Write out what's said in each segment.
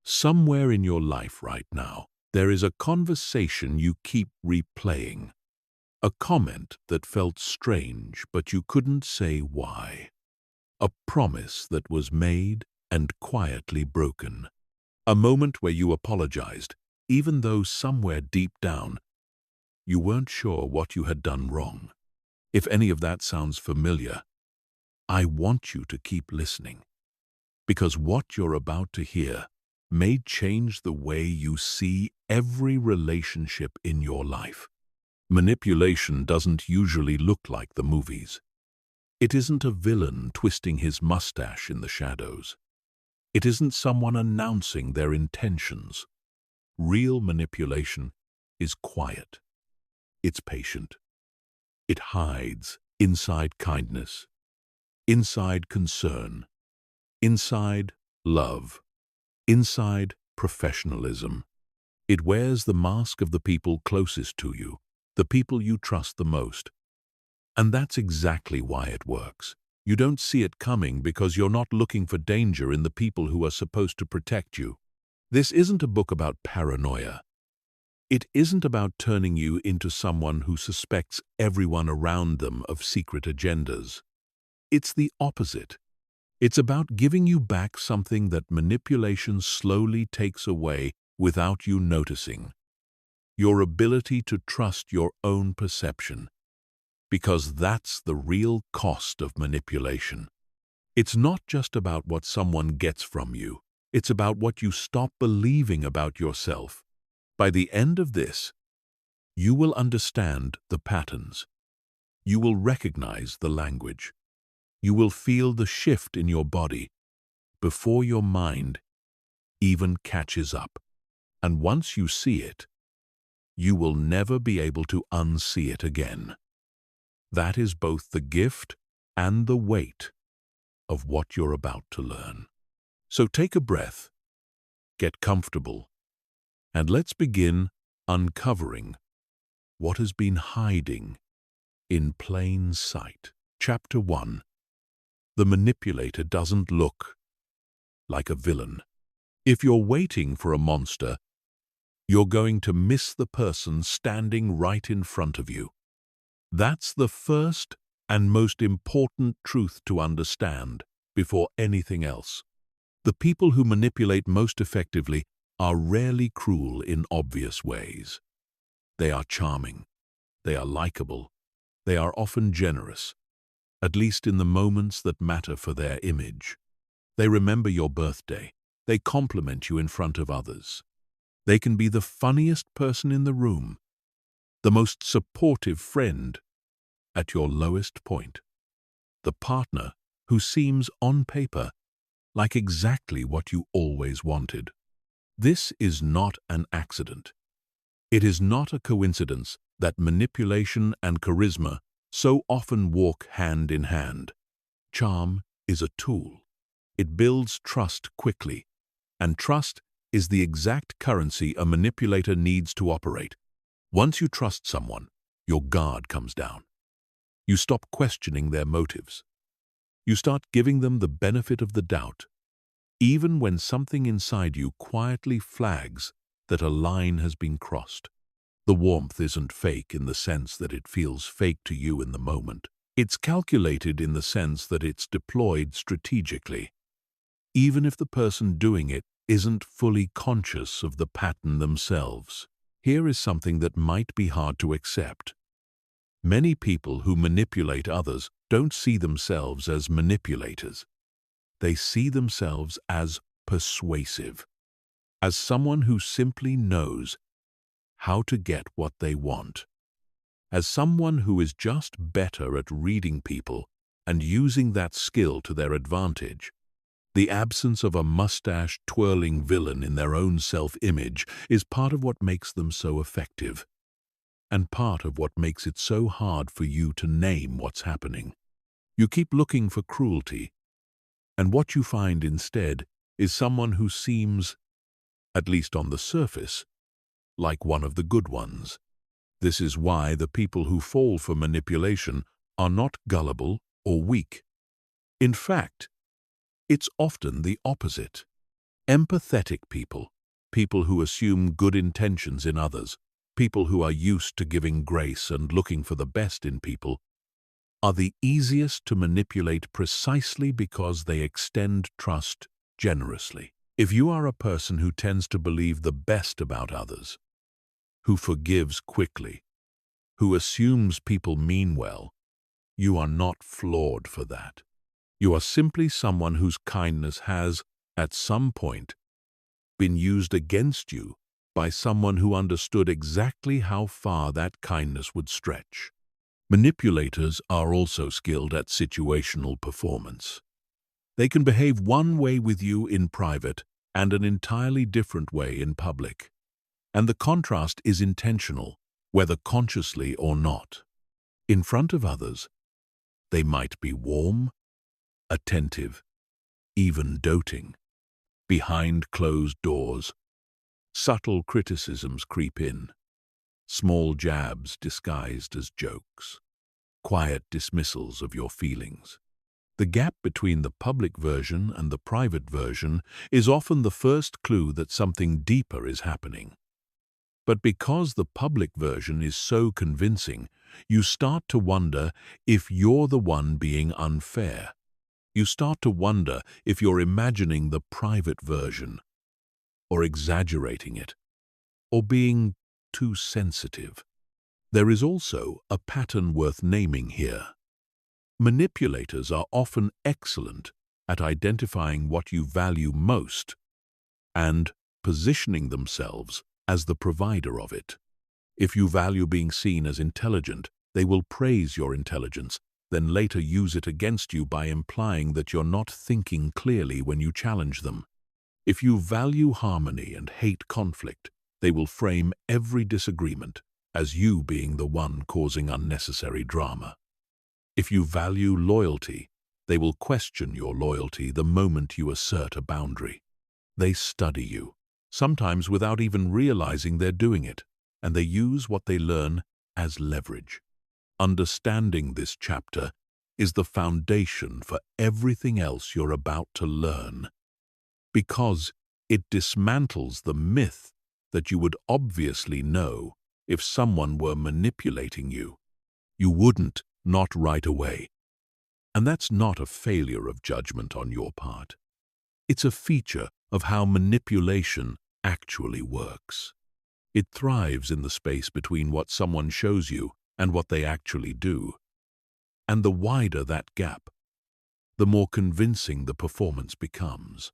Somewhere in your life right now, there is a conversation you keep replaying. A comment that felt strange, but you couldn't say why. A promise that was made and quietly broken. A moment where you apologized, even though somewhere deep down, you weren't sure what you had done wrong. If any of that sounds familiar, I want you to keep listening, because what you're about to hear may change the way you see every relationship in your life. Manipulation doesn't usually look like the movies. It isn't a villain twisting his mustache in the shadows. It isn't someone announcing their intentions. Real manipulation is quiet. It's patient. It hides inside kindness, inside concern, inside love, inside professionalism. It wears the mask of the people closest to you, the people you trust the most. And that's exactly why it works. You don't see it coming because you're not looking for danger in the people who are supposed to protect you. This isn't a book about paranoia. It isn't about turning you into someone who suspects everyone around them of secret agendas. It's the opposite. It's about giving you back something that manipulation slowly takes away without you noticing. Your ability to trust your own perception. Because that's the real cost of manipulation. It's not just about what someone gets from you. It's about what you stop believing about yourself. By the end of this, you will understand the patterns. You will recognize the language. You will feel the shift in your body before your mind even catches up. And once you see it, you will never be able to unsee it again. That is both the gift and the weight of what you're about to learn. So take a breath, get comfortable, and let's begin uncovering what has been hiding in plain sight. Chapter 1. The manipulator doesn't look like a villain. If you're waiting for a monster, you're going to miss the person standing right in front of you. That's the first and most important truth to understand before anything else. The people who manipulate most effectively are rarely cruel in obvious ways. They are charming. They are likable. They are often generous, at least in the moments that matter for their image. They remember your birthday. They compliment you in front of others. They can be the funniest person in the room, the most supportive friend at your lowest point, the partner who seems on paper like exactly what you always wanted. This is not an accident. It is not a coincidence that manipulation and charisma so often walk hand in hand. Charm is a tool. It builds trust quickly, and trust is the exact currency a manipulator needs to operate. Once you trust someone, your guard comes down. You stop questioning their motives. You start giving them the benefit of the doubt, even when something inside you quietly flags that a line has been crossed. The warmth isn't fake in the sense that it feels fake to you in the moment. It's calculated in the sense that it's deployed strategically, even if the person doing it isn't fully conscious of the pattern themselves. Here is something that might be hard to accept. Many people who manipulate others don't see themselves as manipulators. They see themselves as persuasive, as someone who simply knows how to get what they want, as someone who is just better at reading people and using that skill to their advantage. The absence of a mustache-twirling villain in their own self-image is part of what makes them so effective, and part of what makes it so hard for you to name what's happening. You keep looking for cruelty, and what you find instead is someone who seems, at least on the surface, like one of the good ones. This is why the people who fall for manipulation are not gullible or weak. In fact, it's often the opposite. Empathetic people, people who assume good intentions in others, people who are used to giving grace and looking for the best in people, are the easiest to manipulate precisely because they extend trust generously. If you are a person who tends to believe the best about others, who forgives quickly, who assumes people mean well, you are not flawed for that. You are simply someone whose kindness has, at some point, been used against you by someone who understood exactly how far that kindness would stretch. Manipulators are also skilled at situational performance. They can behave one way with you in private and an entirely different way in public. And the contrast is intentional, whether consciously or not. In front of others, they might be warm, attentive, even doting. Behind closed doors, subtle criticisms creep in, small jabs disguised as jokes, quiet dismissals of your feelings. The gap between the public version and the private version is often the first clue that something deeper is happening. But because the public version is so convincing, you start to wonder if you're the one being unfair. You start to wonder if you're imagining the private version, or exaggerating it, or being too sensitive. There is also a pattern worth naming here. Manipulators are often excellent at identifying what you value most and positioning themselves as the provider of it. If you value being seen as intelligent, they will praise your intelligence, then later use it against you by implying that you're not thinking clearly when you challenge them. If you value harmony and hate conflict, they will frame every disagreement as you being the one causing unnecessary drama. If you value loyalty, they will question your loyalty the moment you assert a boundary. They study you, sometimes without even realizing they're doing it, and they use what they learn as leverage. Understanding this chapter is the foundation for everything else you're about to learn, because it dismantles the myth that you would obviously know if someone were manipulating you. You wouldn't, not right away. And that's not a failure of judgment on your part. It's a feature of how manipulation actually works. It thrives in the space between what someone shows you and what they actually do. And the wider that gap, the more convincing the performance becomes.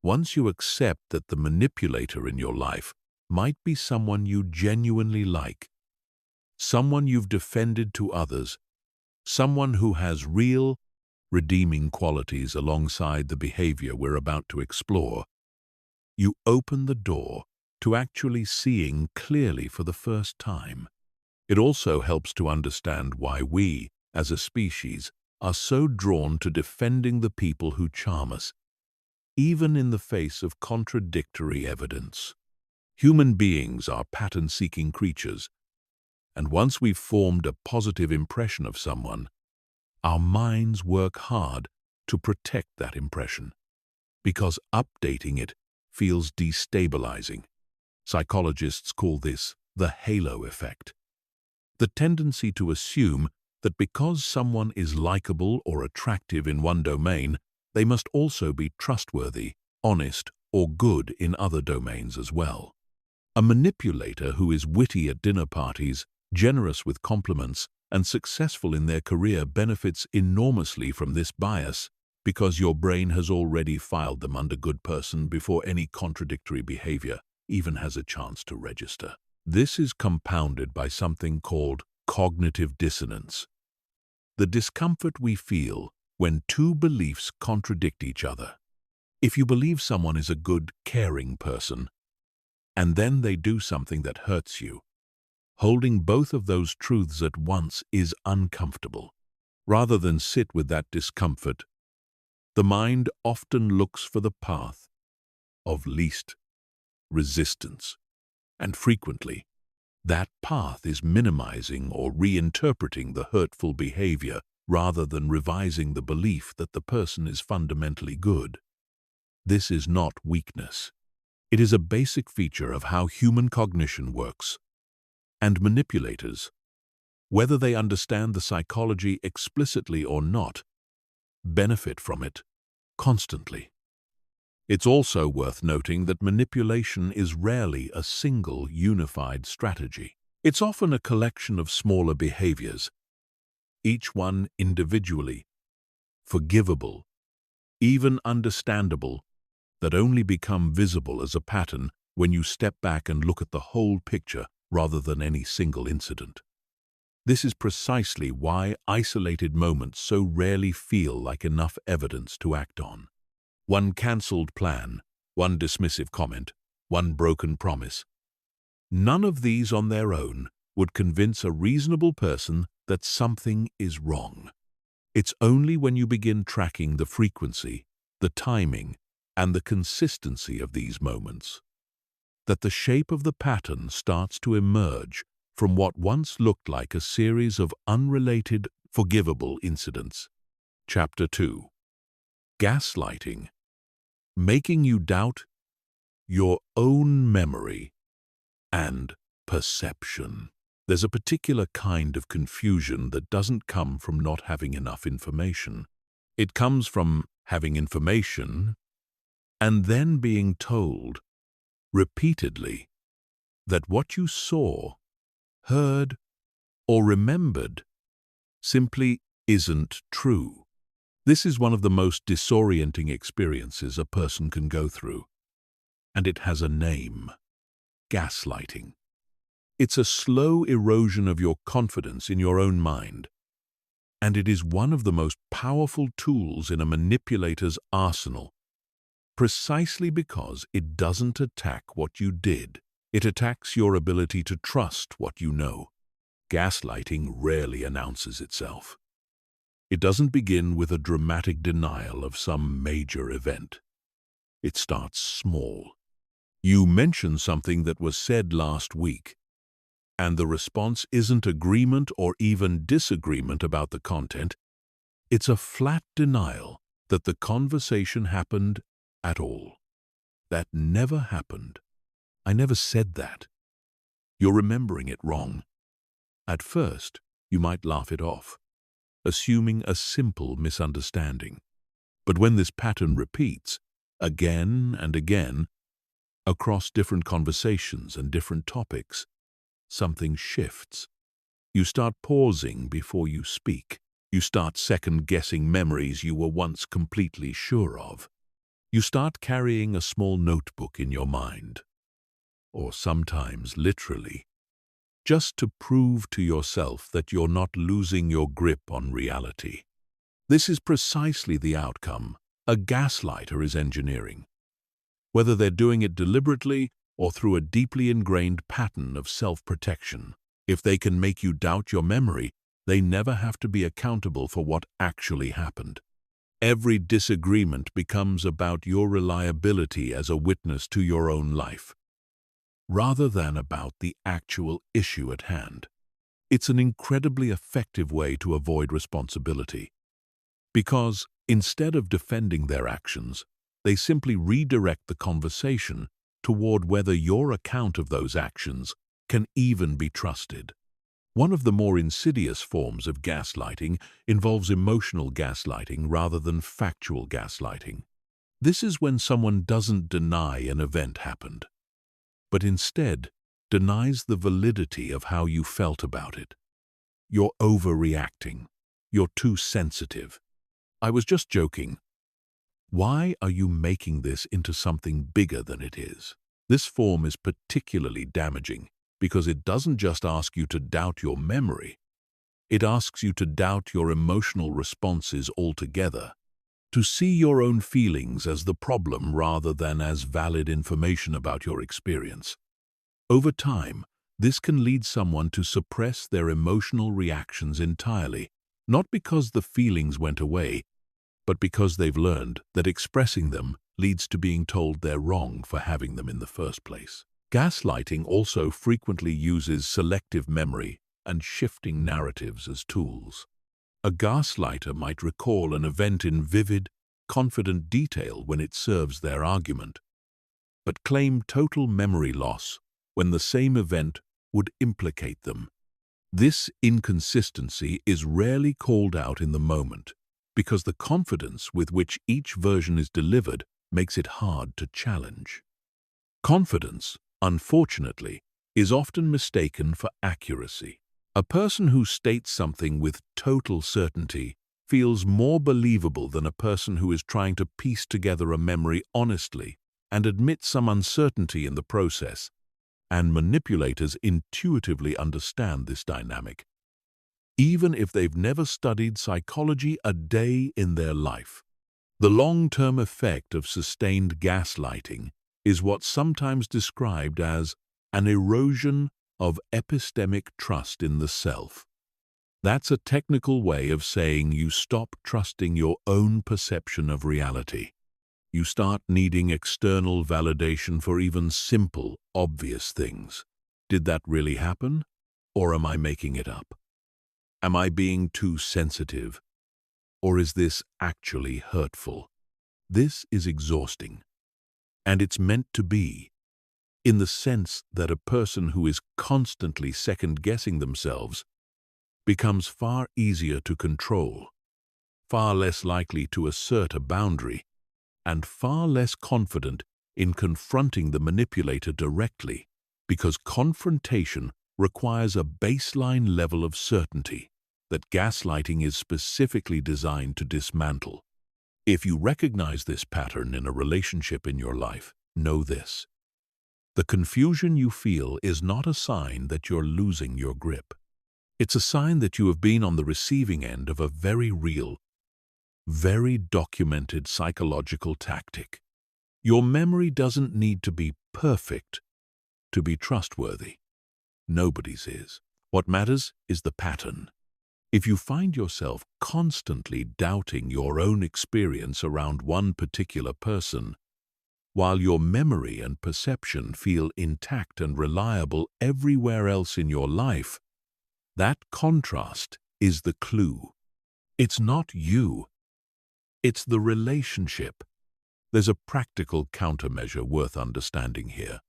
Once you accept that the manipulator in your life might be someone you genuinely like, someone you've defended to others, someone who has real, redeeming qualities alongside the behavior we're about to explore, you open the door to actually seeing clearly for the first time. It also helps to understand why we, as a species, are so drawn to defending the people who charm us, even in the face of contradictory evidence. Human beings are pattern-seeking creatures, and once we've formed a positive impression of someone, our minds work hard to protect that impression, because updating it feels destabilizing. Psychologists call this the halo effect. The tendency to assume that because someone is likable or attractive in one domain, they must also be trustworthy, honest, or good in other domains as well. A manipulator who is witty at dinner parties, generous with compliments, and successful in their career benefits enormously from this bias because your brain has already filed them under good person before any contradictory behavior even has a chance to register. This is compounded by something called cognitive dissonance, the discomfort we feel when two beliefs contradict each other. If you believe someone is a good, caring person, and then they do something that hurts you, holding both of those truths at once is uncomfortable. Rather than sit with that discomfort, the mind often looks for the path of least resistance, and frequently, that path is minimizing or reinterpreting the hurtful behavior rather than revising the belief that the person is fundamentally good. This is not weakness. It is a basic feature of how human cognition works. And manipulators, whether they understand the psychology explicitly or not, benefit from it constantly. It's also worth noting that manipulation is rarely a single, unified strategy. It's often a collection of smaller behaviors, each one individually forgivable, even understandable, that only become visible as a pattern when you step back and look at the whole picture rather than any single incident. This is precisely why isolated moments so rarely feel like enough evidence to act on. One cancelled plan, one dismissive comment, one broken promise. None of these on their own would convince a reasonable person that something is wrong. It's only when you begin tracking the frequency, the timing, and the consistency of these moments that the shape of the pattern starts to emerge from what once looked like a series of unrelated, forgivable incidents. Chapter 2. Gaslighting. Making you doubt your own memory and perception. There's a particular kind of confusion that doesn't come from not having enough information. It comes from having information and then being told repeatedly that what you saw, heard, or remembered simply isn't true. This is one of the most disorienting experiences a person can go through, and it has a name: gaslighting. It's a slow erosion of your confidence in your own mind, and it is one of the most powerful tools in a manipulator's arsenal, precisely because it doesn't attack what you did. It attacks your ability to trust what you know. Gaslighting rarely announces itself. It doesn't begin with a dramatic denial of some major event. It starts small. You mention something that was said last week, and the response isn't agreement or even disagreement about the content. It's a flat denial that the conversation happened at all. That never happened. I never said that. You're remembering it wrong. At first, you might laugh it off, assuming a simple misunderstanding. But when this pattern repeats, again and again, across different conversations and different topics, something shifts. You start pausing before you speak. You start second-guessing memories you were once completely sure of. You start carrying a small notebook in your mind, or sometimes literally, just to prove to yourself that you're not losing your grip on reality. This is precisely the outcome a gaslighter is engineering. Whether they're doing it deliberately or through a deeply ingrained pattern of self-protection, if they can make you doubt your memory, they never have to be accountable for what actually happened. Every disagreement becomes about your reliability as a witness to your own life, rather than about the actual issue at hand. It's an incredibly effective way to avoid responsibility, because instead of defending their actions, they simply redirect the conversation toward whether your account of those actions can even be trusted. One of the more insidious forms of gaslighting involves emotional gaslighting rather than factual gaslighting. This is when someone doesn't deny an event happened, but instead denies the validity of how you felt about it. You're overreacting. You're too sensitive. I was just joking. Why are you making this into something bigger than it is? This form is particularly damaging because it doesn't just ask you to doubt your memory. It asks you to doubt your emotional responses altogether, to see your own feelings as the problem rather than as valid information about your experience. Over time, this can lead someone to suppress their emotional reactions entirely, not because the feelings went away, but because they've learned that expressing them leads to being told they're wrong for having them in the first place. Gaslighting also frequently uses selective memory and shifting narratives as tools. A gaslighter might recall an event in vivid, confident detail when it serves their argument, but claim total memory loss when the same event would implicate them. This inconsistency is rarely called out in the moment because the confidence with which each version is delivered makes it hard to challenge. Confidence, unfortunately, is often mistaken for accuracy. A person who states something with total certainty feels more believable than a person who is trying to piece together a memory honestly and admit some uncertainty in the process, and manipulators intuitively understand this dynamic, even if they've never studied psychology a day in their life. The long-term effect of sustained gaslighting is what's sometimes described as an erosion of epistemic trust in the self. That's a technical way of saying you stop trusting your own perception of reality. You start needing external validation for even simple, obvious things. Did that really happen? Or am I making it up? Am I being too sensitive? Or is this actually hurtful? This is exhausting. And it's meant to be, in the sense that a person who is constantly second-guessing themselves becomes far easier to control, far less likely to assert a boundary, and far less confident in confronting the manipulator directly, because confrontation requires a baseline level of certainty that gaslighting is specifically designed to dismantle. If you recognize this pattern in a relationship in your life, know this: the confusion you feel is not a sign that you're losing your grip. It's a sign that you have been on the receiving end of a very real, very documented psychological tactic. Your memory doesn't need to be perfect to be trustworthy. Nobody's is. What matters is the pattern. If you find yourself constantly doubting your own experience around one particular person, while your memory and perception feel intact and reliable everywhere else in your life, that contrast is the clue. It's not you. It's the relationship. There's a practical countermeasure worth understanding here,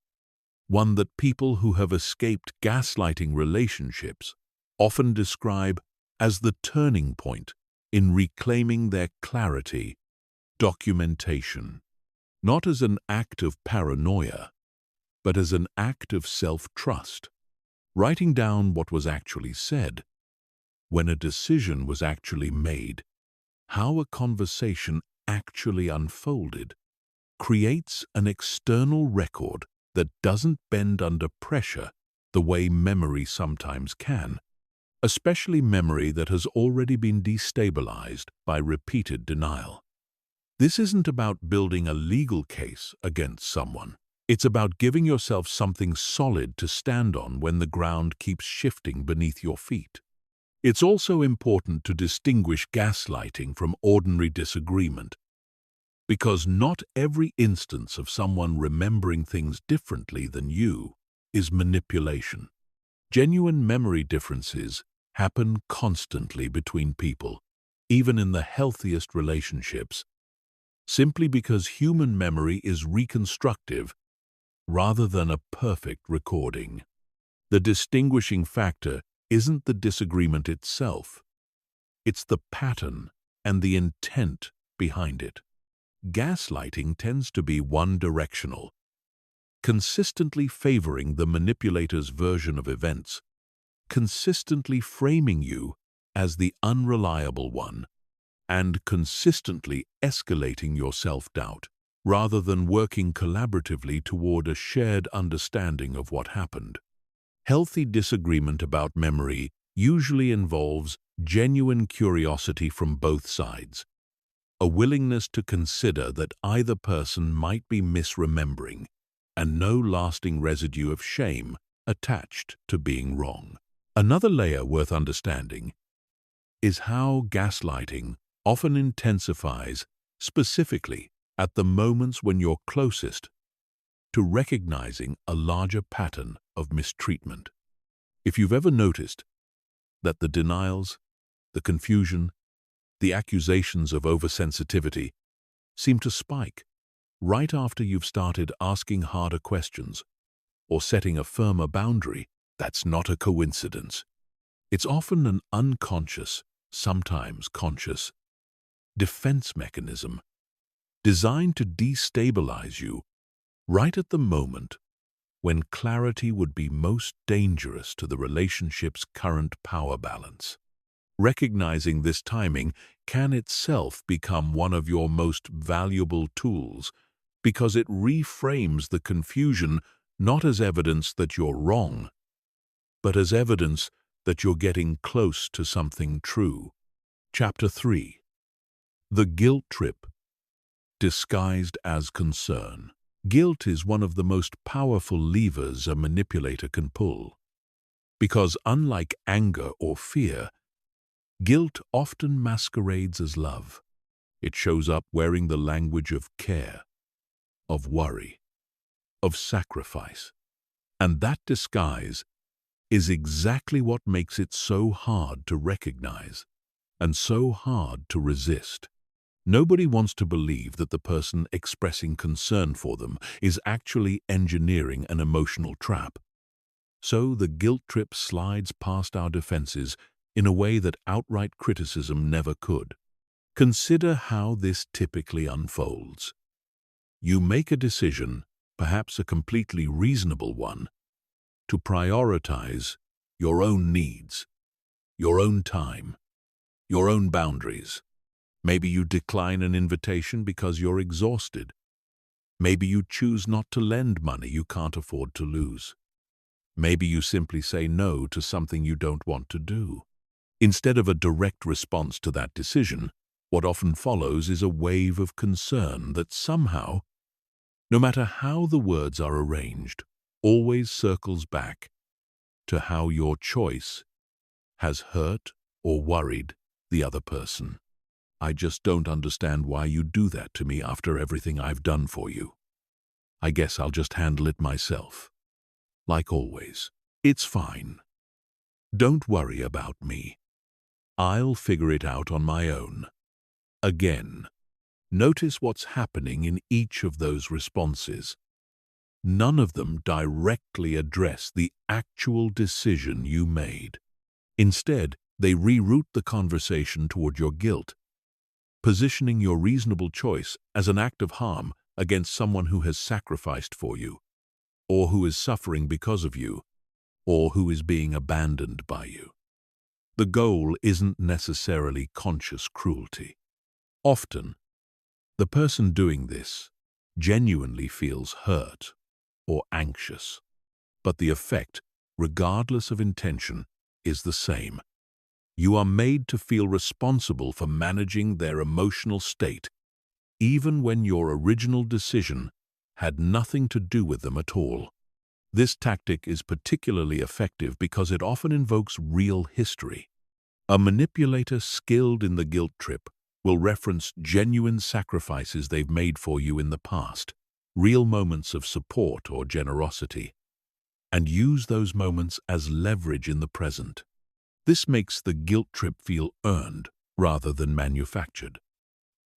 one that people who have escaped gaslighting relationships often describe as the turning point in reclaiming their clarity: documentation. Not as an act of paranoia, but as an act of self-trust. Writing down what was actually said, when a decision was actually made, how a conversation actually unfolded, creates an external record that doesn't bend under pressure the way memory sometimes can, especially memory that has already been destabilized by repeated denial. This isn't about building a legal case against someone. It's about giving yourself something solid to stand on when the ground keeps shifting beneath your feet. It's also important to distinguish gaslighting from ordinary disagreement, because not every instance of someone remembering things differently than you is manipulation. Genuine memory differences happen constantly between people, even in the healthiest relationships, simply because human memory is reconstructive rather than a perfect recording. The distinguishing factor isn't the disagreement itself. It's the pattern and the intent behind it. Gaslighting tends to be one-directional, consistently favoring the manipulator's version of events, consistently framing you as the unreliable one, and consistently escalating your self-doubt, rather than working collaboratively toward a shared understanding of what happened. Healthy disagreement about memory usually involves genuine curiosity from both sides, a willingness to consider that either person might be misremembering, and no lasting residue of shame attached to being wrong. Another layer worth understanding is how gaslighting often intensifies specifically at the moments when you're closest to recognizing a larger pattern of mistreatment. If you've ever noticed that the denials, the confusion, the accusations of oversensitivity seem to spike right after you've started asking harder questions or setting a firmer boundary. That's not a coincidence. It's often an unconscious, sometimes conscious, defense mechanism designed to destabilize you right at the moment when clarity would be most dangerous to the relationship's current power balance. Recognizing this timing can itself become one of your most valuable tools because it reframes the confusion not as evidence that you're wrong, but as evidence that you're getting close to something true. Chapter 3. The Guilt Trip, disguised as concern. Guilt is one of the most powerful levers a manipulator can pull, because unlike anger or fear, guilt often masquerades as love. It shows up wearing the language of care, of worry, of sacrifice. And that disguise is exactly what makes it so hard to recognize and so hard to resist. Nobody wants to believe that the person expressing concern for them is actually engineering an emotional trap. So the guilt trip slides past our defenses in a way that outright criticism never could. Consider how this typically unfolds. You make a decision, perhaps a completely reasonable one, to prioritize your own needs, your own time, your own boundaries. Maybe you decline an invitation because you're exhausted. Maybe you choose not to lend money you can't afford to lose. Maybe you simply say no to something you don't want to do. Instead of a direct response to that decision, what often follows is a wave of concern that somehow, no matter how the words are arranged, always circles back to how your choice has hurt or worried the other person. I just don't understand why you do that to me after everything I've done for you. I guess I'll just handle it myself. Like always, it's fine. Don't worry about me. I'll figure it out on my own. Again, notice what's happening in each of those responses. None of them directly address the actual decision you made. Instead, they reroute the conversation toward your guilt, positioning your reasonable choice as an act of harm against someone who has sacrificed for you, or who is suffering because of you, or who is being abandoned by you. The goal isn't necessarily conscious cruelty. Often, the person doing this genuinely feels hurt or anxious, but the effect, regardless of intention, is the same. You are made to feel responsible for managing their emotional state, even when your original decision had nothing to do with them at all. This tactic is particularly effective because it often invokes real history. A manipulator skilled in the guilt trip will reference genuine sacrifices they've made for you in the past, real moments of support or generosity, and use those moments as leverage in the present. This makes the guilt trip feel earned rather than manufactured.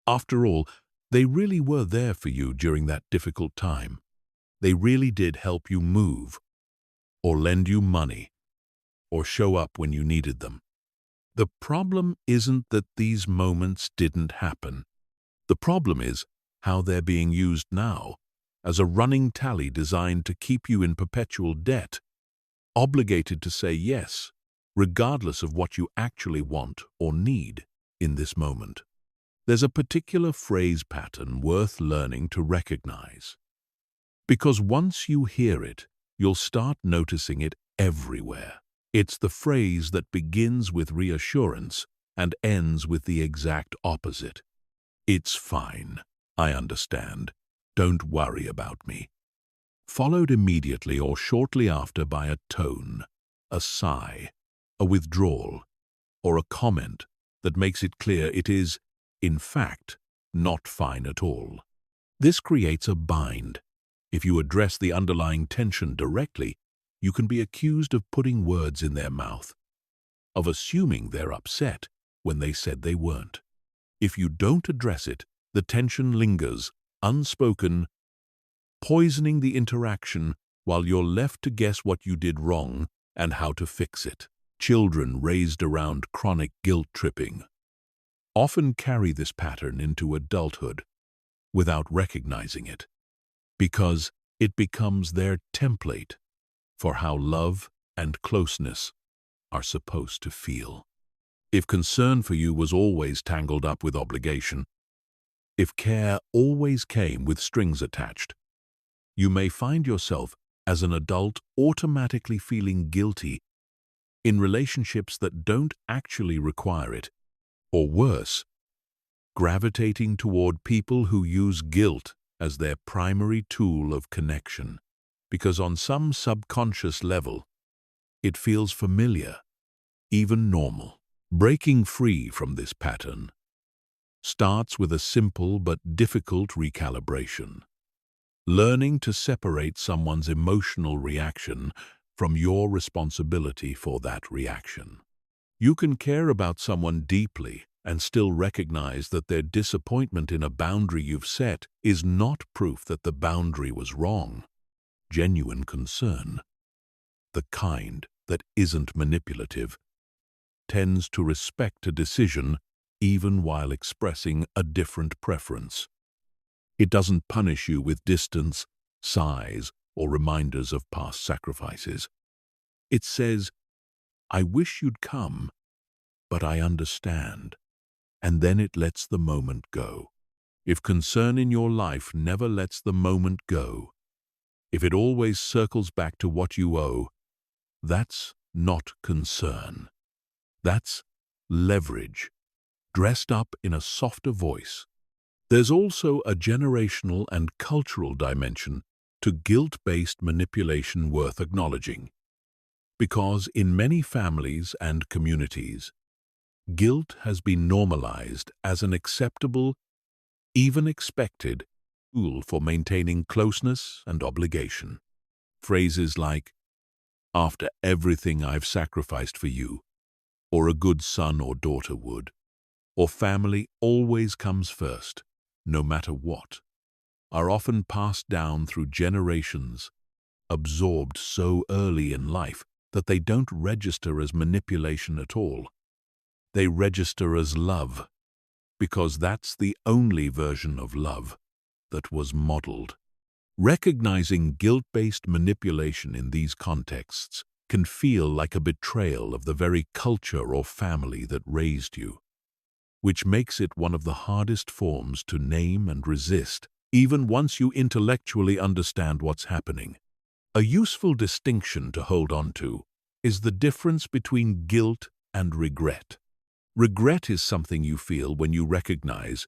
After all, they really were there for you during that difficult time. They really did help you move, or lend you money, or show up when you needed them. The problem isn't that these moments didn't happen. The problem is how they're being used now as a running tally designed to keep you in perpetual debt, obligated to say yes, regardless of what you actually want or need in this moment. There's a particular phrase pattern worth learning to recognize, because once you hear it, you'll start noticing it everywhere. It's the phrase that begins with reassurance and ends with the exact opposite. It's fine. I understand. Don't worry about me. Followed immediately or shortly after by a tone, a sigh, a withdrawal, or a comment that makes it clear it is, in fact, not fine at all. This creates a bind. If you address the underlying tension directly, you can be accused of putting words in their mouth, of assuming they're upset when they said they weren't. If you don't address it, The tension lingers, unspoken, poisoning the interaction while you're left to guess what you did wrong and how to fix it. Children raised around chronic guilt tripping often carry this pattern into adulthood without recognizing it, because it becomes their template for how love and closeness are supposed to feel. If concern for you was always tangled up with obligation, if care always came with strings attached, you may find yourself as an adult automatically feeling guilty in relationships that don't actually require it, or worse, gravitating toward people who use guilt as their primary tool of connection, because on some subconscious level, it feels familiar, even normal. Breaking free from this pattern starts with a simple but difficult recalibration. Learning to separate someone's emotional reaction from your responsibility for that reaction. You can care about someone deeply and still recognize that their disappointment in a boundary you've set is not proof that the boundary was wrong. Genuine concern, the kind that isn't manipulative, tends to respect a decision even while expressing a different preference. It doesn't punish you with distance, sighs, or reminders of past sacrifices. It says, "I wish you'd come, but I understand," and then it lets the moment go. If concern in your life never lets the moment go, if it always circles back to what you owe, that's not concern. That's leverage, dressed up in a softer voice. There's also a generational and cultural dimension to guilt-based manipulation worth acknowledging, because in many families and communities, guilt has been normalized as an acceptable, even expected, tool for maintaining closeness and obligation. Phrases like, "After everything I've sacrificed for you," or "a good son or daughter would," or "family always comes first, no matter what," are often passed down through generations, absorbed so early in life that they don't register as manipulation at all. They register as love, because that's the only version of love that was modeled. Recognizing guilt-based manipulation in these contexts can feel like a betrayal of the very culture or family that raised you, which makes it one of the hardest forms to name and resist, even once you intellectually understand what's happening. A useful distinction to hold on to is the difference between guilt and regret. Regret is something you feel when you recognize,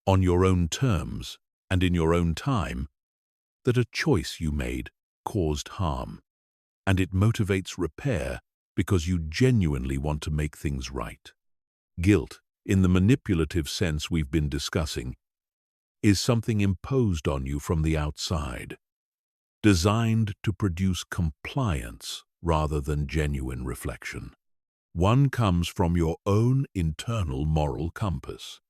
on your own terms and in your own time, that a choice you made caused harm, and it motivates repair because you genuinely want to make things right. Guilt, in the manipulative sense we've been discussing, is something imposed on you from the outside, designed to produce compliance rather than genuine reflection. One comes from your own internal moral compass.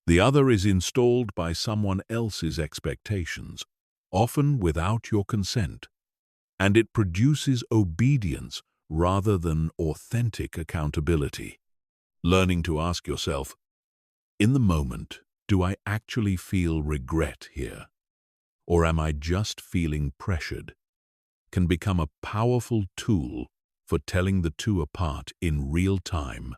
The other is installed by someone else's expectations, often without your consent, and it produces obedience rather than authentic accountability. Learning to ask yourself, in the moment, do I actually feel regret here? Or am I just feeling pressured? Can become a powerful tool for telling the two apart in real time,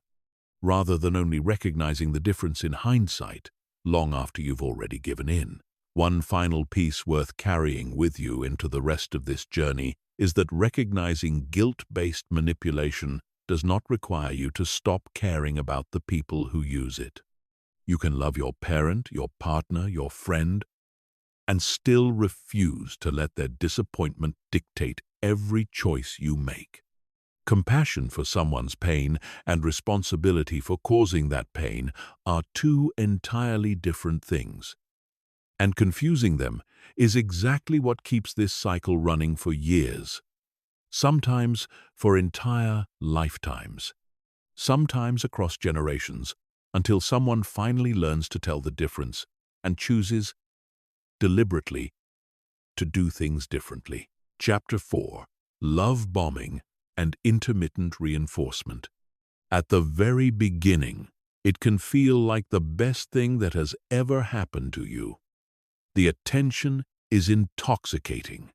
rather than only recognizing the difference in hindsight long after you've already given in. One final piece worth carrying with you into the rest of this journey is that recognizing guilt-based manipulation does not require you to stop caring about the people who use it. You can love your parent, your partner, your friend, and still refuse to let their disappointment dictate every choice you make. Compassion for someone's pain and responsibility for causing that pain are two entirely different things. And confusing them is exactly what keeps this cycle running for years, sometimes for entire lifetimes, sometimes across generations, until someone finally learns to tell the difference and chooses deliberately to do things differently. Chapter 4. Love bombing and intermittent reinforcement. At the very beginning, it can feel like the best thing that has ever happened to you. The attention is intoxicating.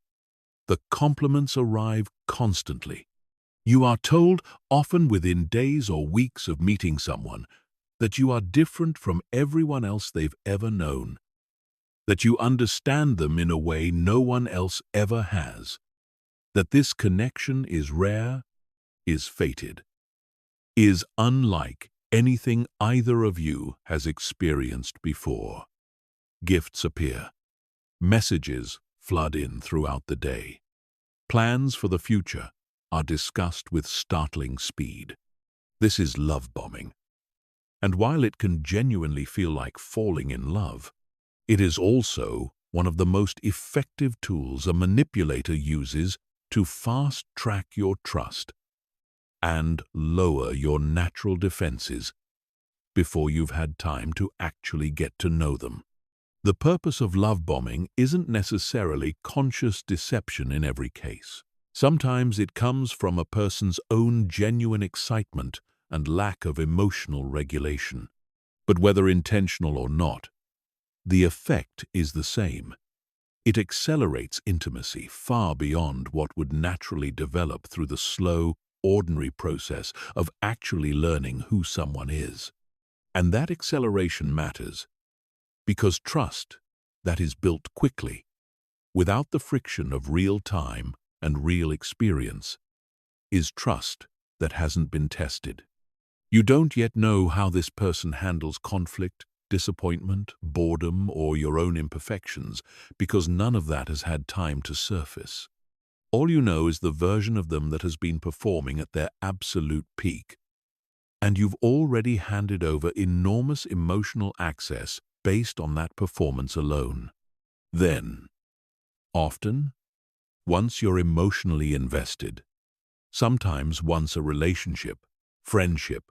The compliments arrive constantly. You are told, often within days or weeks of meeting someone, that you are different from everyone else they've ever known, that you understand them in a way no one else ever has, that this connection is rare, is fated, is unlike anything either of you has experienced before. Gifts appear. Messages flood in throughout the day. Plans for the future are discussed with startling speed. This is love bombing. And while it can genuinely feel like falling in love, it is also one of the most effective tools a manipulator uses to fast-track your trust and lower your natural defenses before you've had time to actually get to know them. The purpose of love bombing isn't necessarily conscious deception in every case. Sometimes it comes from a person's own genuine excitement and lack of emotional regulation. But whether intentional or not, the effect is the same. It accelerates intimacy far beyond what would naturally develop through the slow, ordinary process of actually learning who someone is. And that acceleration matters because trust that is built quickly, without the friction of real time and real experience, is trust that hasn't been tested. You don't yet know how this person handles conflict, disappointment, boredom, or your own imperfections, because none of that has had time to surface. All you know is the version of them that has been performing at their absolute peak. And you've already handed over enormous emotional access based on that performance alone. Then, often, once you're emotionally invested, sometimes once a relationship, friendship,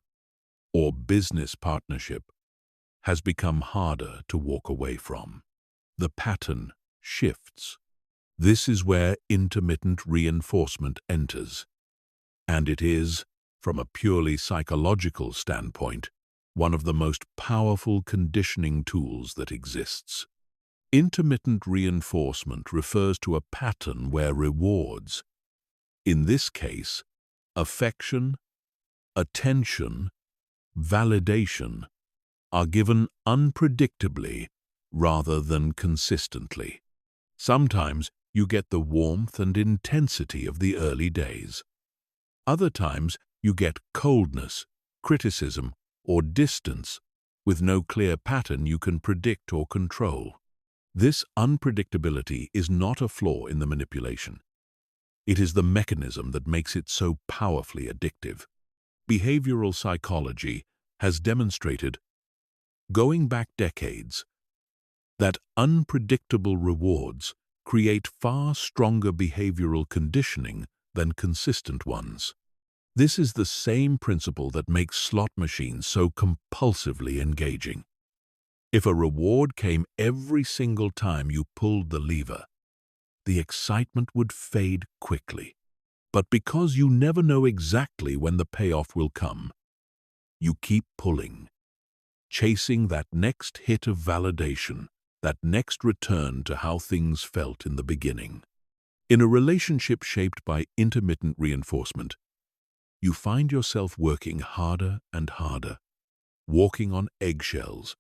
or business partnership has become harder to walk away from, the pattern shifts. This is where intermittent reinforcement enters, and it is, from a purely psychological standpoint, one of the most powerful conditioning tools that exists. Intermittent reinforcement refers to a pattern where rewards, in this case, affection, attention, validation, are given unpredictably rather than consistently. Sometimes you get the warmth and intensity of the early days. Other times you get coldness, criticism, or distance with no clear pattern you can predict or control. This unpredictability is not a flaw in the manipulation. It is the mechanism that makes it so powerfully addictive. Behavioral psychology has demonstrated, going back decades, that unpredictable rewards create far stronger behavioral conditioning than consistent ones. This is the same principle that makes slot machines so compulsively engaging. If a reward came every single time you pulled the lever, the excitement would fade quickly. But because you never know exactly when the payoff will come, you keep pulling, chasing that next hit of validation, that next return to how things felt in the beginning. In a relationship shaped by intermittent reinforcement, you find yourself working harder and harder, walking on eggshells,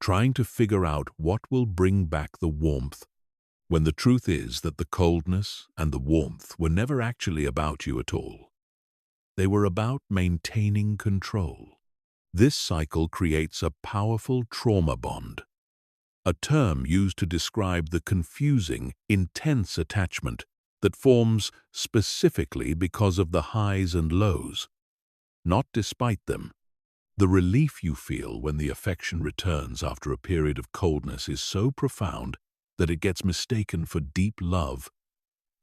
trying to figure out what will bring back the warmth, when the truth is that the coldness and the warmth were never actually about you at all. They were about maintaining control. This cycle creates a powerful trauma bond, a term used to describe the confusing, intense attachment that forms specifically because of the highs and lows, not despite them. The relief you feel when the affection returns after a period of coldness is so profound that it gets mistaken for deep love,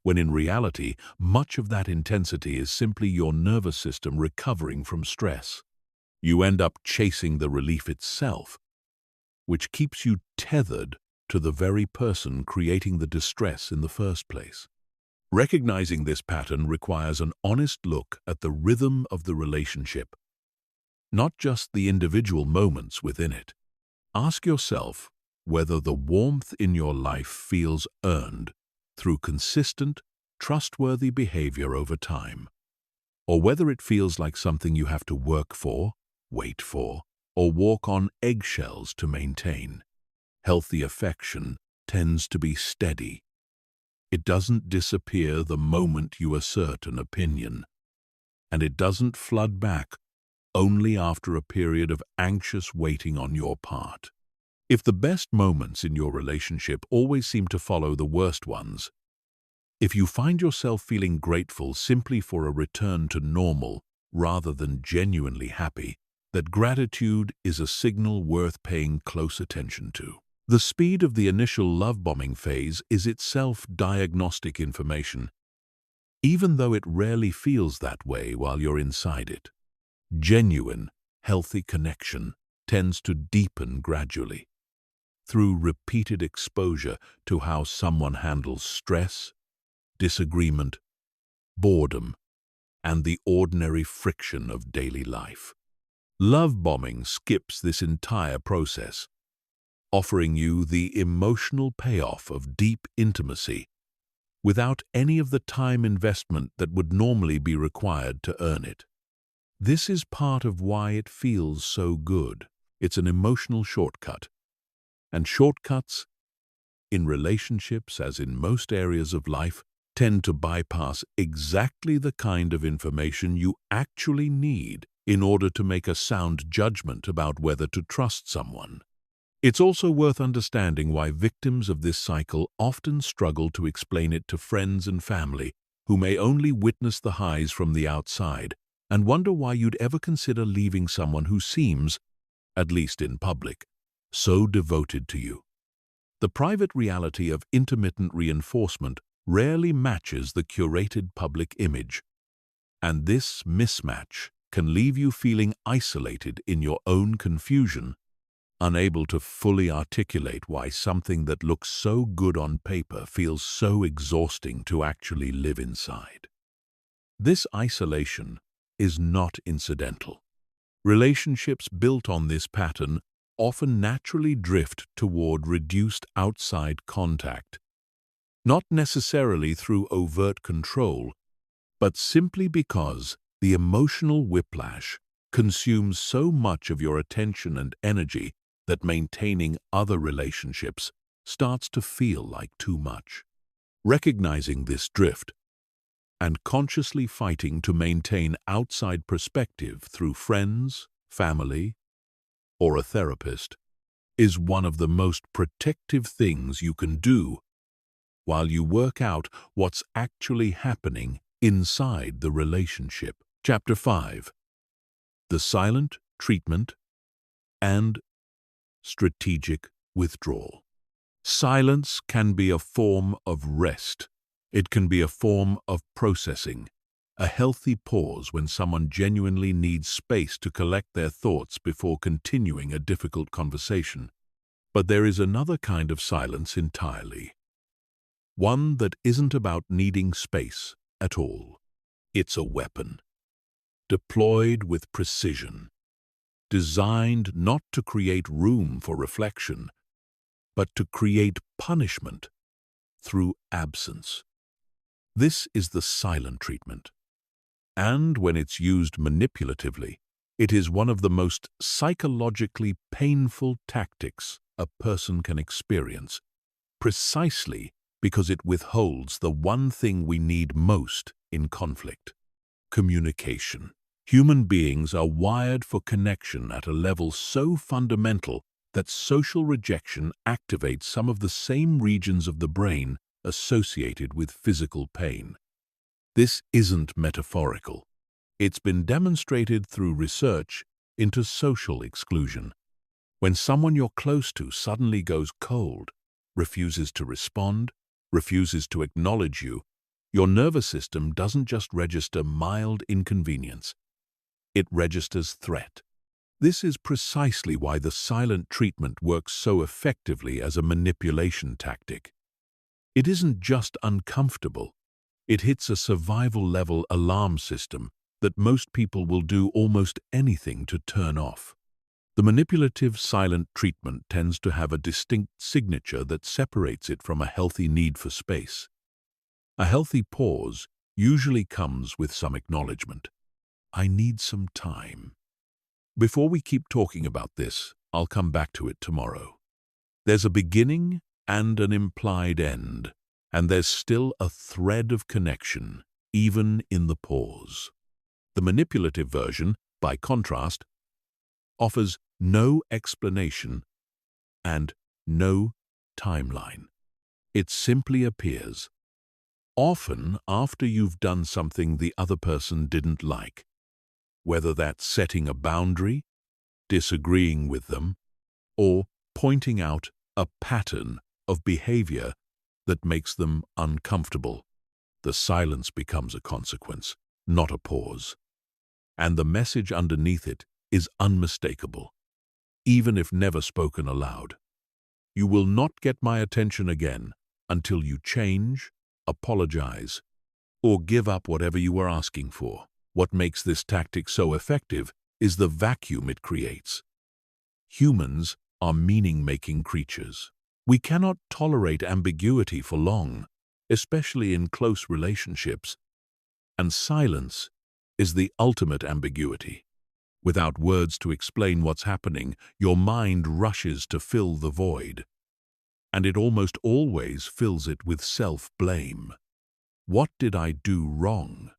when in reality, much of that intensity is simply your nervous system recovering from stress. You end up chasing the relief itself, which keeps you tethered to the very person creating the distress in the first place. Recognizing this pattern requires an honest look at the rhythm of the relationship, not just the individual moments within it. Ask yourself whether the warmth in your life feels earned through consistent, trustworthy behavior over time, or whether it feels like something you have to work for, wait for, or walk on eggshells to maintain. Healthy affection tends to be steady. It doesn't disappear the moment you assert an opinion, and it doesn't flood back only after a period of anxious waiting on your part. If the best moments in your relationship always seem to follow the worst ones, if you find yourself feeling grateful simply for a return to normal rather than genuinely happy, that gratitude is a signal worth paying close attention to. The speed of the initial love-bombing phase is itself diagnostic information, even though it rarely feels that way while you're inside it. Genuine, healthy connection tends to deepen gradually through repeated exposure to how someone handles stress, disagreement, boredom, and the ordinary friction of daily life. Love bombing skips this entire process, offering you the emotional payoff of deep intimacy without any of the time investment that would normally be required to earn it. This is part of why it feels so good. It's an emotional shortcut. And shortcuts, in relationships as in most areas of life, tend to bypass exactly the kind of information you actually need in order to make a sound judgment about whether to trust someone. It's also worth understanding why victims of this cycle often struggle to explain it to friends and family who may only witness the highs from the outside and wonder why you'd ever consider leaving someone who seems, at least in public, so devoted to you. The private reality of intermittent reinforcement rarely matches the curated public image, and this mismatch can leave you feeling isolated in your own confusion, unable to fully articulate why something that looks so good on paper feels so exhausting to actually live inside. This isolation is not incidental. Relationships built on this pattern often naturally drift toward reduced outside contact, not necessarily through overt control, but simply because the emotional whiplash consumes so much of your attention and energy that maintaining other relationships starts to feel like too much. Recognizing this drift and consciously fighting to maintain outside perspective through friends, family, or a therapist is one of the most protective things you can do while you work out what's actually happening inside the relationship. Chapter 5. The Silent Treatment and Strategic Withdrawal. Silence can be a form of rest. It can be a form of processing, a healthy pause when someone genuinely needs space to collect their thoughts before continuing a difficult conversation. But there is another kind of silence entirely. One that isn't about needing space at all. It's a weapon, deployed with precision, designed not to create room for reflection, but to create punishment through absence. This is the silent treatment. And when it's used manipulatively, it is one of the most psychologically painful tactics a person can experience, precisely because it withholds the one thing we need most in conflict: communication. Human beings are wired for connection at a level so fundamental that social rejection activates some of the same regions of the brain associated with physical pain. This isn't metaphorical. It's been demonstrated through research into social exclusion. When someone you're close to suddenly goes cold, refuses to respond, refuses to acknowledge you, your nervous system doesn't just register mild inconvenience. It registers threat. This is precisely why the silent treatment works so effectively as a manipulation tactic. It isn't just uncomfortable. It hits a survival-level alarm system that most people will do almost anything to turn off. The manipulative silent treatment tends to have a distinct signature that separates it from a healthy need for space. A healthy pause usually comes with some acknowledgement. I need some time. Before we keep talking about this, I'll come back to it tomorrow. There's a beginning and an implied end, and there's still a thread of connection, even in the pause. The manipulative version, by contrast, offers no explanation and no timeline. It simply appears, often after you've done something the other person didn't like, whether that's setting a boundary, disagreeing with them, or pointing out a pattern of behavior that makes them uncomfortable. The silence becomes a consequence, not a pause. And the message underneath it is unmistakable, even if never spoken aloud. You will not get my attention again until you change, apologize, or give up whatever you were asking for. What makes this tactic so effective is the vacuum it creates. Humans are meaning-making creatures. We cannot tolerate ambiguity for long, especially in close relationships. And silence is the ultimate ambiguity. Without words to explain what's happening, your mind rushes to fill the void. And it almost always fills it with self-blame. What did I do wrong?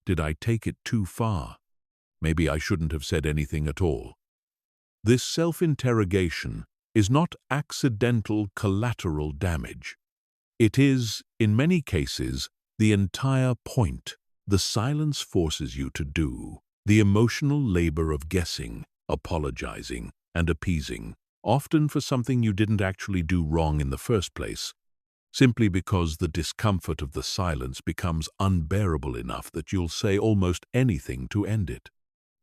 Did I take it too far? Maybe I shouldn't have said anything at all. This self-interrogation is not accidental collateral damage. It is, in many cases, the entire point. The silence forces you to do the emotional labor of guessing, apologizing, and appeasing, often for something you didn't actually do wrong in the first place, simply because the discomfort of the silence becomes unbearable enough that you'll say almost anything to end it.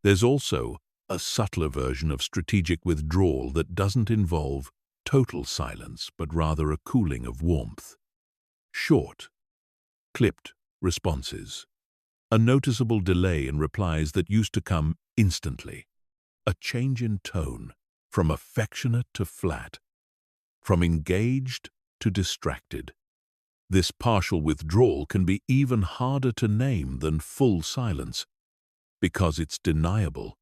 There's also a subtler version of strategic withdrawal that doesn't involve total silence, but rather a cooling of warmth. Short, clipped responses. A noticeable delay in replies that used to come instantly. A change in tone, from affectionate to flat, from engaged to distracted. This partial withdrawal can be even harder to name than full silence, because it's deniable.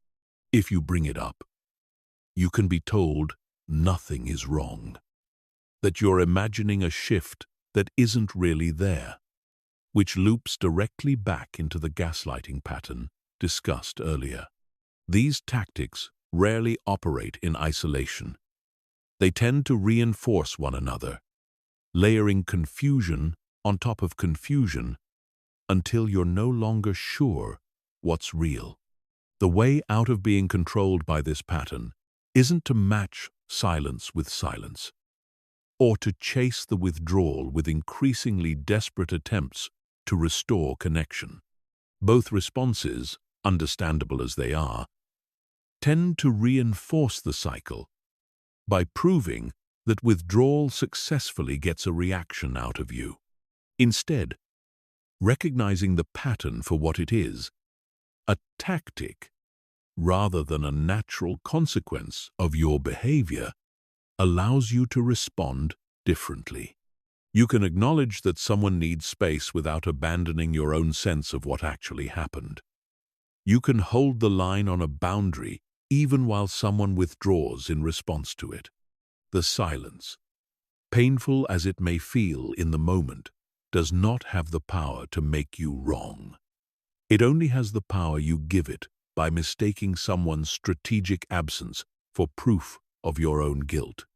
If you bring it up, you can be told nothing is wrong, that you're imagining a shift that isn't really there, which loops directly back into the gaslighting pattern discussed earlier. These tactics rarely operate in isolation. They tend to reinforce one another, layering confusion on top of confusion until you're no longer sure what's real. The way out of being controlled by this pattern isn't to match silence with silence, or to chase the withdrawal with increasingly desperate attempts to restore connection. Both responses, understandable as they are, tend to reinforce the cycle by proving that withdrawal successfully gets a reaction out of you. Instead, recognizing the pattern for what it is, a tactic, rather than a natural consequence of your behavior, allows you to respond differently. You can acknowledge that someone needs space without abandoning your own sense of what actually happened. You can hold the line on a boundary even while someone withdraws in response to it. The silence, painful as it may feel in the moment, does not have the power to make you wrong. It only has the power you give it by mistaking someone's strategic absence for proof of your own guilt.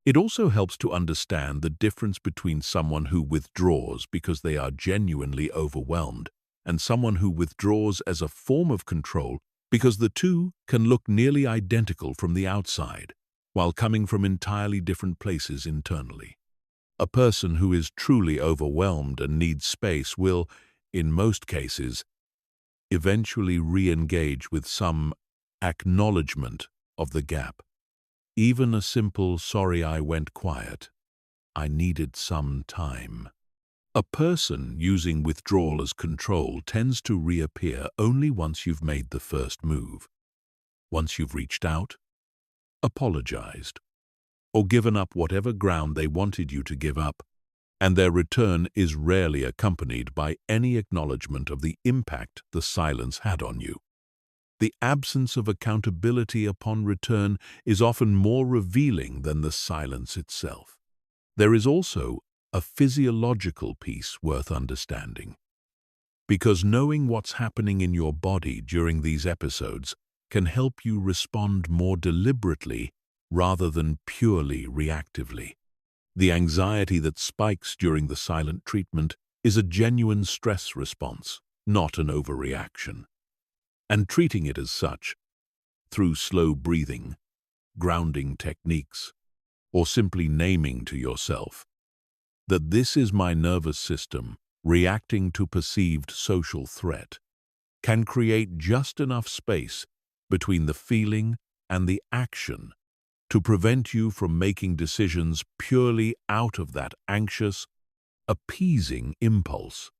It also helps to understand the difference between someone who withdraws because they are genuinely overwhelmed and someone who withdraws as a form of control, because the two can look nearly identical from the outside, while coming from entirely different places internally. A person who is truly overwhelmed and needs space will, in most cases, eventually re-engage with some acknowledgement of the gap. Even a simple "sorry I went quiet, I needed some time." A person using withdrawal as control tends to reappear only once you've made the first move. Once you've reached out, apologized, or given up whatever ground they wanted you to give up, and their return is rarely accompanied by any acknowledgement of the impact the silence had on you. The absence of accountability upon return is often more revealing than the silence itself. There is also a physiological piece worth understanding, because knowing what's happening in your body during these episodes can help you respond more deliberately rather than purely reactively. The anxiety that spikes during the silent treatment is a genuine stress response, not an overreaction. And treating it as such, through slow breathing, grounding techniques, or simply naming to yourself that this is my nervous system reacting to perceived social threat, can create just enough space between the feeling and the action to prevent you from making decisions purely out of that anxious, appeasing impulse.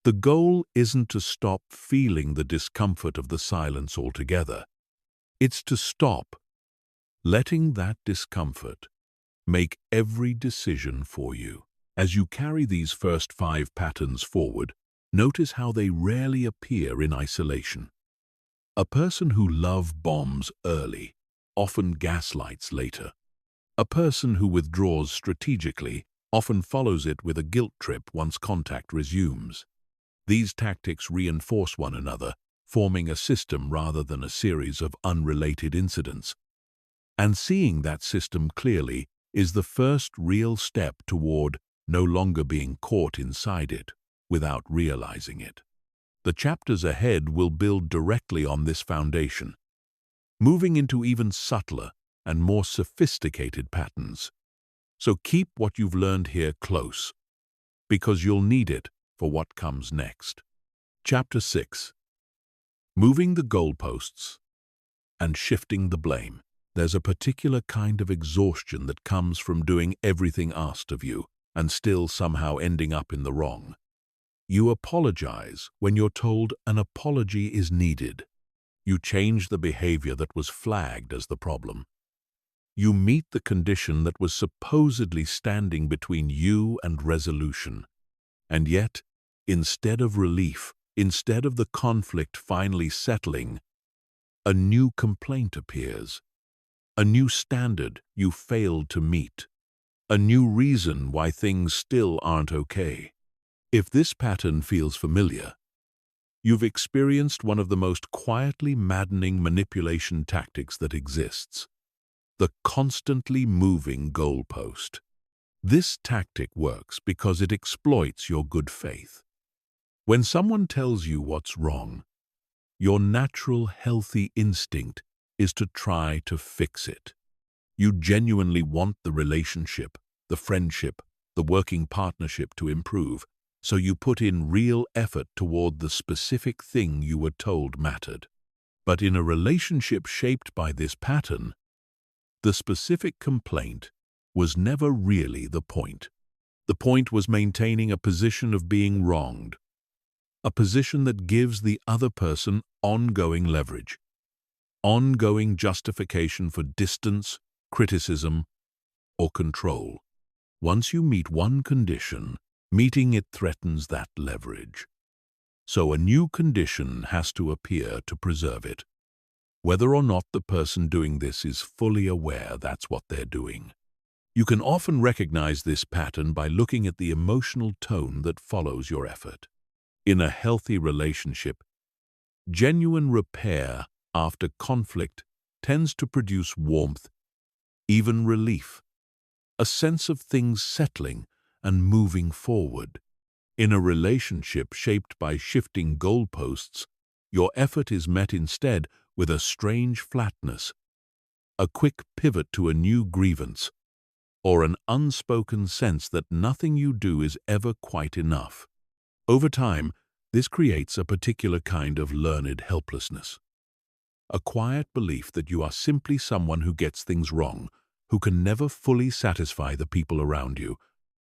The goal isn't to stop feeling the discomfort of the silence altogether. It's to stop letting that discomfort make every decision for you. As you carry these first 5 patterns forward, notice how they rarely appear in isolation. A person who love bombs early often gaslights later. A person who withdraws strategically often follows it with a guilt trip once contact resumes. These tactics reinforce one another, forming a system rather than a series of unrelated incidents. And seeing that system clearly is the first real step toward no longer being caught inside it without realizing it. The chapters ahead will build directly on this foundation, moving into even subtler and more sophisticated patterns. So keep what you've learned here close, because you'll need it for what comes next. Chapter 6. Moving the goalposts and shifting the blame. There's a particular kind of exhaustion that comes from doing everything asked of you and still somehow ending up in the wrong. You apologize when you're told an apology is needed. You change the behavior that was flagged as the problem. You meet the condition that was supposedly standing between you and resolution. And yet, instead of relief, instead of the conflict finally settling, a new complaint appears. A new standard you failed to meet. A new reason why things still aren't okay. If this pattern feels familiar, you've experienced one of the most quietly maddening manipulation tactics that exists: the constantly moving goalpost. This tactic works because it exploits your good faith. When someone tells you what's wrong, your natural, healthy instinct is to try to fix it. You genuinely want the relationship, the friendship, the working partnership to improve, so you put in real effort toward the specific thing you were told mattered. But in a relationship shaped by this pattern, the specific complaint was never really the point. The point was maintaining a position of being wronged, a position that gives the other person ongoing leverage, ongoing justification for distance, criticism, or control. Once you meet one condition, meeting it threatens that leverage. So a new condition has to appear to preserve it, whether or not the person doing this is fully aware that's what they're doing. You can often recognize this pattern by looking at the emotional tone that follows your effort. In a healthy relationship, genuine repair after conflict tends to produce warmth, even relief, a sense of things settling and moving forward. In a relationship shaped by shifting goalposts, your effort is met instead with a strange flatness, a quick pivot to a new grievance, or an unspoken sense that nothing you do is ever quite enough. Over time, this creates a particular kind of learned helplessness. a quiet belief that you are simply someone who gets things wrong, who can never fully satisfy the people around you,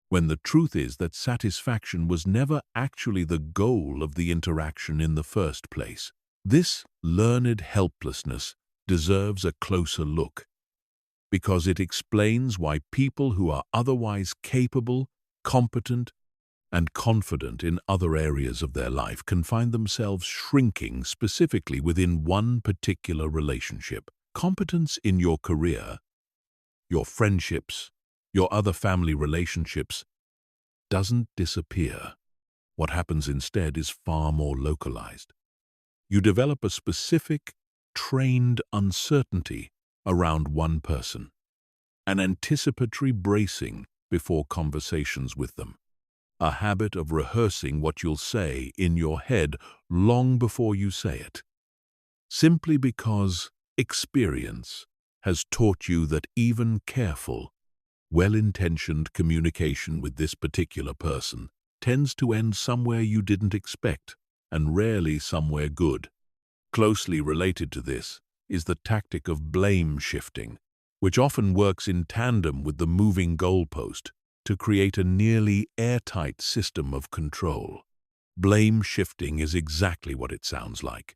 when the truth is that satisfaction was never actually the goal of the interaction in the first place. This learned helplessness deserves a closer look, because it explains why people who are otherwise capable, competent, and confident in other areas of their life can find themselves shrinking specifically within one particular relationship. Competence in your career, your friendships, your other family relationships doesn't disappear. What happens instead is far more localized. You develop a specific, trained uncertainty around one person, an anticipatory bracing before conversations with them, a habit of rehearsing what you'll say in your head long before you say it, simply because experience has taught you that even careful, well-intentioned communication with this particular person tends to end somewhere you didn't expect, and rarely somewhere good. Closely related to this is the tactic of blame shifting, which often works in tandem with the moving goalpost to create a nearly airtight system of control. Blame shifting is exactly what it sounds like.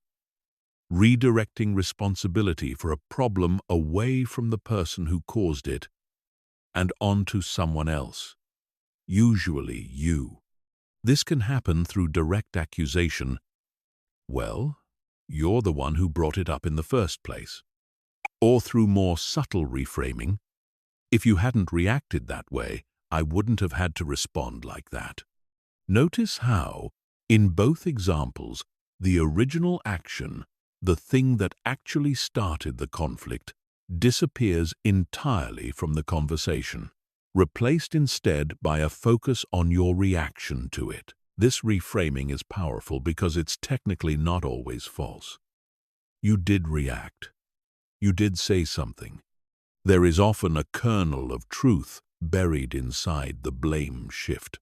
Redirecting responsibility for a problem away from the person who caused it and onto someone else, usually you. This can happen through direct accusation. Well, you're the one who brought it up in the first place. Or through more subtle reframing. If you hadn't reacted that way, I wouldn't have had to respond like that. Notice how, in both examples, the original action, the thing that actually started the conflict, disappears entirely from the conversation, replaced instead by a focus on your reaction to it. This reframing is powerful because it's technically not always false. You did react. You did say something. There is often a kernel of truth buried inside the blame shift,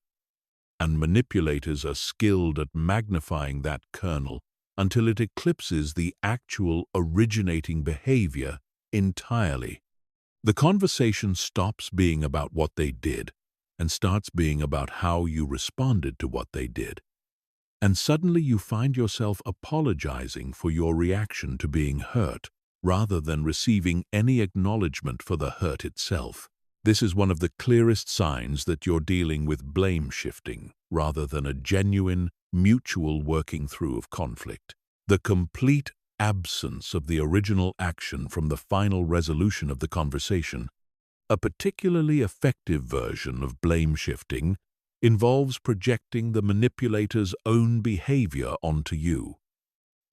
and manipulators are skilled at magnifying that kernel until it eclipses the actual originating behavior entirely. The conversation stops being about what they did and starts being about how you responded to what they did. And suddenly you find yourself apologizing for your reaction to being hurt, rather than receiving any acknowledgement for the hurt itself. This is one of the clearest signs that you're dealing with blame shifting rather than a genuine, mutual working through of conflict. The complete absence of the original action from the final resolution of the conversation. A particularly effective version of blame shifting involves projecting the manipulator's own behavior onto you.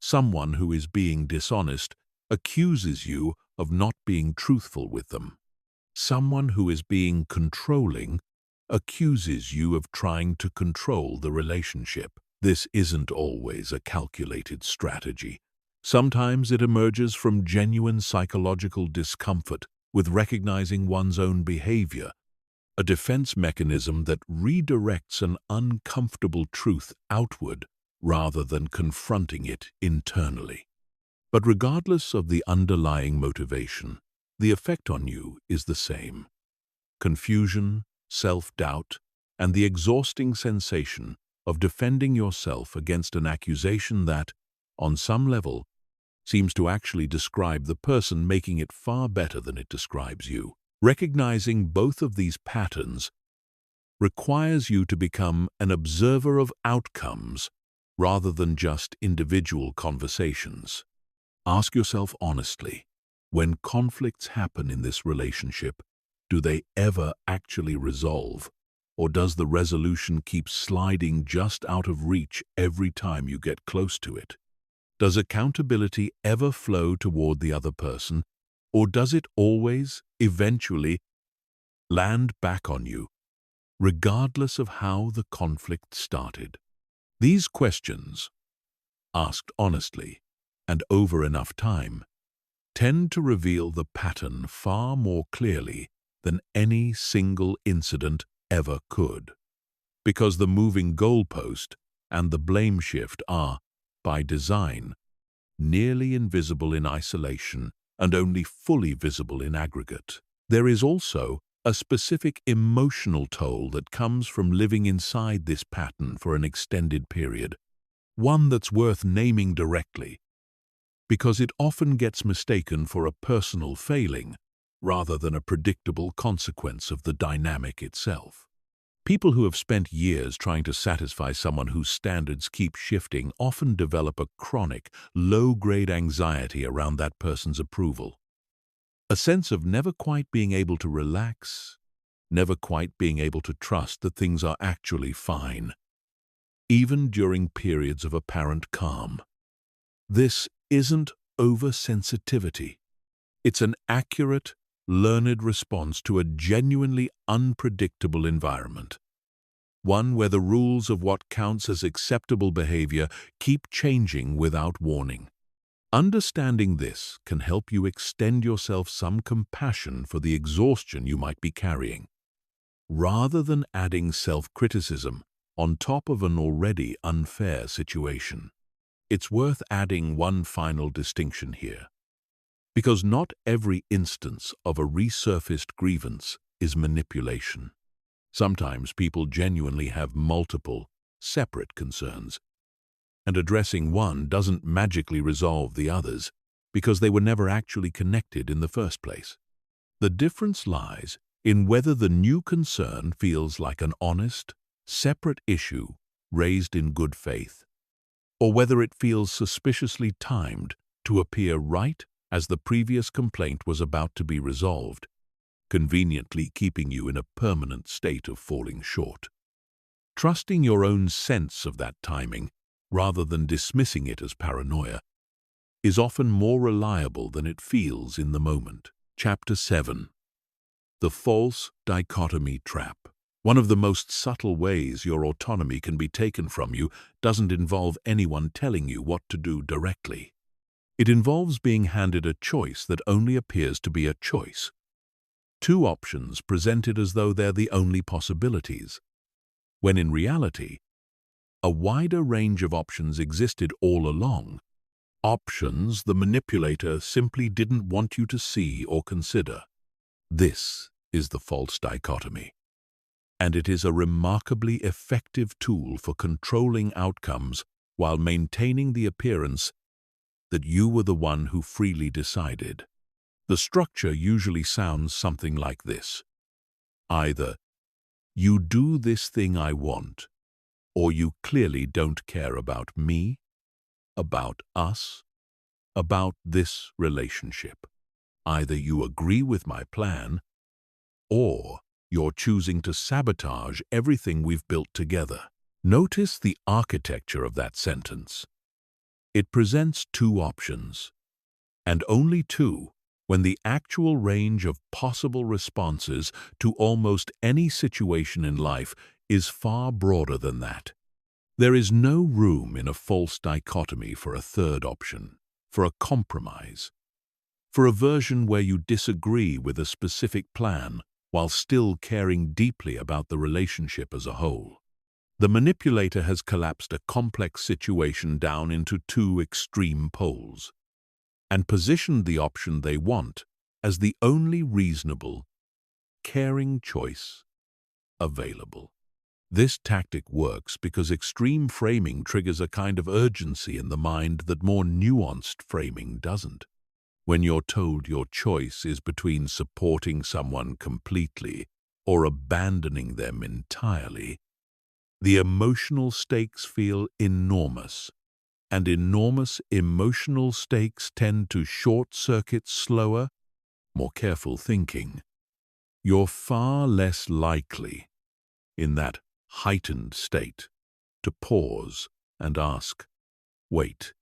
Someone who is being dishonest accuses you of not being truthful with them. Someone who is being controlling accuses you of trying to control the relationship. This isn't always a calculated strategy. Sometimes it emerges from genuine psychological discomfort with recognizing one's own behavior, a defense mechanism that redirects an uncomfortable truth outward rather than confronting it internally. But regardless of the underlying motivation, the effect on you is the same. Confusion, self-doubt, and the exhausting sensation of defending yourself against an accusation that, on some level, seems to actually describe the person making it far better than it describes you. Recognizing both of these patterns requires you to become an observer of outcomes rather than just individual conversations. Ask yourself honestly, when conflicts happen in this relationship, do they ever actually resolve, or does the resolution keep sliding just out of reach every time you get close to it? Does accountability ever flow toward the other person, or does it always, eventually, land back on you, regardless of how the conflict started? These questions, asked honestly and over enough time, tend to reveal the pattern far more clearly than any single incident ever could, because the moving goalpost and the blame shift are, by design, nearly invisible in isolation and only fully visible in aggregate. There is also a specific emotional toll that comes from living inside this pattern for an extended period, one that's worth naming directly, because it often gets mistaken for a personal failing rather than a predictable consequence of the dynamic itself. People who have spent years trying to satisfy someone whose standards keep shifting often develop a chronic, low-grade anxiety around that person's approval. A sense of never quite being able to relax, never quite being able to trust that things are actually fine, even during periods of apparent calm. This isn't oversensitivity. It's an accurate, learned response to a genuinely unpredictable environment. One where the rules of what counts as acceptable behavior keep changing without warning. Understanding this can help you extend yourself some compassion for the exhaustion you might be carrying, rather than adding self-criticism on top of an already unfair situation. It's worth adding one final distinction here, because not every instance of a resurfaced grievance is manipulation. Sometimes people genuinely have multiple, separate concerns, and addressing one doesn't magically resolve the others because they were never actually connected in the first place. The difference lies in whether the new concern feels like an honest, separate issue raised in good faith, or whether it feels suspiciously timed to appear right as the previous complaint was about to be resolved, conveniently keeping you in a permanent state of falling short. Trusting your own sense of that timing, rather than dismissing it as paranoia, is often more reliable than it feels in the moment. Chapter 7. The False Dichotomy Trap. One of the most subtle ways your autonomy can be taken from you doesn't involve anyone telling you what to do directly. It involves being handed a choice that only appears to be a choice. Two options presented as though they're the only possibilities, when in reality, a wider range of options existed all along. Options the manipulator simply didn't want you to see or consider. This is the false dichotomy, and it is a remarkably effective tool for controlling outcomes while maintaining the appearance that you were the one who freely decided. The structure usually sounds something like this. Either, you do this thing I want, or you clearly don't care about me, about us, about this relationship. Either you agree with my plan, or you're choosing to sabotage everything we've built together. Notice the architecture of that sentence. It presents two options, and only two, when the actual range of possible responses to almost any situation in life is far broader than that. There is no room in a false dichotomy for a third option, for a compromise, for a version where you disagree with a specific plan while still caring deeply about the relationship as a whole. The manipulator has collapsed a complex situation down into two extreme poles and positioned the option they want as the only reasonable, caring choice available. This tactic works because extreme framing triggers a kind of urgency in the mind that more nuanced framing doesn't. When you're told your choice is between supporting someone completely or abandoning them entirely, the emotional stakes feel enormous, and enormous emotional stakes tend to short-circuit slower, more careful thinking. You're far less likely, in that heightened state, to pause and ask, wait,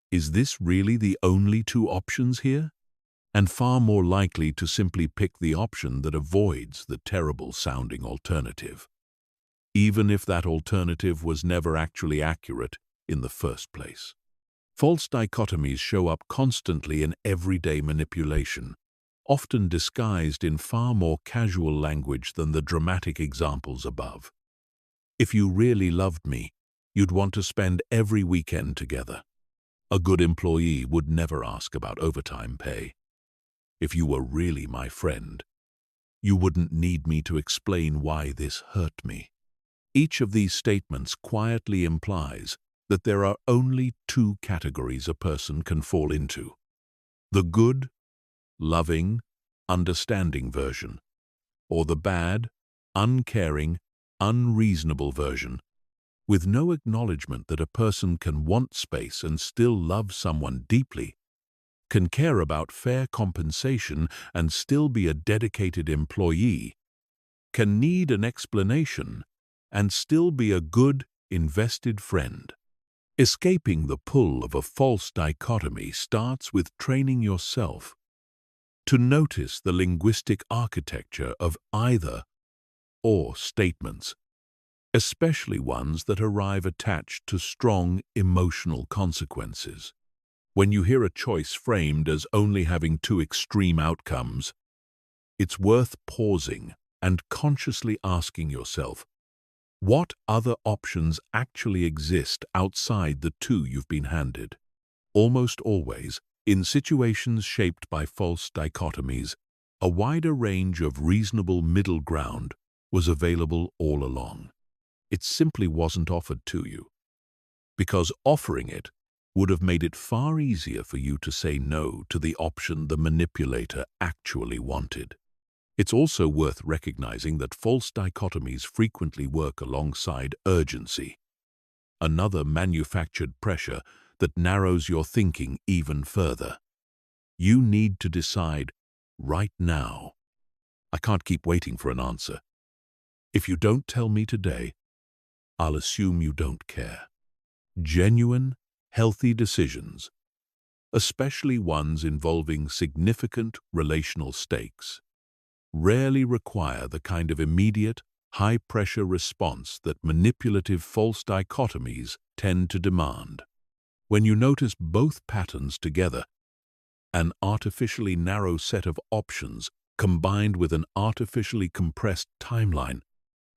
is this really the only two options here? And far more likely to simply pick the option that avoids the terrible-sounding alternative, even if that alternative was never actually accurate in the first place. False dichotomies show up constantly in everyday manipulation, often disguised in far more casual language than the dramatic examples above. If you really loved me, you'd want to spend every weekend together. A good employee would never ask about overtime pay. If you were really my friend, you wouldn't need me to explain why this hurt me. Each of these statements quietly implies that there are only two categories a person can fall into: the good, loving, understanding version, or the bad, uncaring, unreasonable version, with no acknowledgement that a person can want space and still love someone deeply, can care about fair compensation and still be a dedicated employee, can need an explanation and still be a good, invested friend. Escaping the pull of a false dichotomy starts with training yourself to notice the linguistic architecture of either-or statements, especially ones that arrive attached to strong emotional consequences. When you hear a choice framed as only having two extreme outcomes, it's worth pausing and consciously asking yourself, what other options actually exist outside the two you've been handed? Almost always, in situations shaped by false dichotomies, a wider range of reasonable middle ground was available all along. It simply wasn't offered to you, because offering it would have made it far easier for you to say no to the option the manipulator actually wanted. It's also worth recognizing that false dichotomies frequently work alongside urgency, another manufactured pressure that narrows your thinking even further. You need to decide right now. I can't keep waiting for an answer. If you don't tell me today, I'll assume you don't care. Genuine, healthy decisions, especially ones involving significant relational stakes, rarely require the kind of immediate, high-pressure response that manipulative false dichotomies tend to demand. When you notice both patterns together, an artificially narrow set of options combined with an artificially compressed timeline,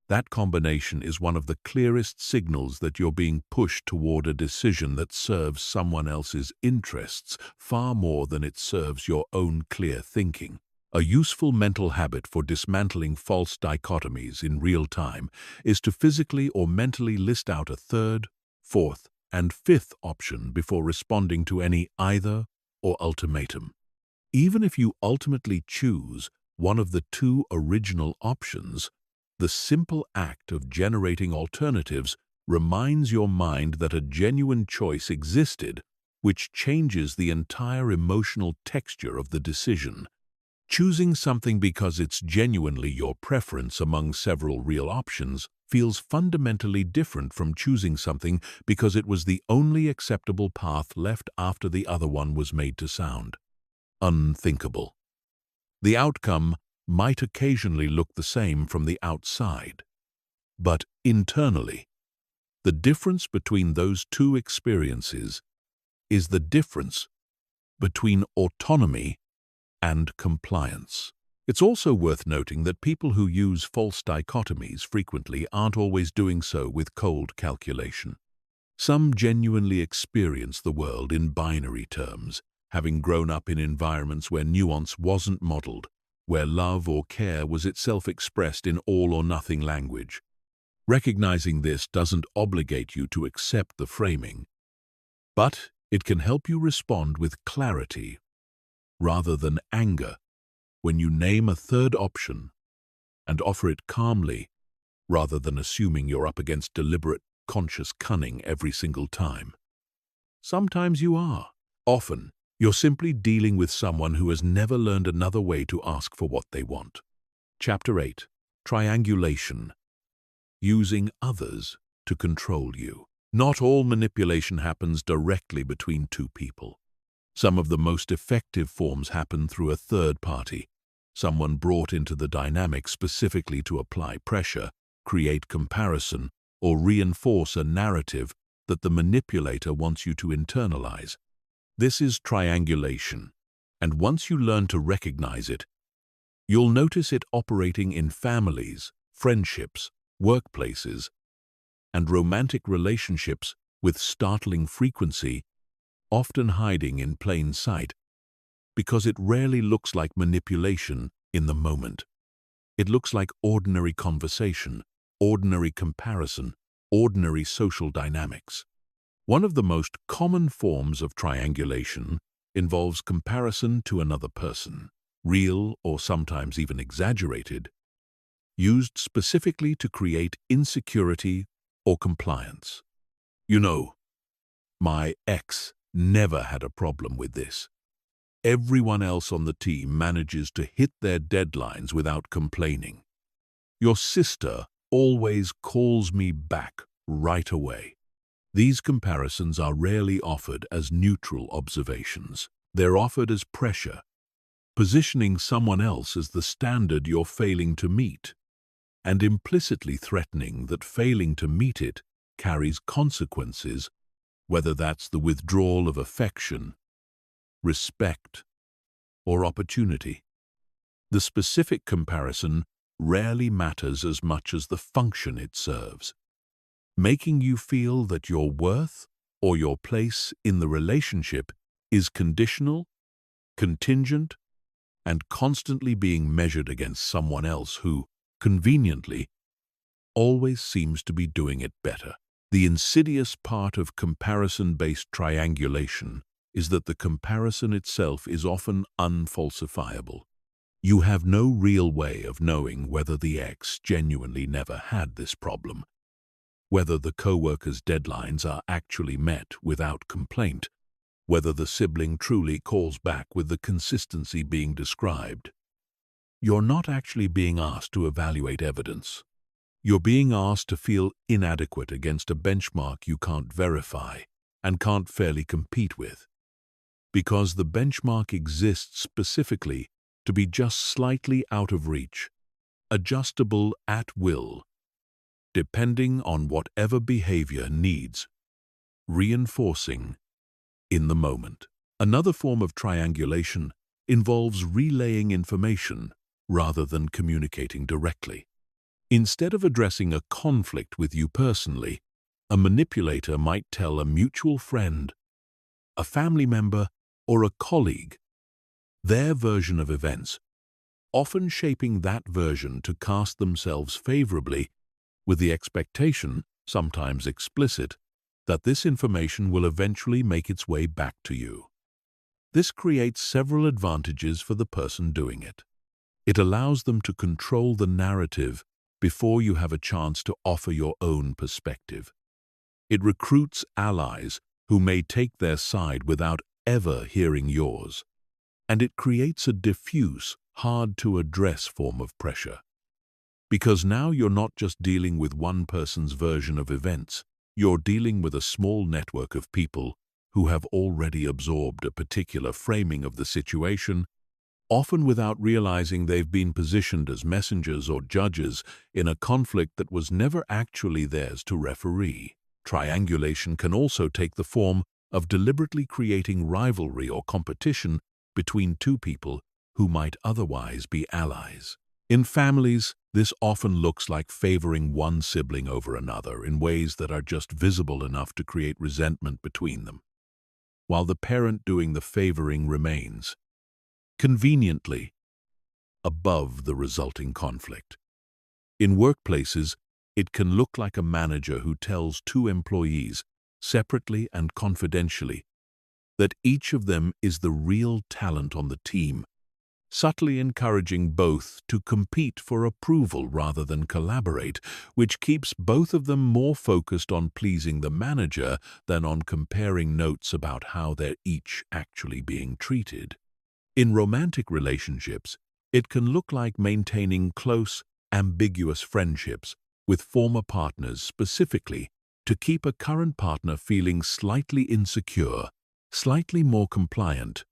that combination is one of the clearest signals that you're being pushed toward a decision that serves someone else's interests far more than it serves your own clear thinking. A useful mental habit for dismantling false dichotomies in real time is to physically or mentally list out a third, fourth, and fifth option before responding to any either or ultimatum. Even if you ultimately choose one of the two original options, the simple act of generating alternatives reminds your mind that a genuine choice existed, which changes the entire emotional texture of the decision. Choosing something because it's genuinely your preference among several real options feels fundamentally different from choosing something because it was the only acceptable path left after the other one was made to sound unthinkable. The outcome might occasionally look the same from the outside, but internally, the difference between those two experiences is the difference between autonomy and compliance. It's also worth noting that people who use false dichotomies frequently aren't always doing so with cold calculation. Some genuinely experience the world in binary terms, having grown up in environments where nuance wasn't modeled, where love or care was itself expressed in all-or-nothing language. Recognizing this doesn't obligate you to accept the framing, but it can help you respond with clarity rather than anger when you name a third option and offer it calmly rather than assuming you're up against deliberate, conscious cunning every single time. Sometimes you are. Often, you're simply dealing with someone who has never learned another way to ask for what they want. Chapter 8. Triangulation. Using others to control you. Not all manipulation happens directly between two people. Some of the most effective forms happen through a third party, someone brought into the dynamic specifically to apply pressure, create comparison, or reinforce a narrative that the manipulator wants you to internalize. This is triangulation, and once you learn to recognize it, you'll notice it operating in families, friendships, workplaces, and romantic relationships with startling frequency often hiding in plain sight, because it rarely looks like manipulation in the moment. It looks like ordinary conversation, ordinary comparison, ordinary social dynamics. One of the most common forms of triangulation involves comparison to another person, real or sometimes even exaggerated, used specifically to create insecurity or compliance. You know, my ex never had a problem with this. Everyone else on the team manages to hit their deadlines without complaining. Your sister always calls me back right away. These comparisons are rarely offered as neutral observations. They're offered as pressure, positioning someone else as the standard you're failing to meet, and implicitly threatening that failing to meet it carries consequences, whether that's the withdrawal of affection, respect, or opportunity. The specific comparison rarely matters as much as the function it serves, making you feel that your worth or your place in the relationship is conditional, contingent, and constantly being measured against someone else who, conveniently, always seems to be doing it better. The insidious part of comparison-based triangulation is that the comparison itself is often unfalsifiable. You have no real way of knowing whether the ex genuinely never had this problem, whether the co-worker's deadlines are actually met without complaint, whether the sibling truly calls back with the consistency being described. You're not actually being asked to evaluate evidence. You're being asked to feel inadequate against a benchmark you can't verify and can't fairly compete with, because the benchmark exists specifically to be just slightly out of reach, adjustable at will, depending on whatever behavior needs reinforcing in the moment. Another form of triangulation involves relaying information rather than communicating directly. Instead of addressing a conflict with you personally, a manipulator might tell a mutual friend, a family member, or a colleague their version of events, often shaping that version to cast themselves favorably with the expectation, sometimes explicit, that this information will eventually make its way back to you. This creates several advantages for the person doing it. It allows them to control the narrative before you have a chance to offer your own perspective. It recruits allies who may take their side without ever hearing yours. And it creates a diffuse, hard-to-address form of pressure. Because now you're not just dealing with one person's version of events, you're dealing with a small network of people who have already absorbed a particular framing of the situation, often without realizing they've been positioned as messengers or judges in a conflict that was never actually theirs to referee. Triangulation can also take the form of deliberately creating rivalry or competition between two people who might otherwise be allies. In families, this often looks like favoring one sibling over another in ways that are just visible enough to create resentment between them, while the parent doing the favoring remains, conveniently, above the resulting conflict. In workplaces, it can look like a manager who tells two employees, separately and confidentially, that each of them is the real talent on the team, subtly encouraging both to compete for approval rather than collaborate, which keeps both of them more focused on pleasing the manager than on comparing notes about how they're each actually being treated. In romantic relationships, it can look like maintaining close, ambiguous friendships with former partners specifically to keep a current partner feeling slightly insecure, slightly more compliant,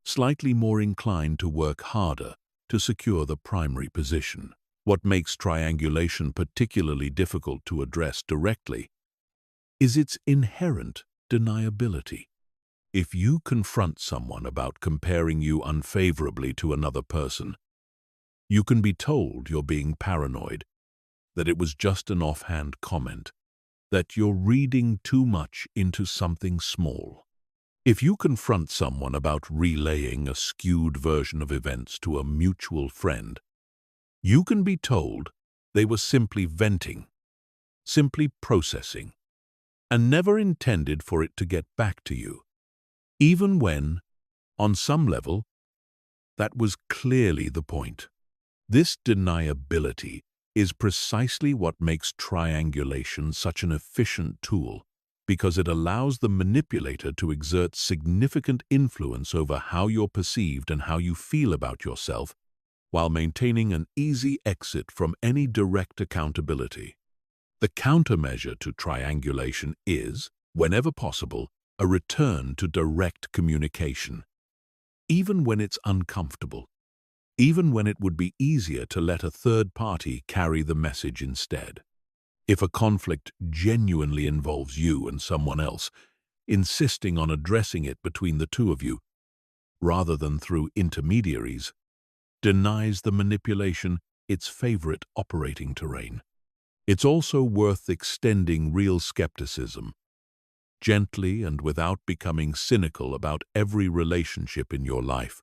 slightly more inclined to work harder to secure the primary position. What makes triangulation particularly difficult to address directly is its inherent deniability. If you confront someone about comparing you unfavorably to another person, you can be told you're being paranoid, that it was just an offhand comment, that you're reading too much into something small. If you confront someone about relaying a skewed version of events to a mutual friend, you can be told they were simply venting, simply processing, and never intended for it to get back to you, even when, on some level, that was clearly the point. This deniability is precisely what makes triangulation such an efficient tool, because it allows the manipulator to exert significant influence over how you're perceived and how you feel about yourself, while maintaining an easy exit from any direct accountability. The countermeasure to triangulation is, whenever possible, a return to direct communication, even when it's uncomfortable, even when it would be easier to let a third party carry the message instead. If a conflict genuinely involves you and someone else, insisting on addressing it between the two of you, rather than through intermediaries, denies the manipulation its favorite operating terrain. It's also worth extending real skepticism, gently and without becoming cynical about every relationship in your life,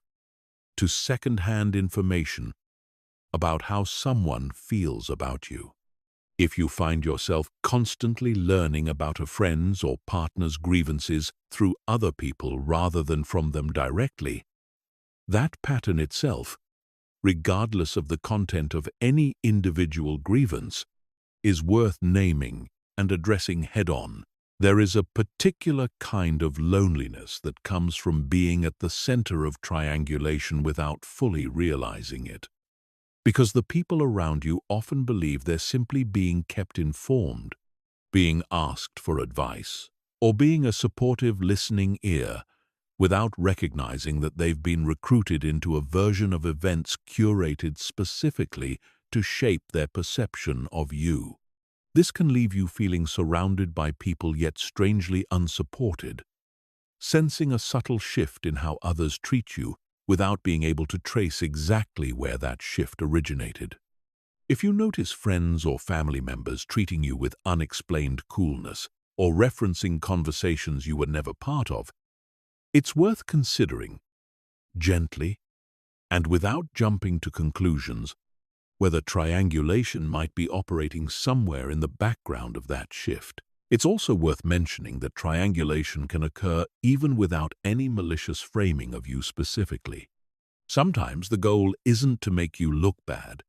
to second-hand information about how someone feels about you. If you find yourself constantly learning about a friend's or partner's grievances through other people rather than from them directly, that pattern itself, regardless of the content of any individual grievance, is worth naming and addressing head-on. There is a particular kind of loneliness that comes from being at the center of triangulation without fully realizing it, because the people around you often believe they're simply being kept informed, being asked for advice, or being a supportive listening ear, without recognizing that they've been recruited into a version of events curated specifically to shape their perception of you. This can leave you feeling surrounded by people yet strangely unsupported, sensing a subtle shift in how others treat you without being able to trace exactly where that shift originated. If you notice friends or family members treating you with unexplained coolness or referencing conversations you were never part of, it's worth considering, gently and without jumping to conclusions, whether triangulation might be operating somewhere in the background of that shift. It's also worth mentioning that triangulation can occur even without any malicious framing of you specifically. Sometimes the goal isn't to make you look bad,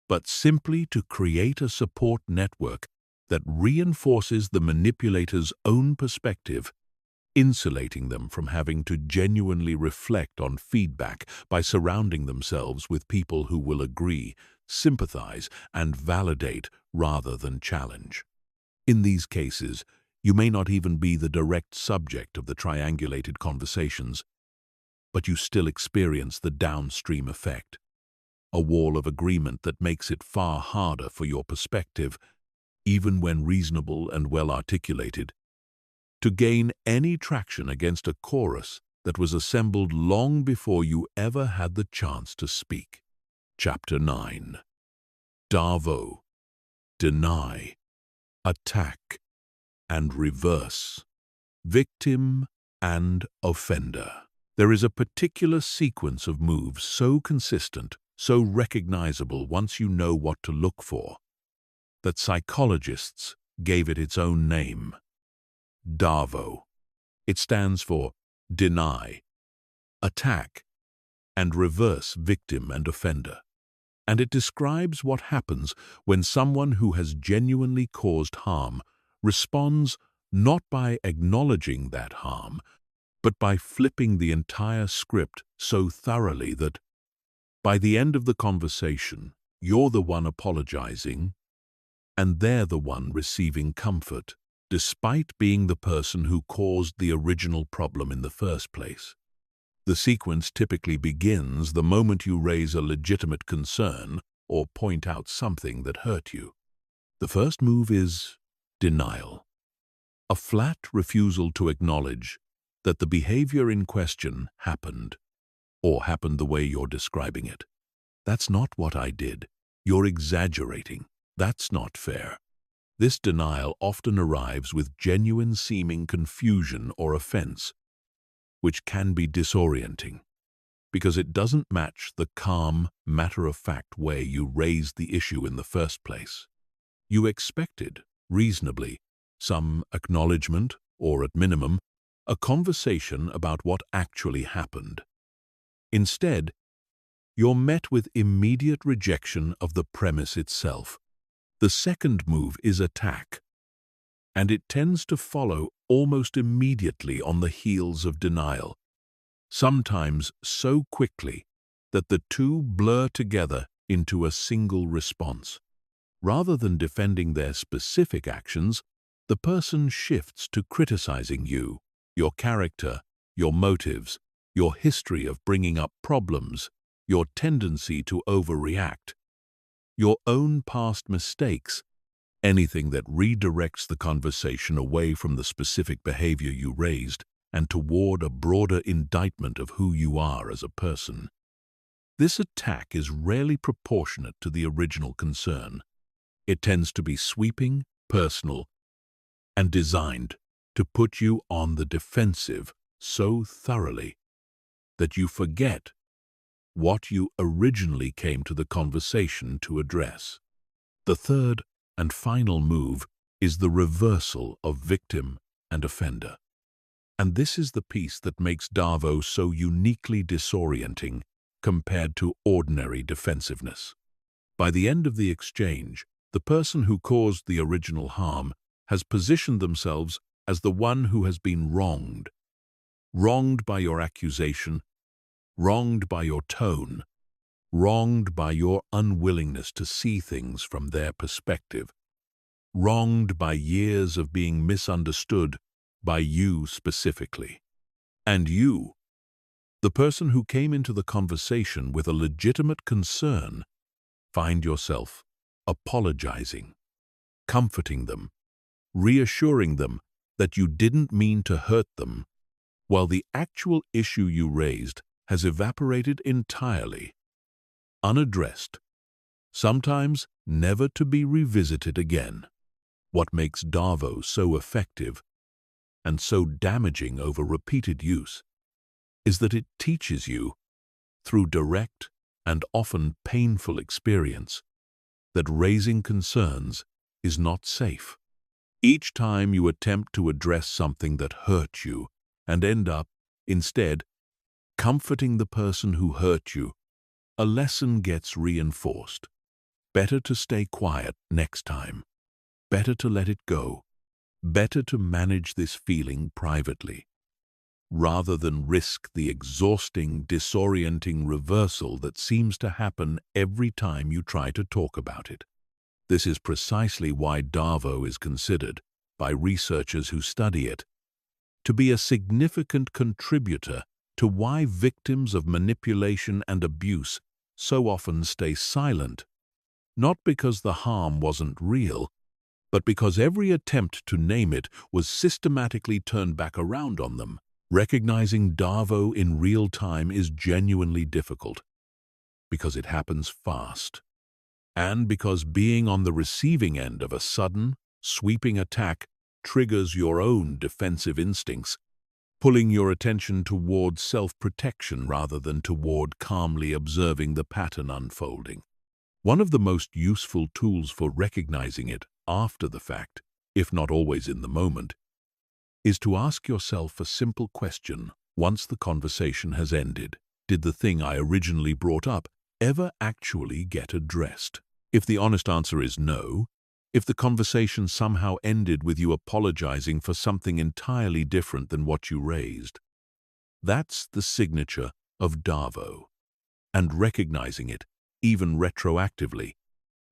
but simply to create a support network that reinforces the manipulator's own perspective, insulating them from having to genuinely reflect on feedback by surrounding themselves with people who will agree, sympathize, and validate rather than challenge. In these cases, you may not even be the direct subject of the triangulated conversations, but you still experience the downstream effect, a wall of agreement that makes it far harder for your perspective, even when reasonable and well-articulated, to gain any traction against a chorus that was assembled long before you ever had the chance to speak. Chapter 9. Darvo. Deny, attack, and reverse. Victim and offender. There is a particular sequence of moves so consistent, so recognizable once you know what to look for, that psychologists gave it its own name. DARVO. It stands for deny, attack, and reverse victim and offender. And it describes what happens when someone who has genuinely caused harm responds not by acknowledging that harm, but by flipping the entire script so thoroughly that, by the end of the conversation, you're the one apologizing and they're the one receiving comfort, despite being the person who caused the original problem in the first place. The sequence typically begins the moment you raise a legitimate concern or point out something that hurt you. The first move is denial, a flat refusal to acknowledge that the behavior in question happened, or happened the way you're describing it. That's not what I did. You're exaggerating. That's not fair. This denial often arrives with genuine seeming confusion or offense, which can be disorienting, because it doesn't match the calm, matter-of-fact way you raised the issue in the first place. You expected, reasonably, some acknowledgement, or at minimum, a conversation about what actually happened. Instead, you're met with immediate rejection of the premise itself. The second move is attack, and it tends to follow almost immediately on the heels of denial, sometimes so quickly that the two blur together into a single response. Rather than defending their specific actions, the person shifts to criticizing you, your character, your motives, your history of bringing up problems, your tendency to overreact, your own past mistakes, anything that redirects the conversation away from the specific behavior you raised and toward a broader indictment of who you are as a person. This attack is rarely proportionate to the original concern. It tends to be sweeping, personal, and designed to put you on the defensive so thoroughly that you forget what you originally came to the conversation to address. The third and final move is the reversal of victim and offender. And this is the piece that makes Darvo so uniquely disorienting compared to ordinary defensiveness. By the end of the exchange, the person who caused the original harm has positioned themselves as the one who has been wronged. Wronged by your accusation, wronged by your tone, wronged by your unwillingness to see things from their perspective, wronged by years of being misunderstood by you specifically. And you, the person who came into the conversation with a legitimate concern, find yourself apologizing, comforting them, reassuring them that you didn't mean to hurt them, while the actual issue you raised has evaporated entirely, unaddressed, sometimes never to be revisited again. What makes Darvo so effective and so damaging over repeated use is that it teaches you, through direct and often painful experience, that raising concerns is not safe. Each time you attempt to address something that hurt you and end up, instead, comforting the person who hurt you, a lesson gets reinforced. Better to stay quiet next time. Better to let it go. Better to manage this feeling privately, rather than risk the exhausting, disorienting reversal that seems to happen every time you try to talk about it. This is precisely why Darvo is considered, by researchers who study it, to be a significant contributor to why victims of manipulation and abuse so often stay silent, not because the harm wasn't real, but because every attempt to name it was systematically turned back around on them. Recognizing Darvo in real time is genuinely difficult, because it happens fast, and because being on the receiving end of a sudden, sweeping attack triggers your own defensive instincts, pulling your attention toward self-protection rather than toward calmly observing the pattern unfolding. One of the most useful tools for recognizing it after the fact, if not always in the moment, is to ask yourself a simple question once the conversation has ended. Did the thing I originally brought up ever actually get addressed? If the honest answer is no, if the conversation somehow ended with you apologizing for something entirely different than what you raised, that's the signature of Darvo. And recognizing it, even retroactively,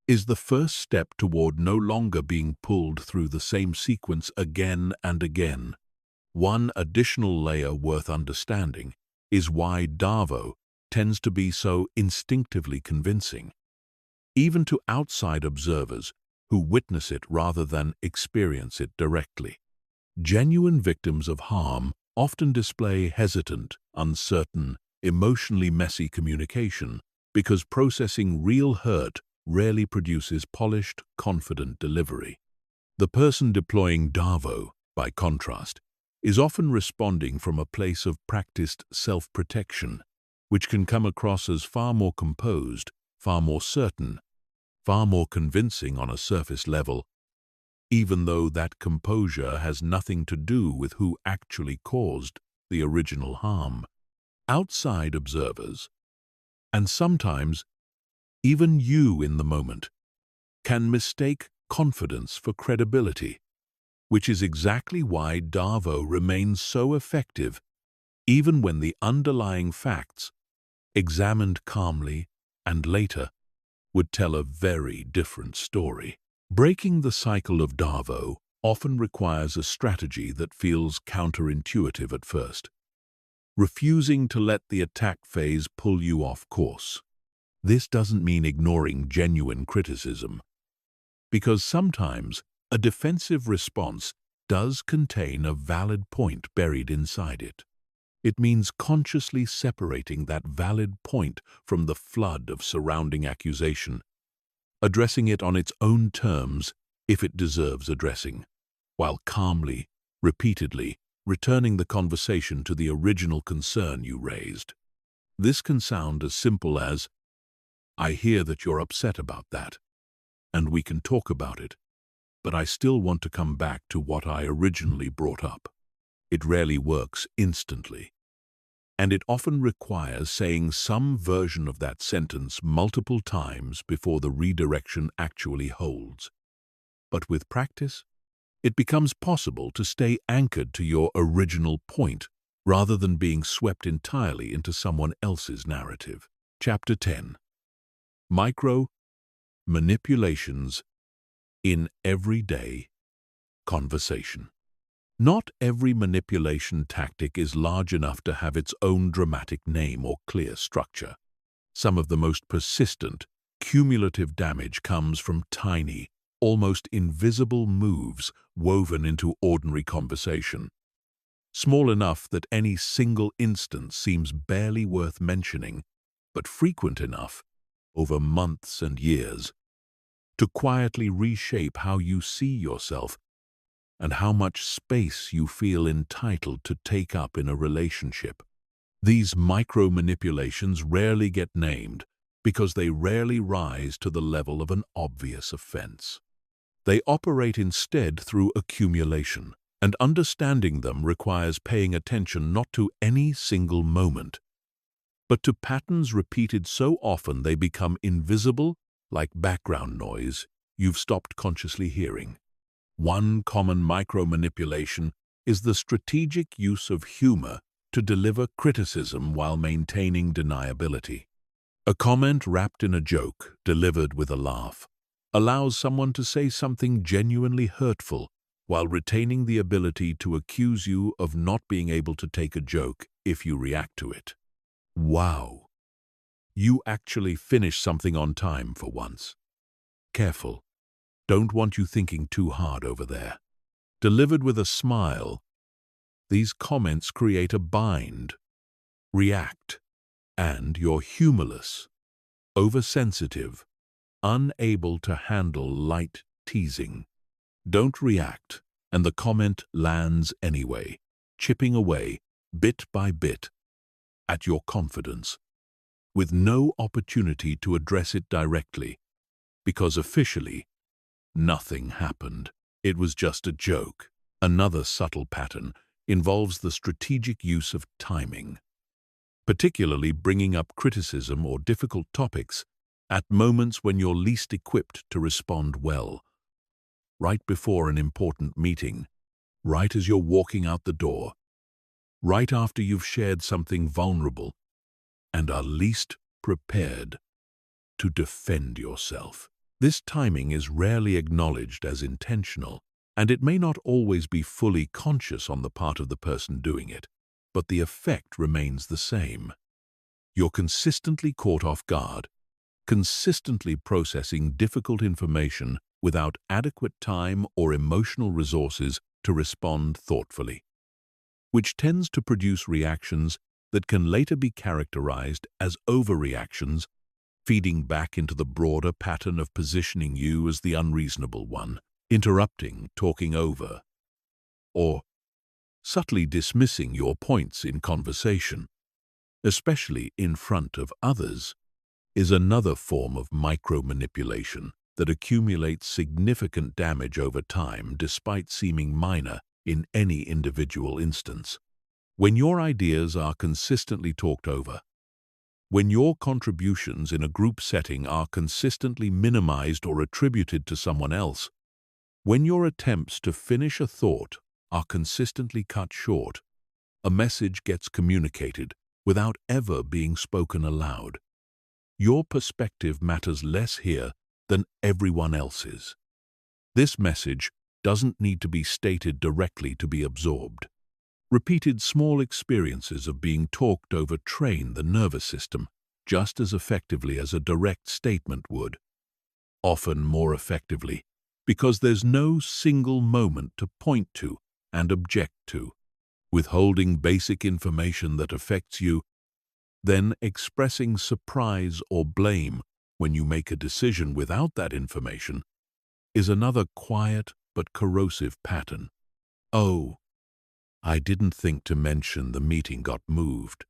is the first step toward no longer being pulled through the same sequence again and again. One additional layer worth understanding is why Darvo tends to be so instinctively convincing, even to outside observers who witness it rather than experience it directly. Genuine victims of harm often display hesitant, uncertain, emotionally messy communication because processing real hurt rarely produces polished, confident delivery. The person deploying Darvo, by contrast, is often responding from a place of practiced self-protection, which can come across as far more composed, far more certain, far more convincing on a surface level, even though that composure has nothing to do with who actually caused the original harm. Outside observers, and sometimes even you in the moment, can mistake confidence for credibility, which is exactly why Darvo remains so effective even when the underlying facts, examined calmly and later, would tell a very different story. Breaking the cycle of Darvo often requires a strategy that feels counterintuitive at first, refusing to let the attack phase pull you off course. This doesn't mean ignoring genuine criticism, because sometimes a defensive response does contain a valid point buried inside it. It means consciously separating that valid point from the flood of surrounding accusation, addressing it on its own terms if it deserves addressing, while calmly, repeatedly, returning the conversation to the original concern you raised. This can sound as simple as, "I hear that you're upset about that, and we can talk about it, but I still want to come back to what I originally brought up." It rarely works instantly, and it often requires saying some version of that sentence multiple times before the redirection actually holds. But with practice, it becomes possible to stay anchored to your original point rather than being swept entirely into someone else's narrative. Chapter 10. Micro manipulations in everyday conversation. Not every manipulation tactic is large enough to have its own dramatic name or clear structure. Some of the most persistent, cumulative damage comes from tiny, almost invisible moves woven into ordinary conversation. Small enough that any single instance seems barely worth mentioning, but frequent enough, over months and years, to quietly reshape how you see yourself and how much space you feel entitled to take up in a relationship. These micro-manipulations rarely get named because they rarely rise to the level of an obvious offense. They operate instead through accumulation, and understanding them requires paying attention not to any single moment, but to patterns repeated so often they become invisible, like background noise you've stopped consciously hearing. One common micro-manipulation is the strategic use of humor to deliver criticism while maintaining deniability. A comment wrapped in a joke, delivered with a laugh, allows someone to say something genuinely hurtful while retaining the ability to accuse you of not being able to take a joke if you react to it. Wow! You actually finished something on time for once. Careful. Don't want you thinking too hard over there. Delivered with a smile, these comments create a bind. React, and you're humorless, oversensitive, unable to handle light teasing. Don't react, and the comment lands anyway, chipping away, bit by bit, at your confidence, with no opportunity to address it directly, because officially, nothing happened. It was just a joke. Another subtle pattern involves the strategic use of timing, particularly bringing up criticism or difficult topics at moments when you're least equipped to respond well. Right before an important meeting, right as you're walking out the door, right after you've shared something vulnerable and are least prepared to defend yourself. This timing is rarely acknowledged as intentional, and it may not always be fully conscious on the part of the person doing it, but the effect remains the same. You're consistently caught off guard, consistently processing difficult information without adequate time or emotional resources to respond thoughtfully, which tends to produce reactions that can later be characterized as overreactions, feeding back into the broader pattern of positioning you as the unreasonable one, interrupting, talking over, or subtly dismissing your points in conversation, especially in front of others, is another form of micromanipulation that accumulates significant damage over time despite seeming minor in any individual instance. When your ideas are consistently talked over, when your contributions in a group setting are consistently minimized or attributed to someone else, when your attempts to finish a thought are consistently cut short, a message gets communicated without ever being spoken aloud. Your perspective matters less here than everyone else's. This message doesn't need to be stated directly to be absorbed. Repeated small experiences of being talked over train the nervous system just as effectively as a direct statement would. Often more effectively, because there's no single moment to point to and object to. Withholding basic information that affects you, then expressing surprise or blame when you make a decision without that information, is another quiet but corrosive pattern. "Oh, I didn't think to mention the meeting got moved,"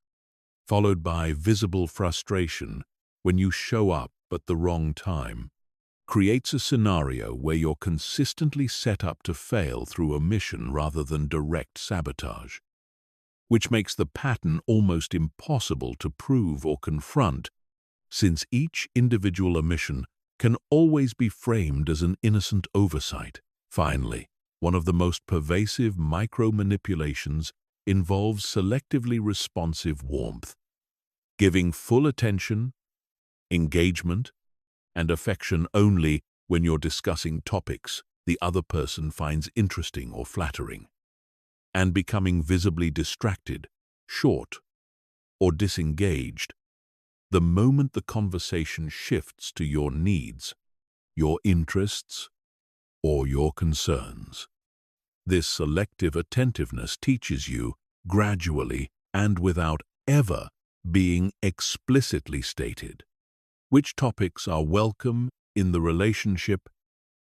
followed by visible frustration when you show up at the wrong time, creates a scenario where you're consistently set up to fail through omission rather than direct sabotage, which makes the pattern almost impossible to prove or confront, since each individual omission can always be framed as an innocent oversight. Finally, one of the most pervasive micro-manipulations involves selectively responsive warmth, giving full attention, engagement, and affection only when you're discussing topics the other person finds interesting or flattering, and becoming visibly distracted, short, or disengaged the moment the conversation shifts to your needs, your interests, or your concerns. This selective attentiveness teaches you, gradually and without ever being explicitly stated, which topics are welcome in the relationship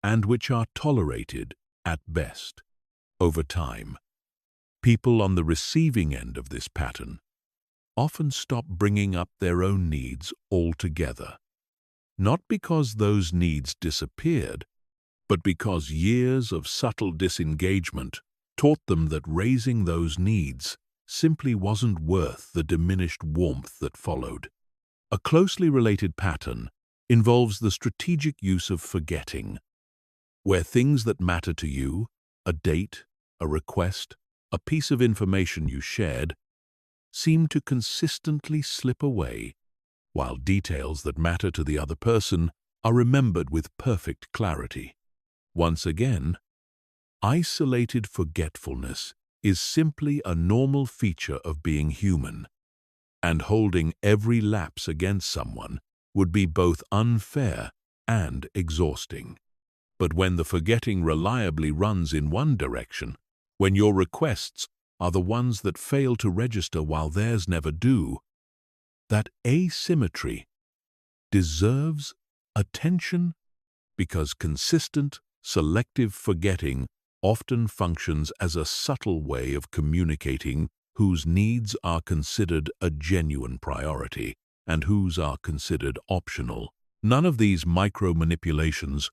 and which are tolerated at best. Over time, people on the receiving end of this pattern often stop bringing up their own needs altogether, not because those needs disappeared, but because years of subtle disengagement taught them that raising those needs simply wasn't worth the diminished warmth that followed. A closely related pattern involves the strategic use of forgetting, where things that matter to you, a date, a request, a piece of information you shared, seem to consistently slip away, while details that matter to the other person are remembered with perfect clarity. Once again, isolated forgetfulness is simply a normal feature of being human, and holding every lapse against someone would be both unfair and exhausting. But when the forgetting reliably runs in one direction, when your requests are the ones that fail to register while theirs never do, that asymmetry deserves attention, because consistent, selective forgetting often functions as a subtle way of communicating whose needs are considered a genuine priority and whose are considered optional. None of these micro-manipulations,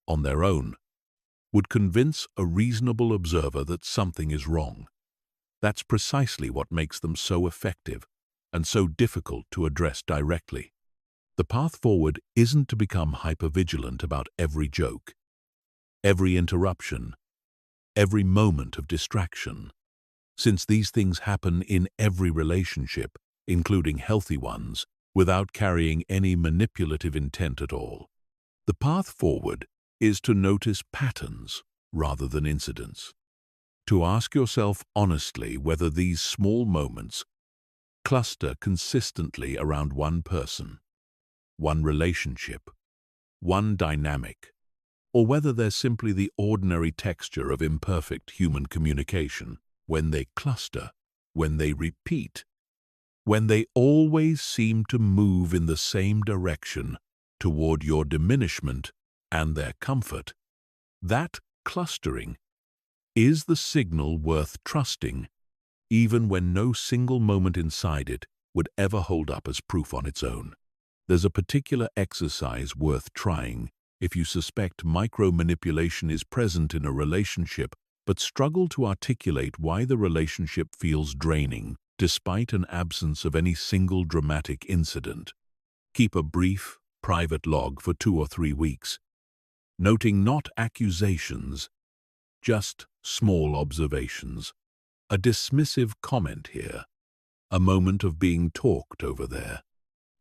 on their own, would convince a reasonable observer that something is wrong. That's precisely what makes them so effective and so difficult to address directly. The path forward isn't to become hypervigilant about every joke, every interruption, every moment of distraction, since these things happen in every relationship, including healthy ones, without carrying any manipulative intent at all. The path forward is to notice patterns rather than incidents, to ask yourself honestly whether these small moments cluster consistently around one person, one relationship, one dynamic, or whether they're simply the ordinary texture of imperfect human communication. When they cluster, when they repeat, when they always seem to move in the same direction toward your diminishment and their comfort, that clustering Is the signal worth trusting, even when no single moment inside it would ever hold up as proof on its own? There's a particular exercise worth trying if you suspect micromanipulation is present in a relationship but struggle to articulate why the relationship feels draining despite an absence of any single dramatic incident. Keep a brief, private log for 2 or 3 weeks, noting not accusations, just small observations. A dismissive comment here, a moment of being talked over there,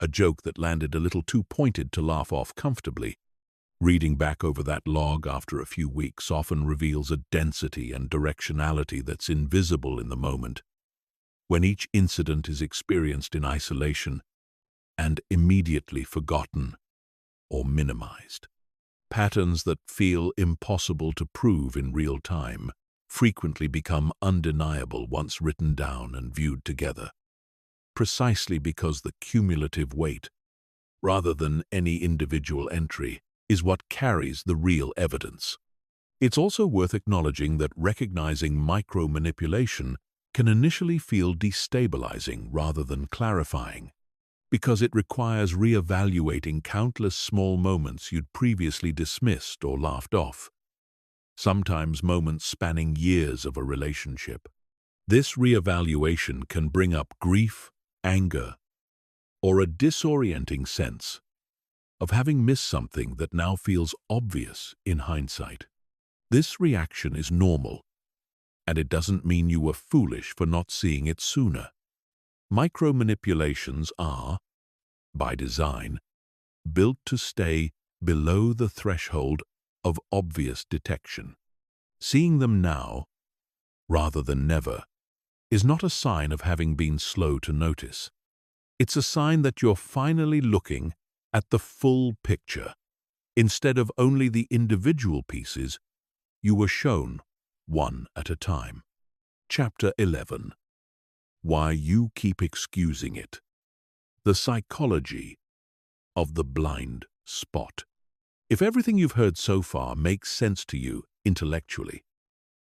a joke that landed a little too pointed to laugh off comfortably. Reading back over that log after a few weeks often reveals a density and directionality that's invisible in the moment, when each incident is experienced in isolation and immediately forgotten or minimized. Patterns that feel impossible to prove in real time frequently become undeniable once written down and viewed together, precisely because the cumulative weight, rather than any individual entry, is what carries the real evidence. It's also worth acknowledging that recognizing micromanipulation can initially feel destabilizing rather than clarifying, because it requires reevaluating countless small moments you'd previously dismissed or laughed off, sometimes moments spanning years of a relationship. This reevaluation can bring up grief, anger, or a disorienting sense of having missed something that now feels obvious in hindsight. This reaction is normal, and it doesn't mean you were foolish for not seeing it sooner. Micromanipulations are, by design, built to stay below the threshold of obvious detection. Seeing them now, rather than never, is not a sign of having been slow to notice. It's a sign that you're finally looking at the full picture, instead of only the individual pieces you were shown one at a time. Chapter 11. Why You Keep Excusing It. The psychology of the blind spot. If everything you've heard so far makes sense to you intellectually,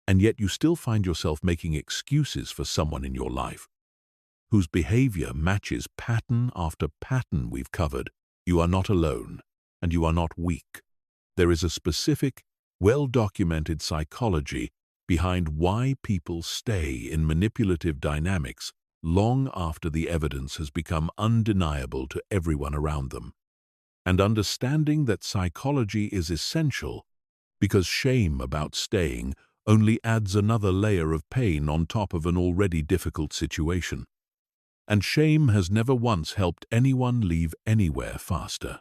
and yet you still find yourself making excuses for someone in your life whose behavior matches pattern after pattern we've covered, you are not alone, and you are not weak. There is a specific, well-documented psychology behind why people stay in manipulative dynamics long after the evidence has become undeniable to everyone around them. And understanding that psychology is essential, because shame about staying only adds another layer of pain on top of an already difficult situation. And shame has never once helped anyone leave anywhere faster.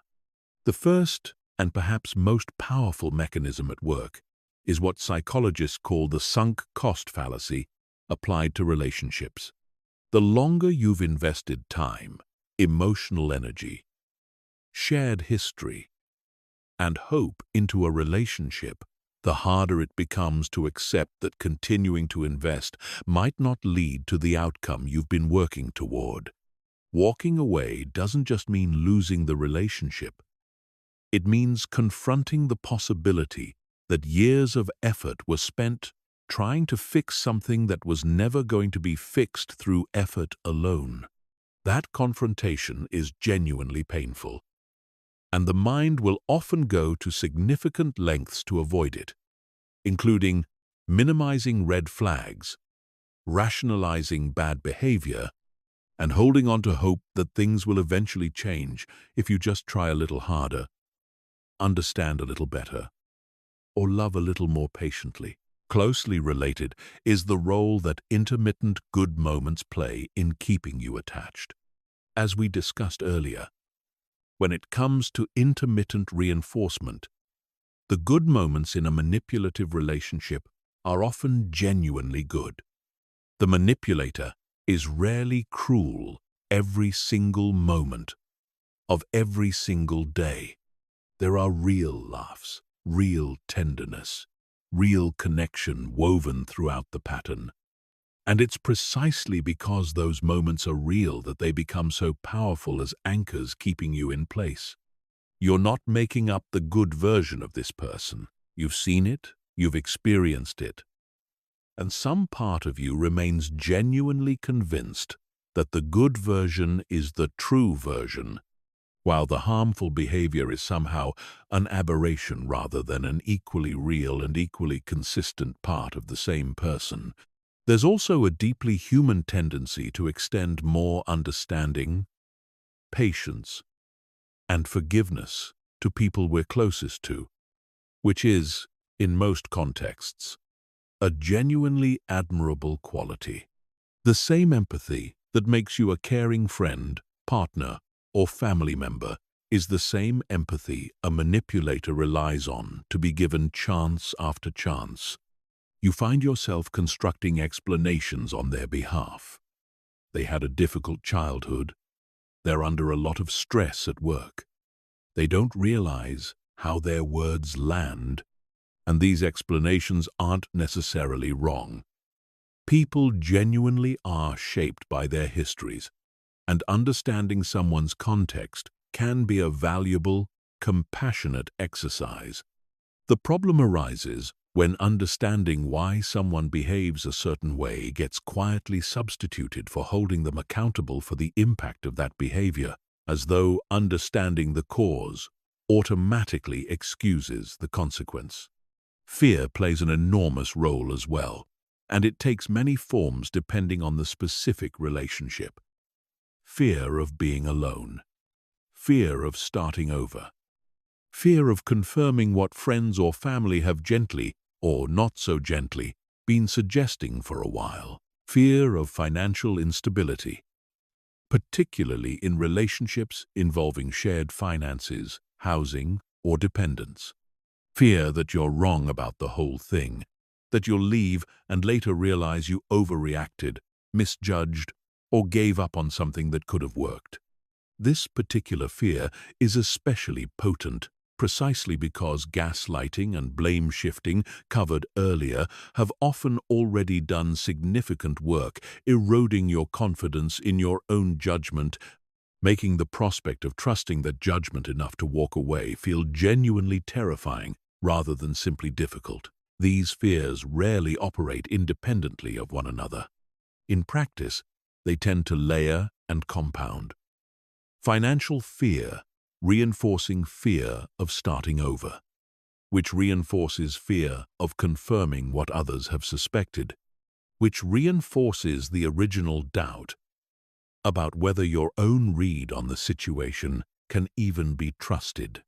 The first and perhaps most powerful mechanism at work is what psychologists call the sunk cost fallacy applied to relationships. The longer you've invested time, emotional energy, shared history, and hope into a relationship, the harder it becomes to accept that continuing to invest might not lead to the outcome you've been working toward. Walking away doesn't just mean losing the relationship. It means confronting the possibility that years of effort were spent trying to fix something that was never going to be fixed through effort alone. That confrontation is genuinely painful, and the mind will often go to significant lengths to avoid it, including minimizing red flags, rationalizing bad behavior, and holding on to hope that things will eventually change if you just try a little harder, understand a little better, or love a little more patiently. Closely related is the role that intermittent good moments play in keeping you attached. As we discussed earlier, when it comes to intermittent reinforcement, the good moments in a manipulative relationship are often genuinely good. The manipulator is rarely cruel every single moment of every single day. There are real laughs, real tenderness, real connection woven throughout the pattern. And it's precisely because those moments are real that they become so powerful as anchors keeping you in place. You're not making up the good version of this person. You've seen it, you've experienced it, and some part of you remains genuinely convinced that the good version is the true version, while the harmful behavior is somehow an aberration rather than an equally real and equally consistent part of the same person. There's also a deeply human tendency to extend more understanding, patience, and forgiveness to people we're closest to, which is, in most contexts, a genuinely admirable quality. The same empathy that makes you a caring friend, partner, or family member is the same empathy a manipulator relies on to be given chance after chance. You find yourself constructing explanations on their behalf. They had a difficult childhood. They're under a lot of stress at work. They don't realize how their words land, and these explanations aren't necessarily wrong. People genuinely are shaped by their histories, and understanding someone's context can be a valuable, compassionate exercise. The problem arises when understanding why someone behaves a certain way gets quietly substituted for holding them accountable for the impact of that behavior, as though understanding the cause automatically excuses the consequence. Fear plays an enormous role as well, and it takes many forms depending on the specific relationship. Fear of being alone, fear of starting over, fear of confirming what friends or family have gently, or not so gently, been suggesting for a while, fear of financial instability, particularly in relationships involving shared finances, housing, or dependence. Fear that you're wrong about the whole thing, that you'll leave and later realize you overreacted, misjudged, or gave up on something that could have worked. This particular fear is especially potent precisely because gaslighting and blame shifting, covered earlier, have often already done significant work, eroding your confidence in your own judgment, making the prospect of trusting that judgment enough to walk away feel genuinely terrifying rather than simply difficult. These fears rarely operate independently of one another. In practice, they tend to layer and compound. Financial fear reinforcing fear of starting over, which reinforces fear of confirming what others have suspected, which reinforces the original doubt about whether your own read on the situation can even be trusted.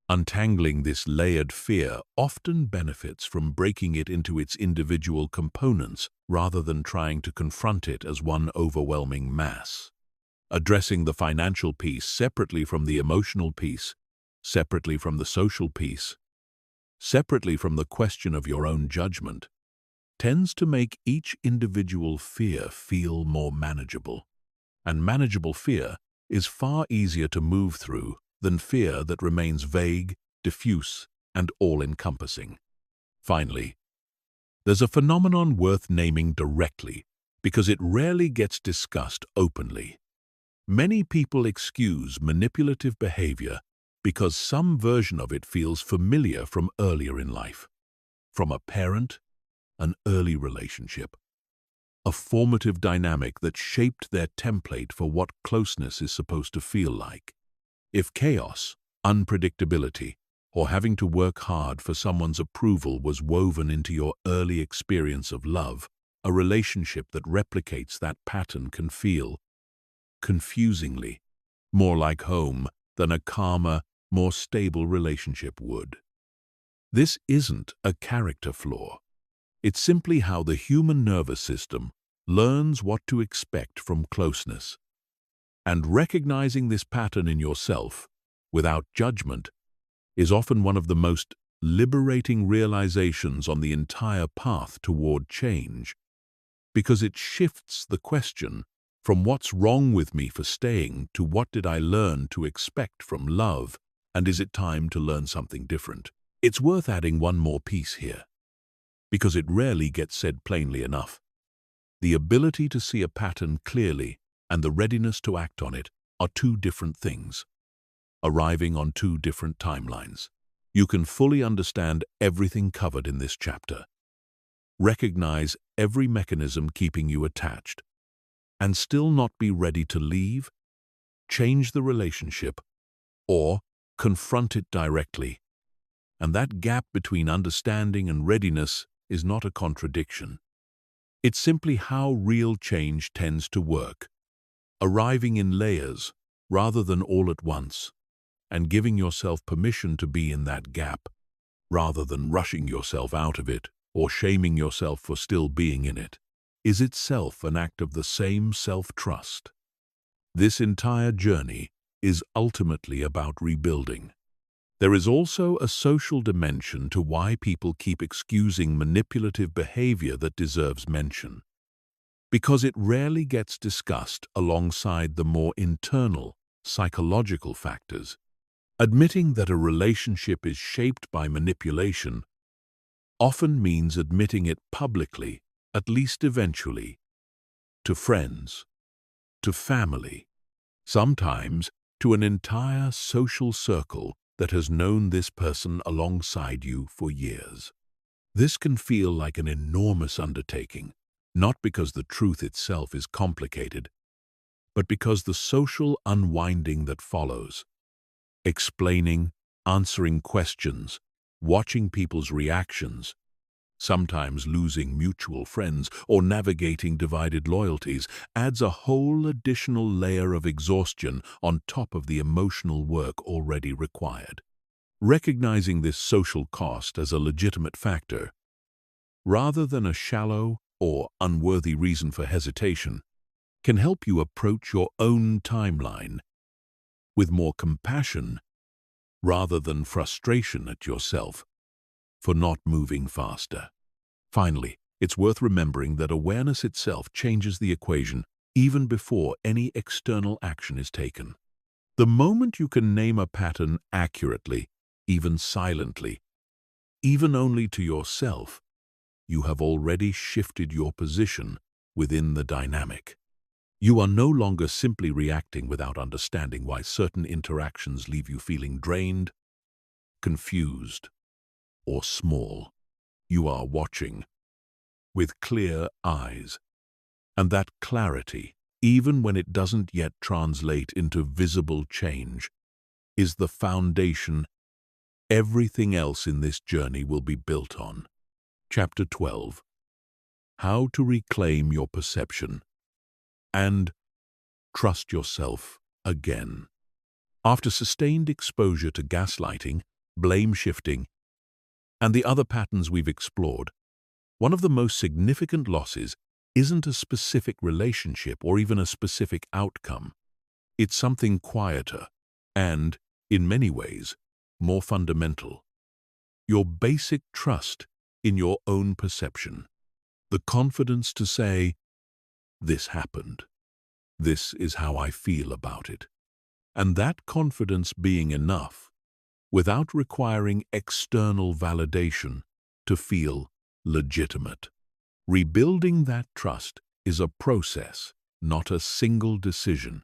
Untangling this layered fear often benefits from breaking it into its individual components rather than trying to confront it as one overwhelming mass. Addressing the financial piece separately from the emotional piece, separately from the social piece, separately from the question of your own judgment, tends to make each individual fear feel more manageable. And manageable fear is far easier to move through than fear that remains vague, diffuse, and all-encompassing. Finally, there's a phenomenon worth naming directly because it rarely gets discussed openly. Many people excuse manipulative behavior because some version of it feels familiar from earlier in life, from a parent, an early relationship, a formative dynamic that shaped their template for what closeness is supposed to feel like. If chaos, unpredictability, or having to work hard for someone's approval was woven into your early experience of love, a relationship that replicates that pattern can feel, confusingly, more like home than a calmer, more stable relationship would. This isn't a character flaw. It's simply how the human nervous system learns what to expect from closeness. And recognizing this pattern in yourself, without judgment, is often one of the most liberating realizations on the entire path toward change, because it shifts the question from what's wrong with me for staying to what did I learn to expect from love, and is it time to learn something different? It's worth adding one more piece here, because it rarely gets said plainly enough. The ability to see a pattern clearly and the readiness to act on it are two different things, arriving on two different timelines. You can fully understand everything covered in this chapter, recognize every mechanism keeping you attached, and still not be ready to leave, change the relationship, or confront it directly. And that gap between understanding and readiness is not a contradiction. It's simply how real change tends to work, arriving in layers rather than all at once, and giving yourself permission to be in that gap, rather than rushing yourself out of it or shaming yourself for still being in it, is itself an act of the same self-trust. This entire journey is ultimately about rebuilding. There is also a social dimension to why people keep excusing manipulative behavior that deserves mention, because it rarely gets discussed alongside the more internal, psychological factors. Admitting that a relationship is shaped by manipulation often means admitting it publicly, at least eventually, to friends, to family, sometimes to an entire social circle that has known this person alongside you for years. This can feel like an enormous undertaking, not because the truth itself is complicated, but because the social unwinding that follows, explaining, answering questions, watching people's reactions, sometimes losing mutual friends or navigating divided loyalties, adds a whole additional layer of exhaustion on top of the emotional work already required. Recognizing this social cost as a legitimate factor, rather than a shallow or unworthy reason for hesitation, can help you approach your own timeline with more compassion rather than frustration at yourself for not moving faster. Finally, it's worth remembering that awareness itself changes the equation even before any external action is taken. The moment you can name a pattern accurately, even silently, even only to yourself, you have already shifted your position within the dynamic. You are no longer simply reacting without understanding why certain interactions leave you feeling drained, confused, or small. You are watching with clear eyes, and that clarity, even when it doesn't yet translate into visible change, is the foundation everything else in this journey will be built on. Chapter 12. How to reclaim your perception and trust yourself again. After sustained exposure to gaslighting, blame shifting, and the other patterns we've explored, one of the most significant losses isn't a specific relationship or even a specific outcome. It's something quieter and, in many ways, more fundamental. Your basic trust in your own perception. The confidence to say, "This happened. This is how I feel about it." And that confidence being enough, without requiring external validation to feel legitimate. Rebuilding that trust is a process, not a single decision.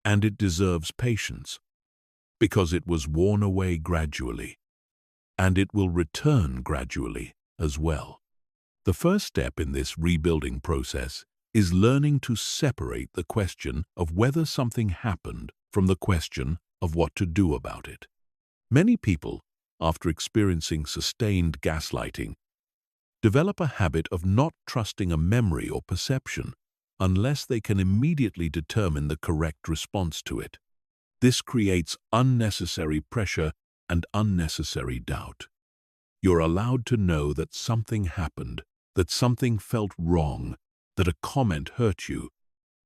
And it deserves patience, because it was worn away gradually, and it will return gradually as well. The first step in this rebuilding process is learning to separate the question of whether something happened from the question of what to do about it. Many people, after experiencing sustained gaslighting, develop a habit of not trusting a memory or perception unless they can immediately determine the correct response to it. This creates unnecessary pressure and unnecessary doubt. You're allowed to know that something happened, that something felt wrong, that a comment hurt you,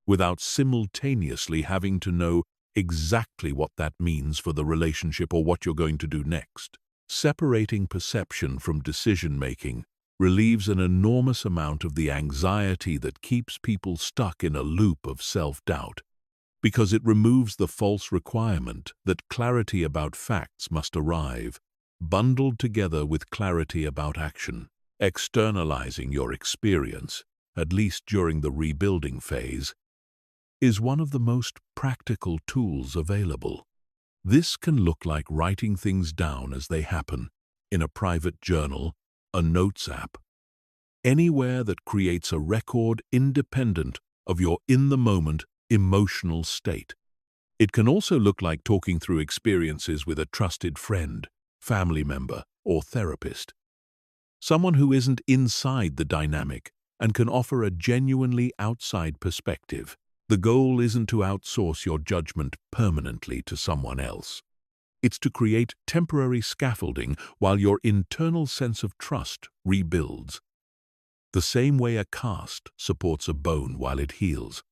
without simultaneously having to know exactly what that means for the relationship or what you're going to do next. Separating perception from decision-making relieves an enormous amount of the anxiety that keeps people stuck in a loop of self-doubt, because it removes the false requirement that clarity about facts must arrive, bundled together with clarity about action. Externalizing your experience, at least during the rebuilding phase, is one of the most practical tools available. This can look like writing things down as they happen, in a private journal, a notes app, anywhere that creates a record independent of your in-the-moment emotional state. It can also look like talking through experiences with a trusted friend, family member, or therapist. Someone who isn't inside the dynamic and can offer a genuinely outside perspective. The goal isn't to outsource your judgment permanently to someone else. It's to create temporary scaffolding while your internal sense of trust rebuilds. The same way a cast supports a bone while it heals.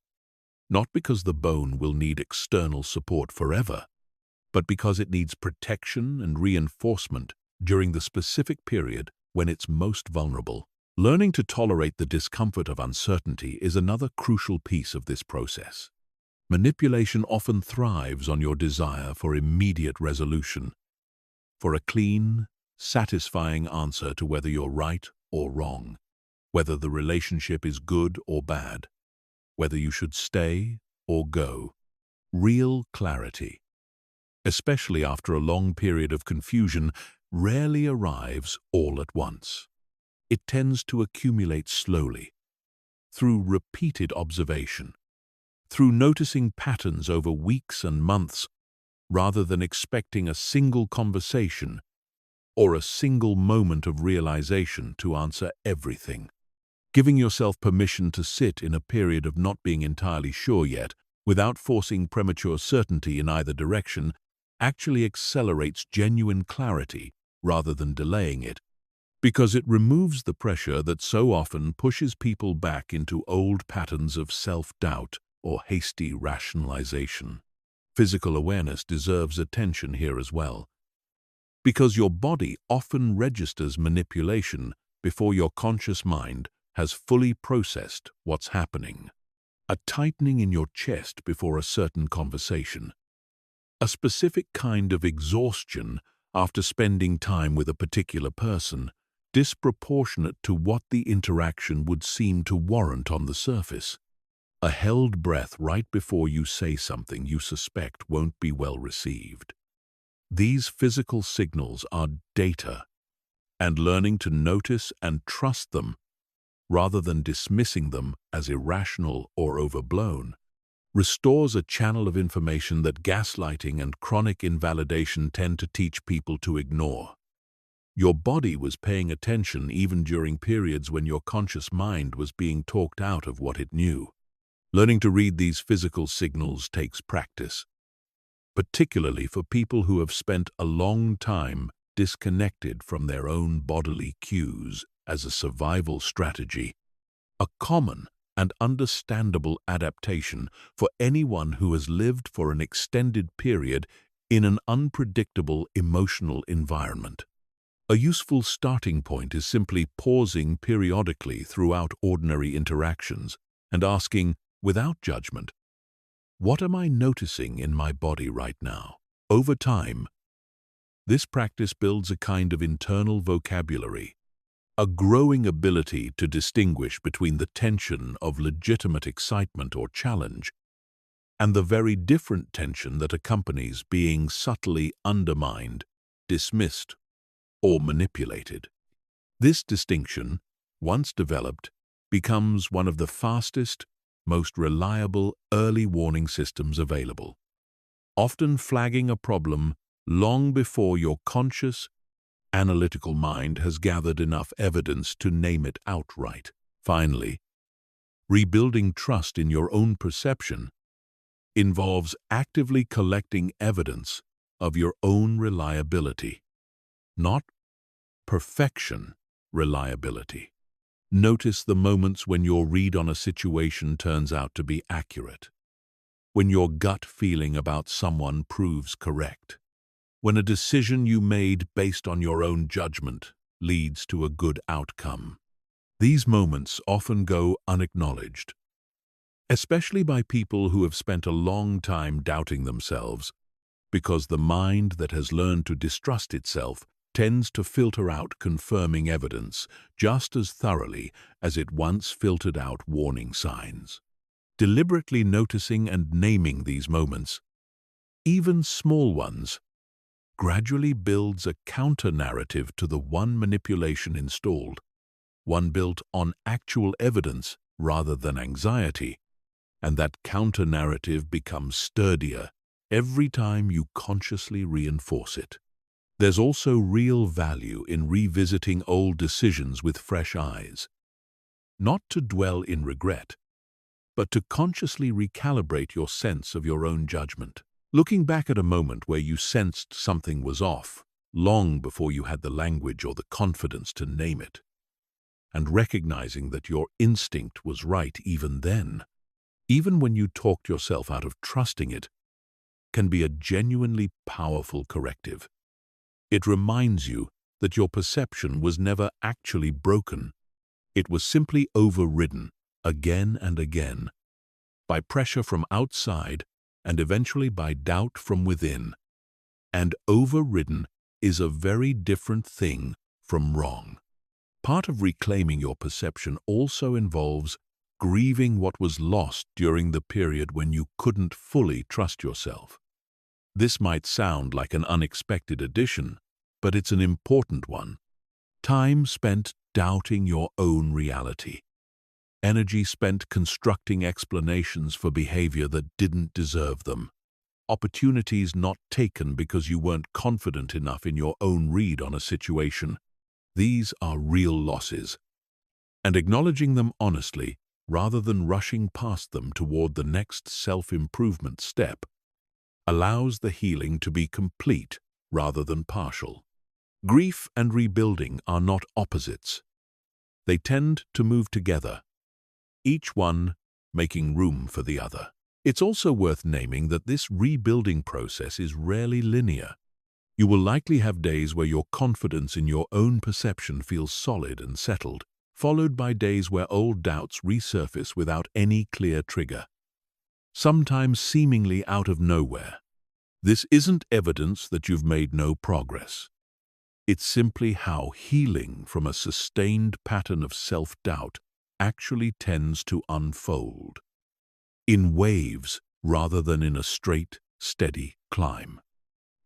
Not because the bone will need external support forever, but because it needs protection and reinforcement during the specific period when it's most vulnerable. Learning to tolerate the discomfort of uncertainty is another crucial piece of this process. Manipulation often thrives on your desire for immediate resolution, for a clean, satisfying answer to whether you're right or wrong, whether the relationship is good or bad, whether you should stay or go. Real clarity, especially after a long period of confusion, rarely arrives all at once. It tends to accumulate slowly, through repeated observation, through noticing patterns over weeks and months, rather than expecting a single conversation or a single moment of realization to answer everything. Giving yourself permission to sit in a period of not being entirely sure yet, without forcing premature certainty in either direction, actually accelerates genuine clarity rather than delaying it, because it removes the pressure that so often pushes people back into old patterns of self-doubt or hasty rationalization. Physical awareness deserves attention here as well, because your body often registers manipulation before your conscious mind has fully processed what's happening. A tightening in your chest before a certain conversation, a specific kind of exhaustion after spending time with a particular person, disproportionate to what the interaction would seem to warrant on the surface. A held breath right before you say something you suspect won't be well received. These physical signals are data, and learning to notice and trust them, rather than dismissing them as irrational or overblown, restores a channel of information that gaslighting and chronic invalidation tend to teach people to ignore. Your body was paying attention even during periods when your conscious mind was being talked out of what it knew. Learning to read these physical signals takes practice, particularly for people who have spent a long time disconnected from their own bodily cues as a survival strategy, a common and understandable adaptation for anyone who has lived for an extended period in an unpredictable emotional environment. A useful starting point is simply pausing periodically throughout ordinary interactions and asking, without judgment, what am I noticing in my body right now? Over time, this practice builds a kind of internal vocabulary, a growing ability to distinguish between the tension of legitimate excitement or challenge and the very different tension that accompanies being subtly undermined, dismissed, or manipulated. This distinction, once developed, becomes one of the fastest, most reliable early warning systems available, often flagging a problem long before your conscious, analytical mind has gathered enough evidence to name it outright. Finally, rebuilding trust in your own perception involves actively collecting evidence of your own reliability, not perfection reliability. Notice the moments when your read on a situation turns out to be accurate, when your gut feeling about someone proves correct, when a decision you made based on your own judgment leads to a good outcome. These moments often go unacknowledged, especially by people who have spent a long time doubting themselves, because the mind that has learned to distrust itself tends to filter out confirming evidence just as thoroughly as it once filtered out warning signs. Deliberately noticing and naming these moments, even small ones, gradually builds a counter-narrative to the one manipulation installed, one built on actual evidence rather than anxiety, and that counter-narrative becomes sturdier every time you consciously reinforce it. There's also real value in revisiting old decisions with fresh eyes, not to dwell in regret, but to consciously recalibrate your sense of your own judgment. Looking back at a moment where you sensed something was off, long before you had the language or the confidence to name it, and recognizing that your instinct was right even then, even when you talked yourself out of trusting it, can be a genuinely powerful corrective. It reminds you that your perception was never actually broken. It was simply overridden again and again by pressure from outside and eventually by doubt from within. And overridden is a very different thing from wrong. Part of reclaiming your perception also involves grieving what was lost during the period when you couldn't fully trust yourself. This might sound like an unexpected addition, but it's an important one. Time spent doubting your own reality. Energy spent constructing explanations for behavior that didn't deserve them. Opportunities not taken because you weren't confident enough in your own read on a situation. These are real losses. And acknowledging them honestly, rather than rushing past them toward the next self-improvement step, allows the healing to be complete rather than partial. Grief and rebuilding are not opposites. They tend to move together, each one making room for the other. It's also worth naming that this rebuilding process is rarely linear. You will likely have days where your confidence in your own perception feels solid and settled, followed by days where old doubts resurface without any clear trigger, sometimes seemingly out of nowhere. This isn't evidence that you've made no progress. It's simply how healing from a sustained pattern of self-doubt actually tends to unfold, in waves rather than in a straight, steady climb.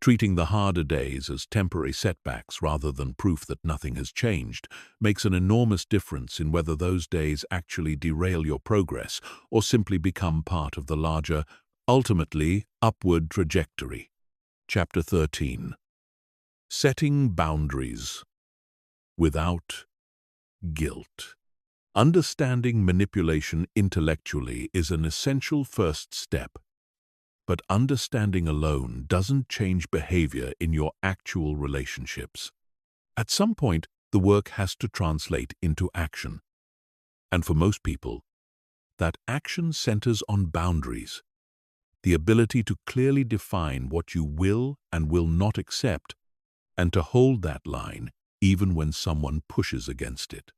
Treating the harder days as temporary setbacks rather than proof that nothing has changed makes an enormous difference in whether those days actually derail your progress or simply become part of the larger, ultimately upward trajectory. Chapter 13. Setting boundaries without guilt. Understanding manipulation intellectually is an essential first step, but understanding alone doesn't change behavior in your actual relationships. At some point, the work has to translate into action. And for most people, that action centers on boundaries, the ability to clearly define what you will and will not accept, and to hold that line even when someone pushes against it.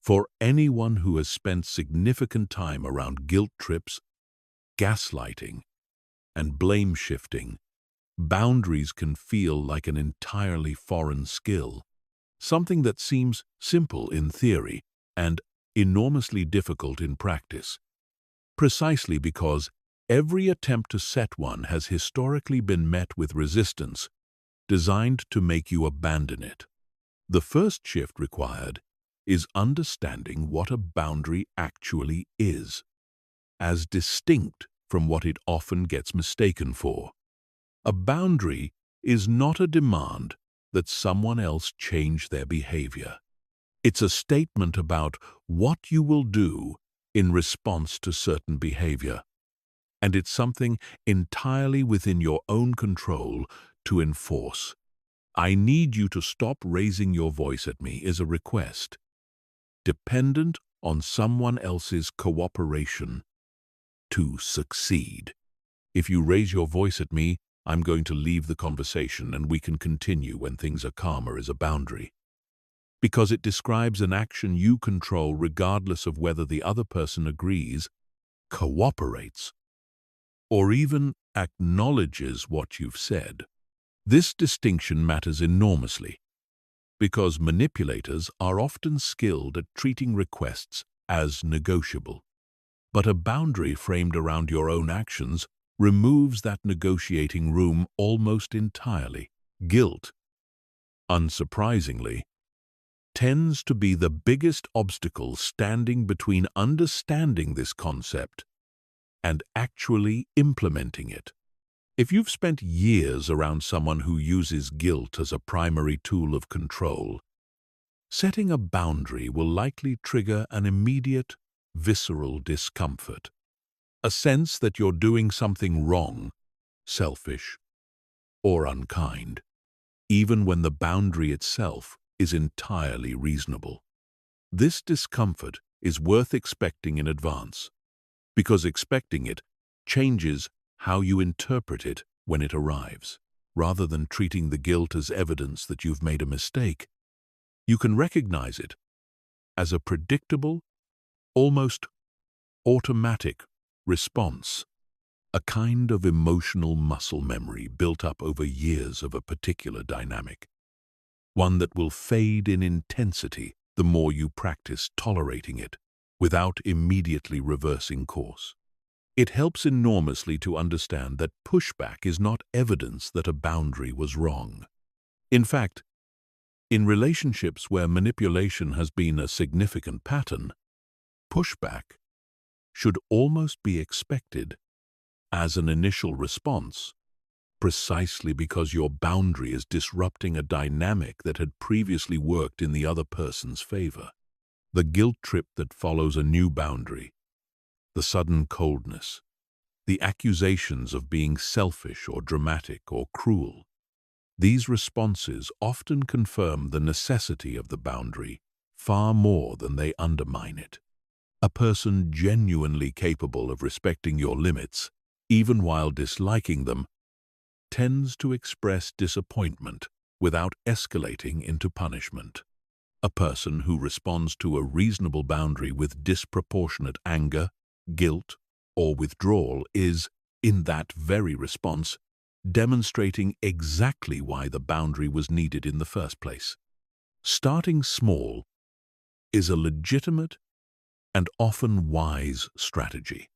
For anyone who has spent significant time around guilt trips, gaslighting, and blame shifting, boundaries can feel like an entirely foreign skill, something that seems simple in theory and enormously difficult in practice, precisely because every attempt to set one has historically been met with resistance, designed to make you abandon it. The first shift required is understanding what a boundary actually is, as distinct from what it often gets mistaken for. A boundary is not a demand that someone else change their behavior. It's a statement about what you will do in response to certain behavior, and it's something entirely within your own control to enforce. I need you to stop raising your voice at me is a request, dependent on someone else's cooperation to succeed. If you raise your voice at me, I'm going to leave the conversation and we can continue when things are calmer is a boundary. Because it describes an action you control regardless of whether the other person agrees, cooperates, or even acknowledges what you've said. This distinction matters enormously, because manipulators are often skilled at treating requests as negotiable. But a boundary framed around your own actions removes that negotiating room almost entirely. Guilt, unsurprisingly, tends to be the biggest obstacle standing between understanding this concept and actually implementing it. If you've spent years around someone who uses guilt as a primary tool of control, setting a boundary will likely trigger an immediate, visceral discomfort, a sense that you're doing something wrong, selfish, or unkind, even when the boundary itself is entirely reasonable. This discomfort is worth expecting in advance, because expecting it changes how you interpret it when it arrives. Rather than treating the guilt as evidence that you've made a mistake, you can recognize it as a predictable, almost automatic response, a kind of emotional muscle memory built up over years of a particular dynamic, one that will fade in intensity the more you practice tolerating it without immediately reversing course. It helps enormously to understand that pushback is not evidence that a boundary was wrong. In fact, in relationships where manipulation has been a significant pattern, pushback should almost be expected as an initial response, precisely because your boundary is disrupting a dynamic that had previously worked in the other person's favor. The guilt trip that follows a new boundary, the sudden coldness, the accusations of being selfish or dramatic or cruel, these responses often confirm the necessity of the boundary far more than they undermine it. A person genuinely capable of respecting your limits, even while disliking them, tends to express disappointment without escalating into punishment. A person who responds to a reasonable boundary with disproportionate anger, guilt, or withdrawal is, in that very response, demonstrating exactly why the boundary was needed in the first place. Starting small is a legitimate and often wise strategy,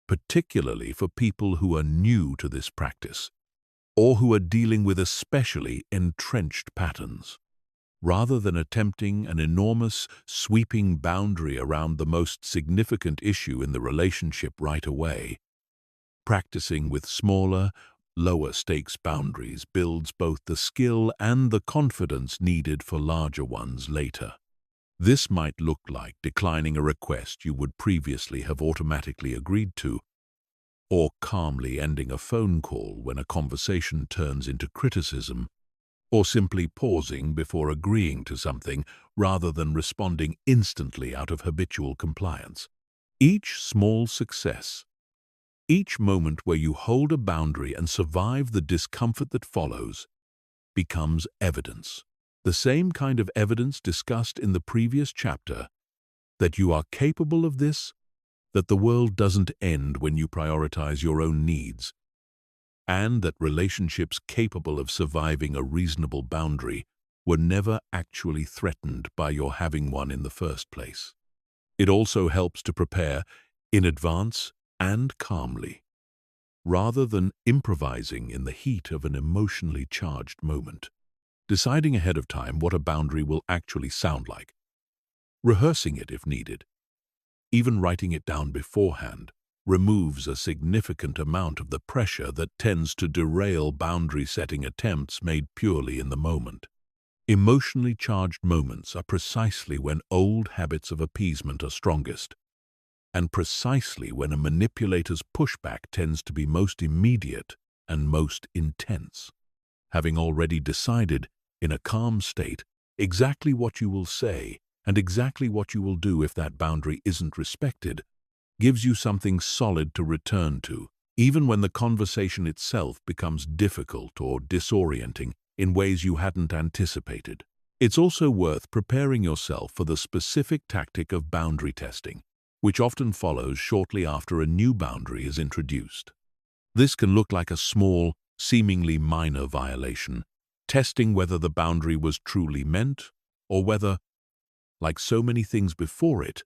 particularly for people who are new to this practice or who are dealing with especially entrenched patterns. Rather than attempting an enormous, sweeping boundary around the most significant issue in the relationship right away, practicing with smaller, lower-stakes boundaries builds both the skill and the confidence needed for larger ones later. This might look like declining a request you would previously have automatically agreed to, or calmly ending a phone call when a conversation turns into criticism, or simply pausing before agreeing to something rather than responding instantly out of habitual compliance. Each small success, each moment where you hold a boundary and survive the discomfort that follows, becomes evidence. The same kind of evidence discussed in the previous chapter, that you are capable of this, that the world doesn't end when you prioritize your own needs, and that relationships capable of surviving a reasonable boundary were never actually threatened by your having one in the first place. It also helps to prepare in advance and calmly, rather than improvising in the heat of an emotionally charged moment. Deciding ahead of time what a boundary will actually sound like, rehearsing it if needed, even writing it down beforehand, removes a significant amount of the pressure that tends to derail boundary-setting attempts made purely in the moment. Emotionally charged moments are precisely when old habits of appeasement are strongest, and precisely when a manipulator's pushback tends to be most immediate and most intense. Having already decided, in a calm state, exactly what you will say and exactly what you will do if that boundary isn't respected, gives you something solid to return to, even when the conversation itself becomes difficult or disorienting in ways you hadn't anticipated. It's also worth preparing yourself for the specific tactic of boundary testing, which often follows shortly after a new boundary is introduced. This can look like a small, seemingly minor violation, testing whether the boundary was truly meant or whether, like so many things before it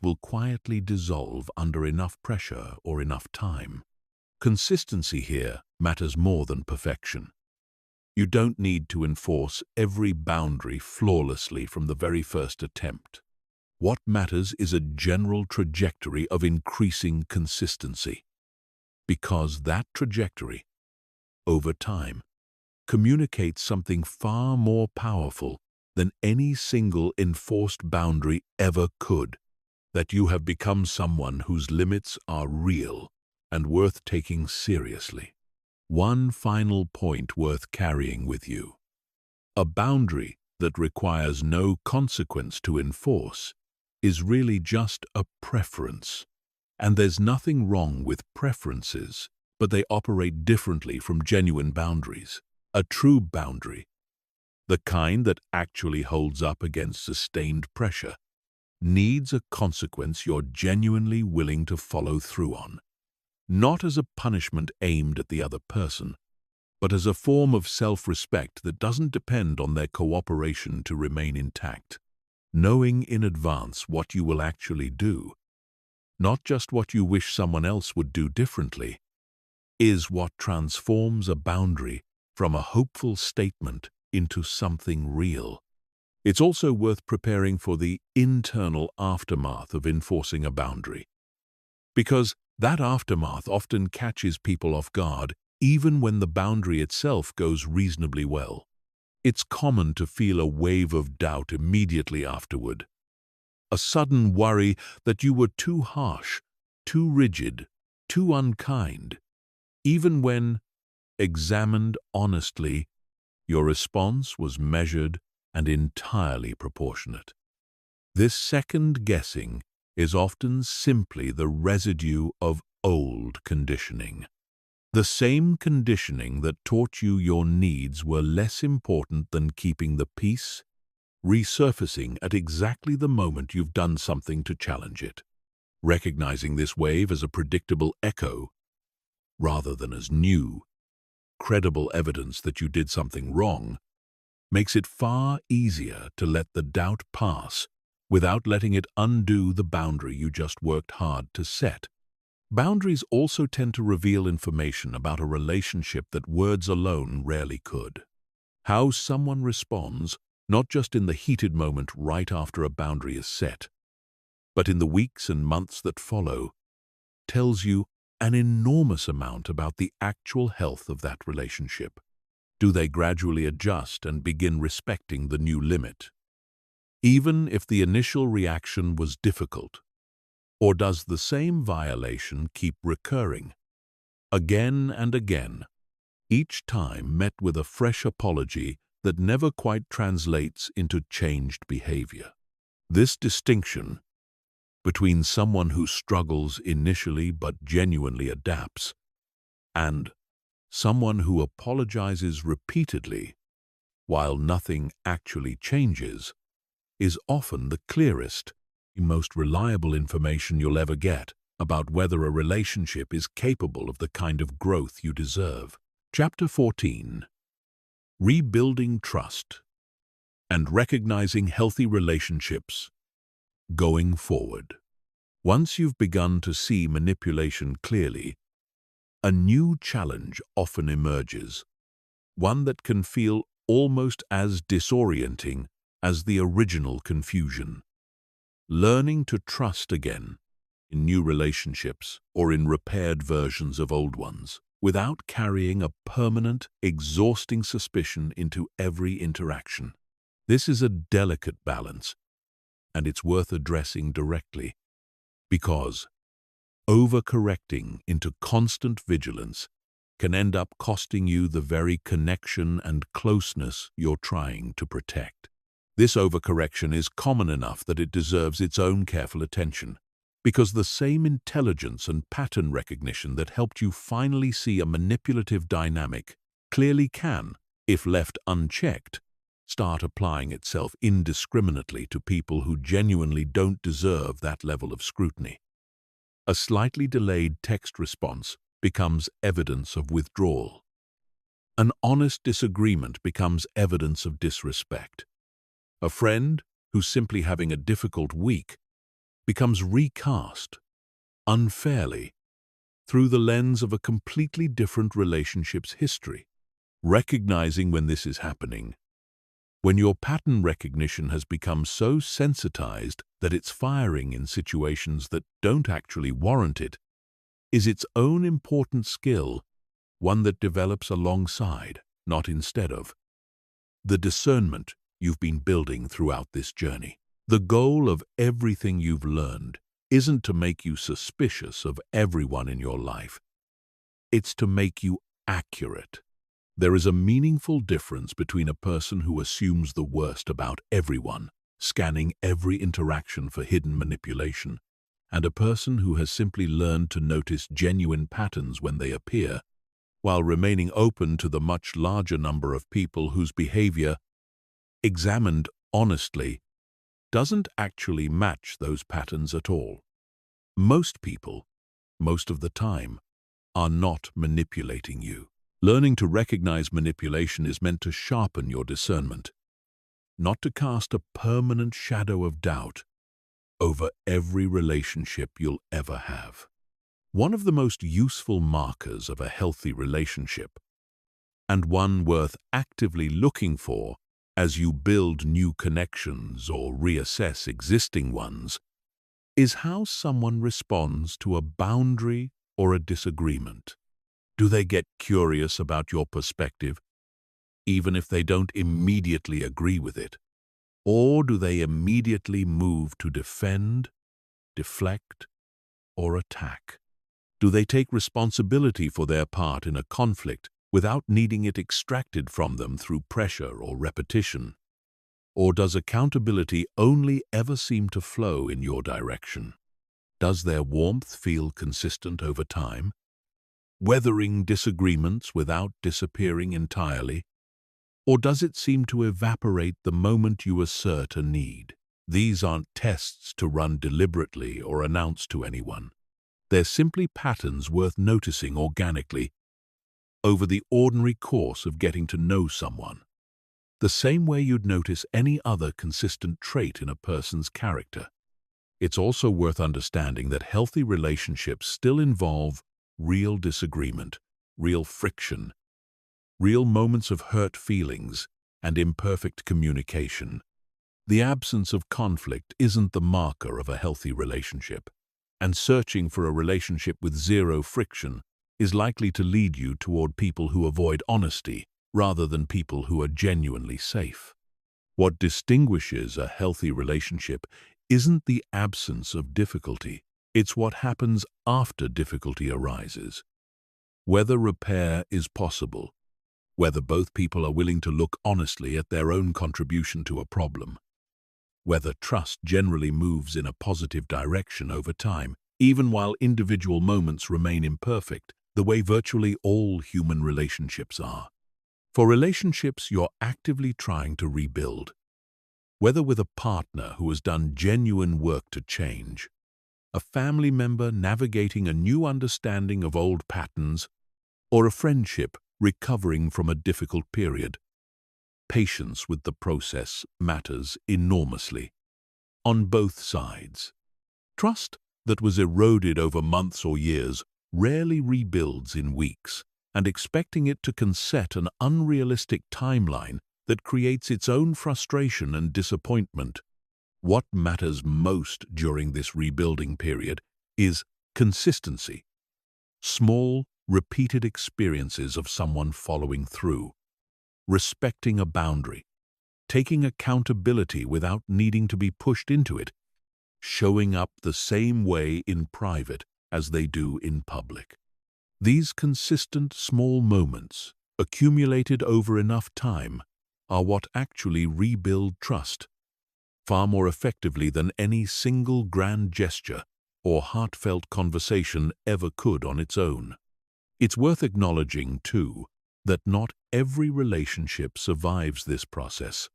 will quietly dissolve under enough pressure or enough time. Consistency here matters more than perfection. You don't need to enforce every boundary flawlessly from the very first attempt. What matters is a general trajectory of increasing consistency, because that trajectory, over time, communicates something far more powerful than any single enforced boundary ever could, that you have become someone whose limits are real and worth taking seriously. One final point worth carrying with you. A boundary that requires no consequence to enforce is really just a preference. And there's nothing wrong with preferences, but they operate differently from genuine boundaries. A true boundary, the kind that actually holds up against sustained pressure, needs a consequence you're genuinely willing to follow through on. Not as a punishment aimed at the other person, but as a form of self-respect that doesn't depend on their cooperation to remain intact. Knowing in advance what you will actually do, not just what you wish someone else would do differently, is what transforms a boundary from a hopeful statement into something real. It's also worth preparing for the internal aftermath of enforcing a boundary, because that aftermath often catches people off guard even when the boundary itself goes reasonably well. It's common to feel a wave of doubt immediately afterward, a sudden worry that you were too harsh, too rigid, too unkind, even when, examined honestly, your response was measured and entirely proportionate. This second guessing is often simply the residue of old conditioning. The same conditioning that taught you your needs were less important than keeping the peace, resurfacing at exactly the moment you've done something to challenge it. Recognizing this wave as a predictable echo, rather than as new, credible evidence that you did something wrong, makes it far easier to let the doubt pass without letting it undo the boundary you just worked hard to set. Boundaries also tend to reveal information about a relationship that words alone rarely could. How someone responds, not just in the heated moment right after a boundary is set, but in the weeks and months that follow, tells you an enormous amount about the actual health of that relationship. Do they gradually adjust and begin respecting the new limit, even if the initial reaction was difficult? Or does the same violation keep recurring, again and again, each time met with a fresh apology that never quite translates into changed behavior? This distinction between someone who struggles initially but genuinely adapts and someone who apologizes repeatedly while nothing actually changes is often the clearest, most reliable information you'll ever get about whether a relationship is capable of the kind of growth you deserve. Chapter 14. Rebuilding Trust and Recognizing Healthy Relationships Going Forward. Once you've begun to see manipulation clearly, a new challenge often emerges, one that can feel almost as disorienting as the original confusion. Learning to trust again in new relationships or in repaired versions of old ones without carrying a permanent, exhausting suspicion into every interaction. This is a delicate balance, and it's worth addressing directly, because overcorrecting into constant vigilance can end up costing you the very connection and closeness you're trying to protect. This overcorrection is common enough that it deserves its own careful attention, because the same intelligence and pattern recognition that helped you finally see a manipulative dynamic clearly can, if left unchecked, start applying itself indiscriminately to people who genuinely don't deserve that level of scrutiny. A slightly delayed text response becomes evidence of withdrawal. An honest disagreement becomes evidence of disrespect. A friend who's simply having a difficult week becomes recast, unfairly, through the lens of a completely different relationship's history. Recognizing when this is happening, when your pattern recognition has become so sensitized that it's firing in situations that don't actually warrant it, is its own important skill, one that develops alongside, not instead of, the discernment you've been building throughout this journey. The goal of everything you've learned isn't to make you suspicious of everyone in your life. It's to make you accurate. There is a meaningful difference between a person who assumes the worst about everyone, scanning every interaction for hidden manipulation, and a person who has simply learned to notice genuine patterns when they appear, while remaining open to the much larger number of people whose behavior, examined honestly, doesn't actually match those patterns at all. Most people, most of the time, are not manipulating you. Learning to recognize manipulation is meant to sharpen your discernment, not to cast a permanent shadow of doubt over every relationship you'll ever have. One of the most useful markers of a healthy relationship, and one worth actively looking for as you build new connections or reassess existing ones, is how someone responds to a boundary or a disagreement. Do they get curious about your perspective, even if they don't immediately agree with it? Or do they immediately move to defend, deflect, or attack? Do they take responsibility for their part in a conflict without needing it extracted from them through pressure or repetition? Or does accountability only ever seem to flow in your direction? Does their warmth feel consistent over time, weathering disagreements without disappearing entirely? Or does it seem to evaporate the moment you assert a need? These aren't tests to run deliberately or announce to anyone. They're simply patterns worth noticing organically over the ordinary course of getting to know someone, the same way you'd notice any other consistent trait in a person's character. It's also worth understanding that healthy relationships still involve real disagreement, real friction, real moments of hurt feelings, and imperfect communication. The absence of conflict isn't the marker of a healthy relationship, and searching for a relationship with zero friction is likely to lead you toward people who avoid honesty rather than people who are genuinely safe. What distinguishes a healthy relationship isn't the absence of difficulty, it's what happens after difficulty arises. Whether repair is possible, whether both people are willing to look honestly at their own contribution to a problem, whether trust generally moves in a positive direction over time, even while individual moments remain imperfect, the way virtually all human relationships are. For relationships you're actively trying to rebuild, whether with a partner who has done genuine work to change, a family member navigating a new understanding of old patterns, or a friendship recovering from a difficult period, patience with the process matters enormously. On both sides. Trust that was eroded over months or years rarely rebuilds in weeks, and expecting it to set an unrealistic timeline that creates its own frustration and disappointment. What matters most during this rebuilding period is consistency. Small, repeated experiences of someone following through, respecting a boundary, taking accountability without needing to be pushed into it, showing up the same way in private as they do in public. These consistent small moments, accumulated over enough time, are what actually rebuild trust, far more effectively than any single grand gesture or heartfelt conversation ever could on its own. It's worth acknowledging, too, that not every relationship survives this process,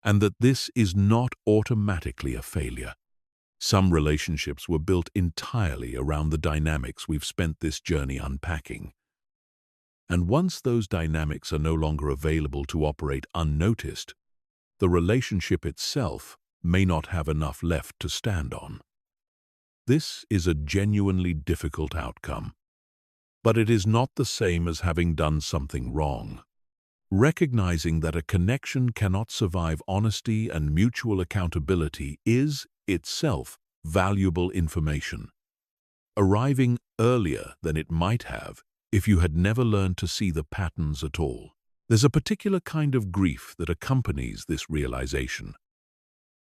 and that this is not automatically a failure. Some relationships were built entirely around the dynamics we've spent this journey unpacking. And once those dynamics are no longer available to operate unnoticed, the relationship itself may not have enough left to stand on. This is a genuinely difficult outcome, but it is not the same as having done something wrong. Recognizing that a connection cannot survive honesty and mutual accountability is, itself, valuable information, arriving earlier than it might have if you had never learned to see the patterns at all. There's a particular kind of grief that accompanies this realization,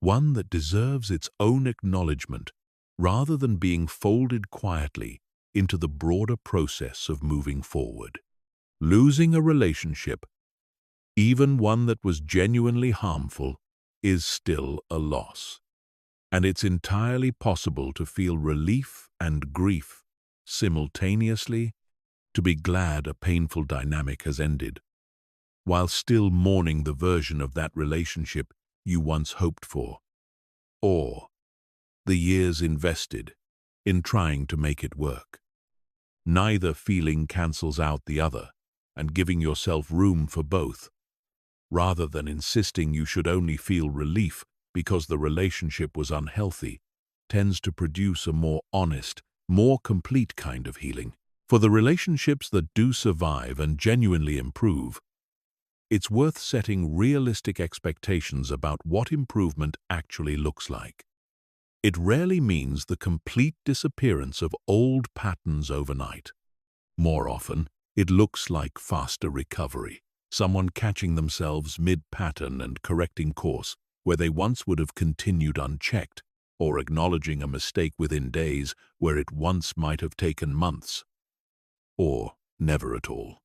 one that deserves its own acknowledgement rather than being folded quietly into the broader process of moving forward. Losing a relationship, even one that was genuinely harmful, is still a loss. And it's entirely possible to feel relief and grief simultaneously, to be glad a painful dynamic has ended, while still mourning the version of that relationship you once hoped for, or the years invested in trying to make it work. Neither feeling cancels out the other, and giving yourself room for both, rather than insisting you should only feel relief because the relationship was unhealthy, tends to produce a more honest, more complete kind of healing. For the relationships that do survive and genuinely improve, it's worth setting realistic expectations about what improvement actually looks like. It rarely means the complete disappearance of old patterns overnight. More often, it looks like faster recovery, someone catching themselves mid-pattern and correcting course where they once would have continued unchecked, or acknowledging a mistake within days where it once might have taken months, or never at all.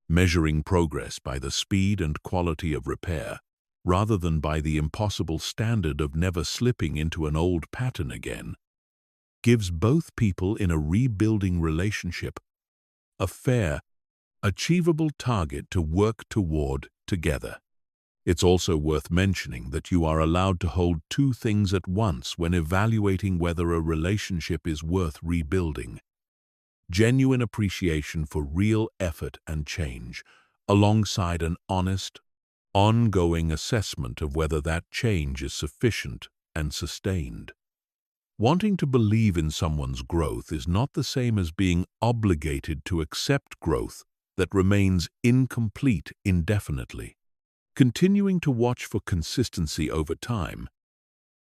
Measuring progress by the speed and quality of repair, rather than by the impossible standard of never slipping into an old pattern again, gives both people in a rebuilding relationship a fair, achievable target to work toward together. It's also worth mentioning that you are allowed to hold two things at once when evaluating whether a relationship is worth rebuilding: genuine appreciation for real effort and change, alongside an honest, ongoing assessment of whether that change is sufficient and sustained. Wanting to believe in someone's growth is not the same as being obligated to accept growth that remains incomplete indefinitely. Continuing to watch for consistency over time,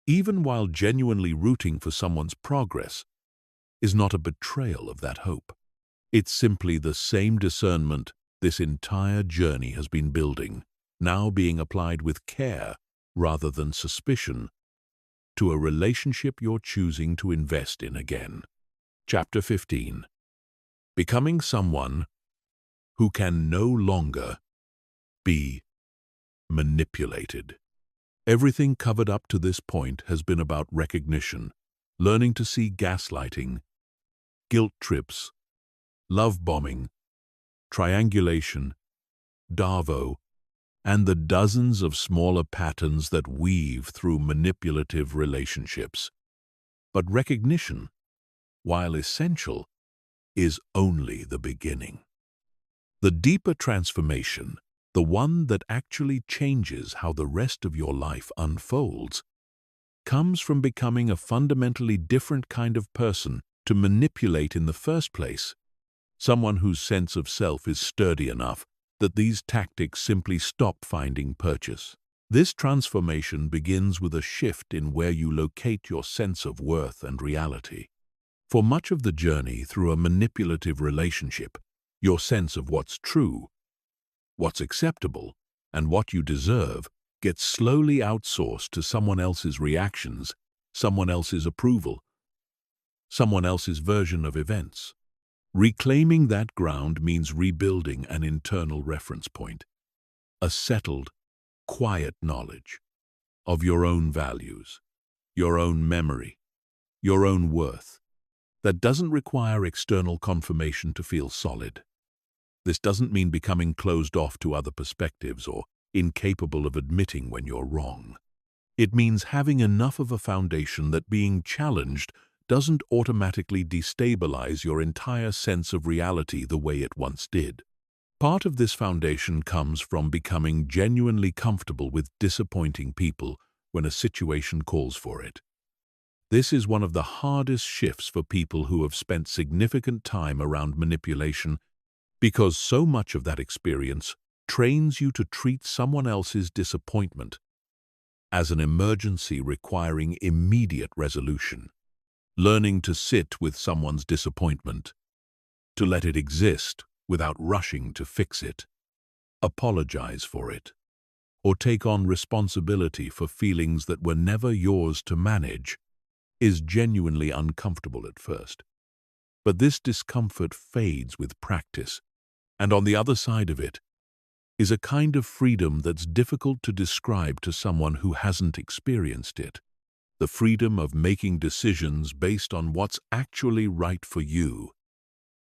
even while genuinely rooting for someone's progress, is not a betrayal of that hope. It's simply the same discernment this entire journey has been building, now being applied with care rather than suspicion to a relationship you're choosing to invest in again. Chapter 15. Becoming someone who can no longer be manipulated. Everything covered up to this point has been about recognition, learning to see gaslighting, guilt trips, love bombing, triangulation, Darvo, and the dozens of smaller patterns that weave through manipulative relationships. But recognition, while essential, is only the beginning. The deeper transformation, the one that actually changes how the rest of your life unfolds, comes from becoming a fundamentally different kind of person to manipulate in the first place. Someone whose sense of self is sturdy enough that these tactics simply stop finding purchase. This transformation begins with a shift in where you locate your sense of worth and reality. For much of the journey through a manipulative relationship, your sense of what's true, what's acceptable, and what you deserve gets slowly outsourced to someone else's reactions, someone else's approval, someone else's version of events. Reclaiming that ground means rebuilding an internal reference point, a settled, quiet knowledge of your own values, your own memory, your own worth, that doesn't require external confirmation to feel solid. This doesn't mean becoming closed off to other perspectives or incapable of admitting when you're wrong. It means having enough of a foundation that being challenged doesn't automatically destabilize your entire sense of reality the way it once did. Part of this foundation comes from becoming genuinely comfortable with disappointing people when a situation calls for it. This is one of the hardest shifts for people who have spent significant time around manipulation, because so much of that experience trains you to treat someone else's disappointment as an emergency requiring immediate resolution. Learning to sit with someone's disappointment, to let it exist without rushing to fix it, apologize for it, or take on responsibility for feelings that were never yours to manage, is genuinely uncomfortable at first. But this discomfort fades with practice, and on the other side of it is a kind of freedom that's difficult to describe to someone who hasn't experienced it. The freedom of making decisions based on what's actually right for you,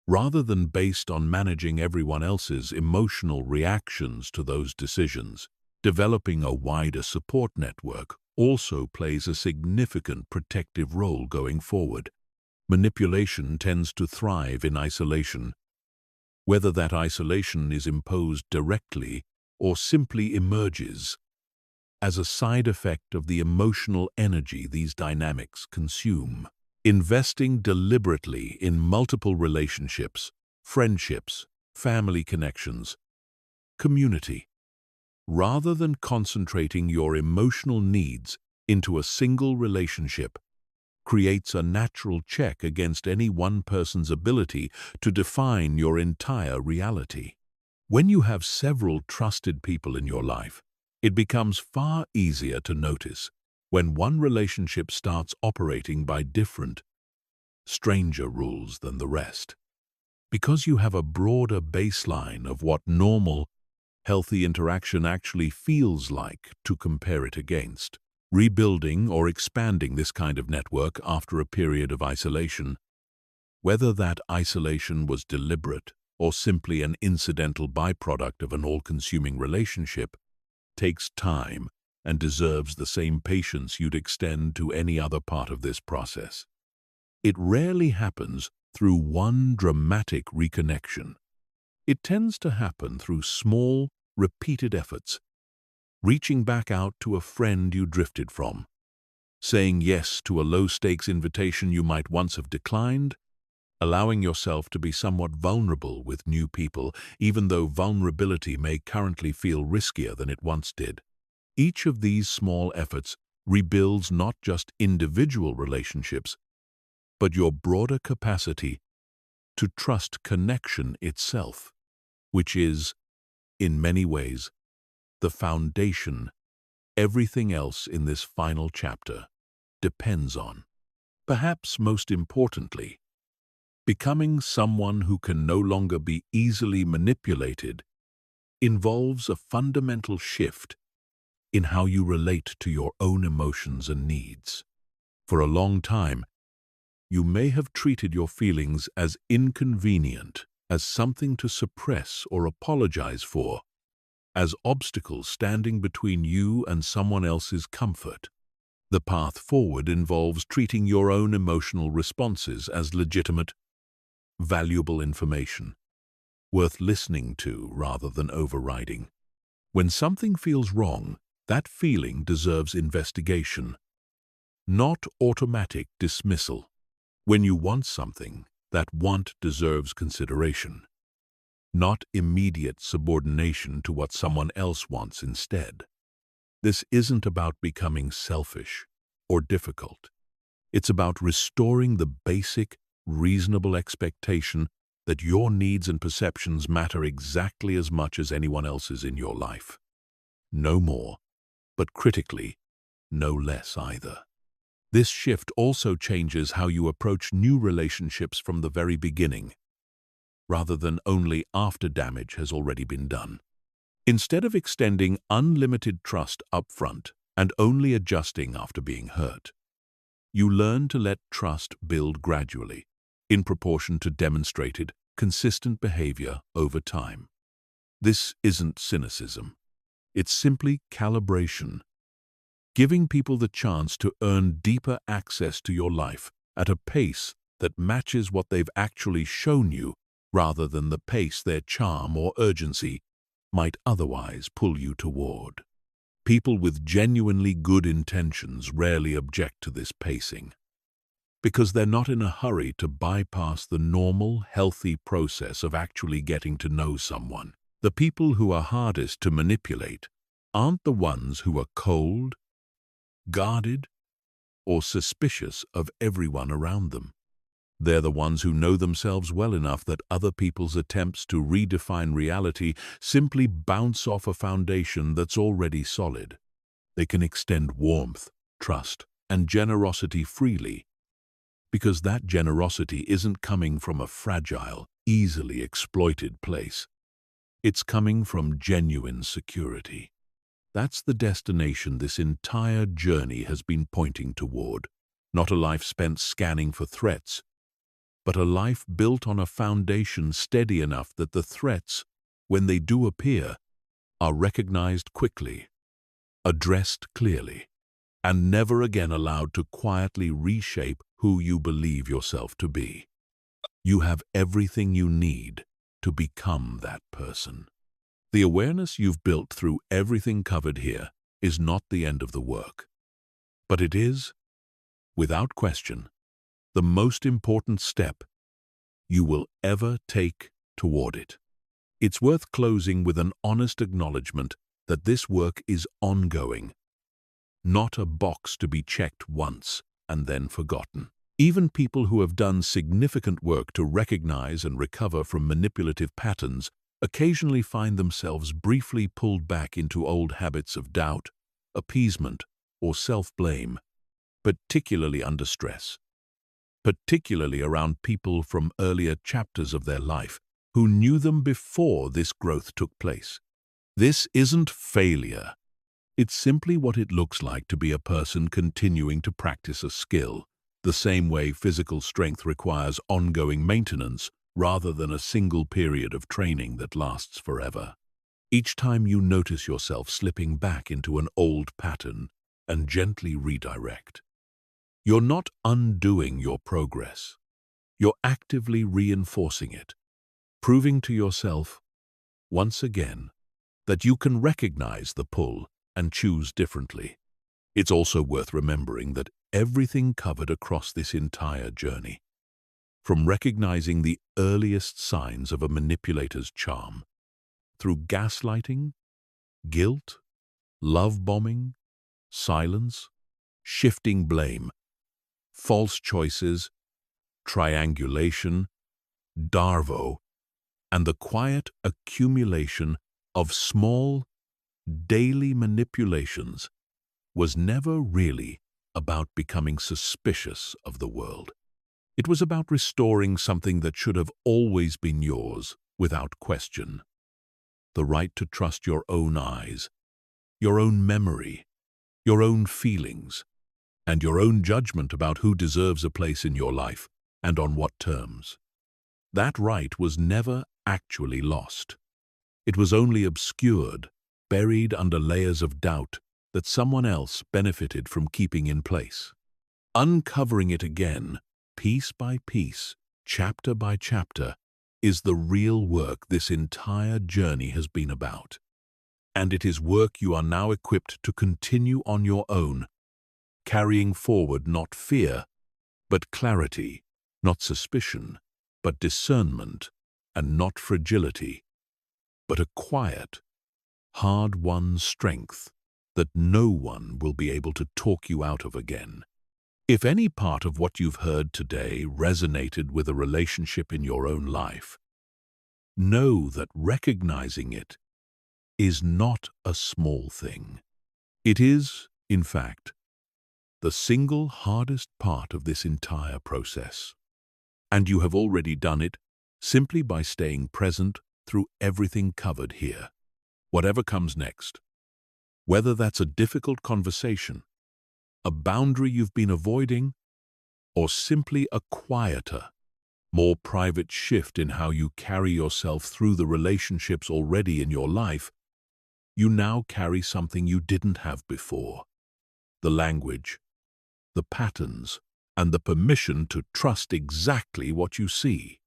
rather than based on managing everyone else's emotional reactions to those decisions. Developing a wider support network also plays a significant protective role going forward. Manipulation tends to thrive in isolation, whether that isolation is imposed directly or simply emerges as a side effect of the emotional energy these dynamics consume. Investing deliberately in multiple relationships, friendships, family connections, community, rather than concentrating your emotional needs into a single relationship, creates a natural check against any one person's ability to define your entire reality. When you have several trusted people in your life, it becomes far easier to notice when one relationship starts operating by different, stranger rules than the rest. Because you have a broader baseline of what normal, healthy interaction actually feels like to compare it against. Rebuilding or expanding this kind of network after a period of isolation, whether that isolation was deliberate or simply an incidental byproduct of an all-consuming relationship, takes time and deserves the same patience you'd extend to any other part of this process. It rarely happens through one dramatic reconnection. It tends to happen through small, repeated efforts. Reaching back out to a friend you drifted from, saying yes to a low-stakes invitation you might once have declined, allowing yourself to be somewhat vulnerable with new people, even though vulnerability may currently feel riskier than it once did. Each of these small efforts rebuilds not just individual relationships, but your broader capacity to trust connection itself, which is, in many ways, the foundation everything else in this final chapter depends on. Perhaps most importantly, becoming someone who can no longer be easily manipulated involves a fundamental shift in how you relate to your own emotions and needs. For a long time, you may have treated your feelings as inconvenient, as something to suppress or apologize for, as obstacles standing between you and someone else's comfort. The path forward involves treating your own emotional responses as legitimate, valuable information, worth listening to rather than overriding. When something feels wrong, that feeling deserves investigation, not automatic dismissal. When you want something, that want deserves consideration, not immediate subordination to what someone else wants instead. This isn't about becoming selfish or difficult. It's about restoring the basic, reasonable expectation that your needs and perceptions matter exactly as much as anyone else's in your life. No more, but critically, no less either. This shift also changes how you approach new relationships from the very beginning, rather than only after damage has already been done. Instead of extending unlimited trust up front and only adjusting after being hurt, you learn to let trust build gradually, in proportion to demonstrated, consistent behavior over time. This isn't cynicism. It's simply calibration, giving people the chance to earn deeper access to your life at a pace that matches what they've actually shown you, rather than the pace their charm or urgency might otherwise pull you toward. People with genuinely good intentions rarely object to this pacing, because they're not in a hurry to bypass the normal, healthy process of actually getting to know someone. The people who are hardest to manipulate aren't the ones who are cold, guarded, or suspicious of everyone around them. They're the ones who know themselves well enough that other people's attempts to redefine reality simply bounce off a foundation that's already solid. They can extend warmth, trust, and generosity freely, because that generosity isn't coming from a fragile, easily exploited place. It's coming from genuine security. That's the destination this entire journey has been pointing toward. Not a life spent scanning for threats, but a life built on a foundation steady enough that the threats, when they do appear, are recognized quickly, addressed clearly, and never again allowed to quietly reshape who you believe yourself to be. You have everything you need to become that person. The awareness you've built through everything covered here is not the end of the work, but it is, without question, the most important step you will ever take toward it. It's worth closing with an honest acknowledgement that this work is ongoing, not a box to be checked once and then forgotten. Even people who have done significant work to recognize and recover from manipulative patterns occasionally find themselves briefly pulled back into old habits of doubt, appeasement, or self-blame, particularly under stress. Particularly around people from earlier chapters of their life who knew them before this growth took place. This isn't failure. It's simply what it looks like to be a person continuing to practice a skill, the same way physical strength requires ongoing maintenance rather than a single period of training that lasts forever. Each time you notice yourself slipping back into an old pattern and gently redirect, you're not undoing your progress. You're actively reinforcing it, proving to yourself, once again, that you can recognize the pull and choose differently. It's also worth remembering that everything covered across this entire journey, from recognizing the earliest signs of a manipulator's charm, through gaslighting, guilt, love bombing, silence, shifting blame, false choices, triangulation, Darvo, and the quiet accumulation of small, daily manipulations, was never really about becoming suspicious of the world. It was about restoring something that should have always been yours, without question. The right to trust your own eyes, your own memory, your own feelings, and your own judgment about who deserves a place in your life and on what terms. That right was never actually lost. It was only obscured, buried under layers of doubt that someone else benefited from keeping in place. Uncovering it again, piece by piece, chapter by chapter, is the real work this entire journey has been about. And it is work you are now equipped to continue on your own, carrying forward not fear, but clarity, not suspicion, but discernment, and not fragility, but a quiet, hard-won strength that no one will be able to talk you out of again. If any part of what you've heard today resonated with a relationship in your own life, know that recognizing it is not a small thing. It is, in fact, the single hardest part of this entire process. And you have already done it simply by staying present through everything covered here. Whatever comes next, whether that's a difficult conversation, a boundary you've been avoiding, or simply a quieter, more private shift in how you carry yourself through the relationships already in your life, you now carry something you didn't have before: the language, the patterns, and the permission to trust exactly what you see.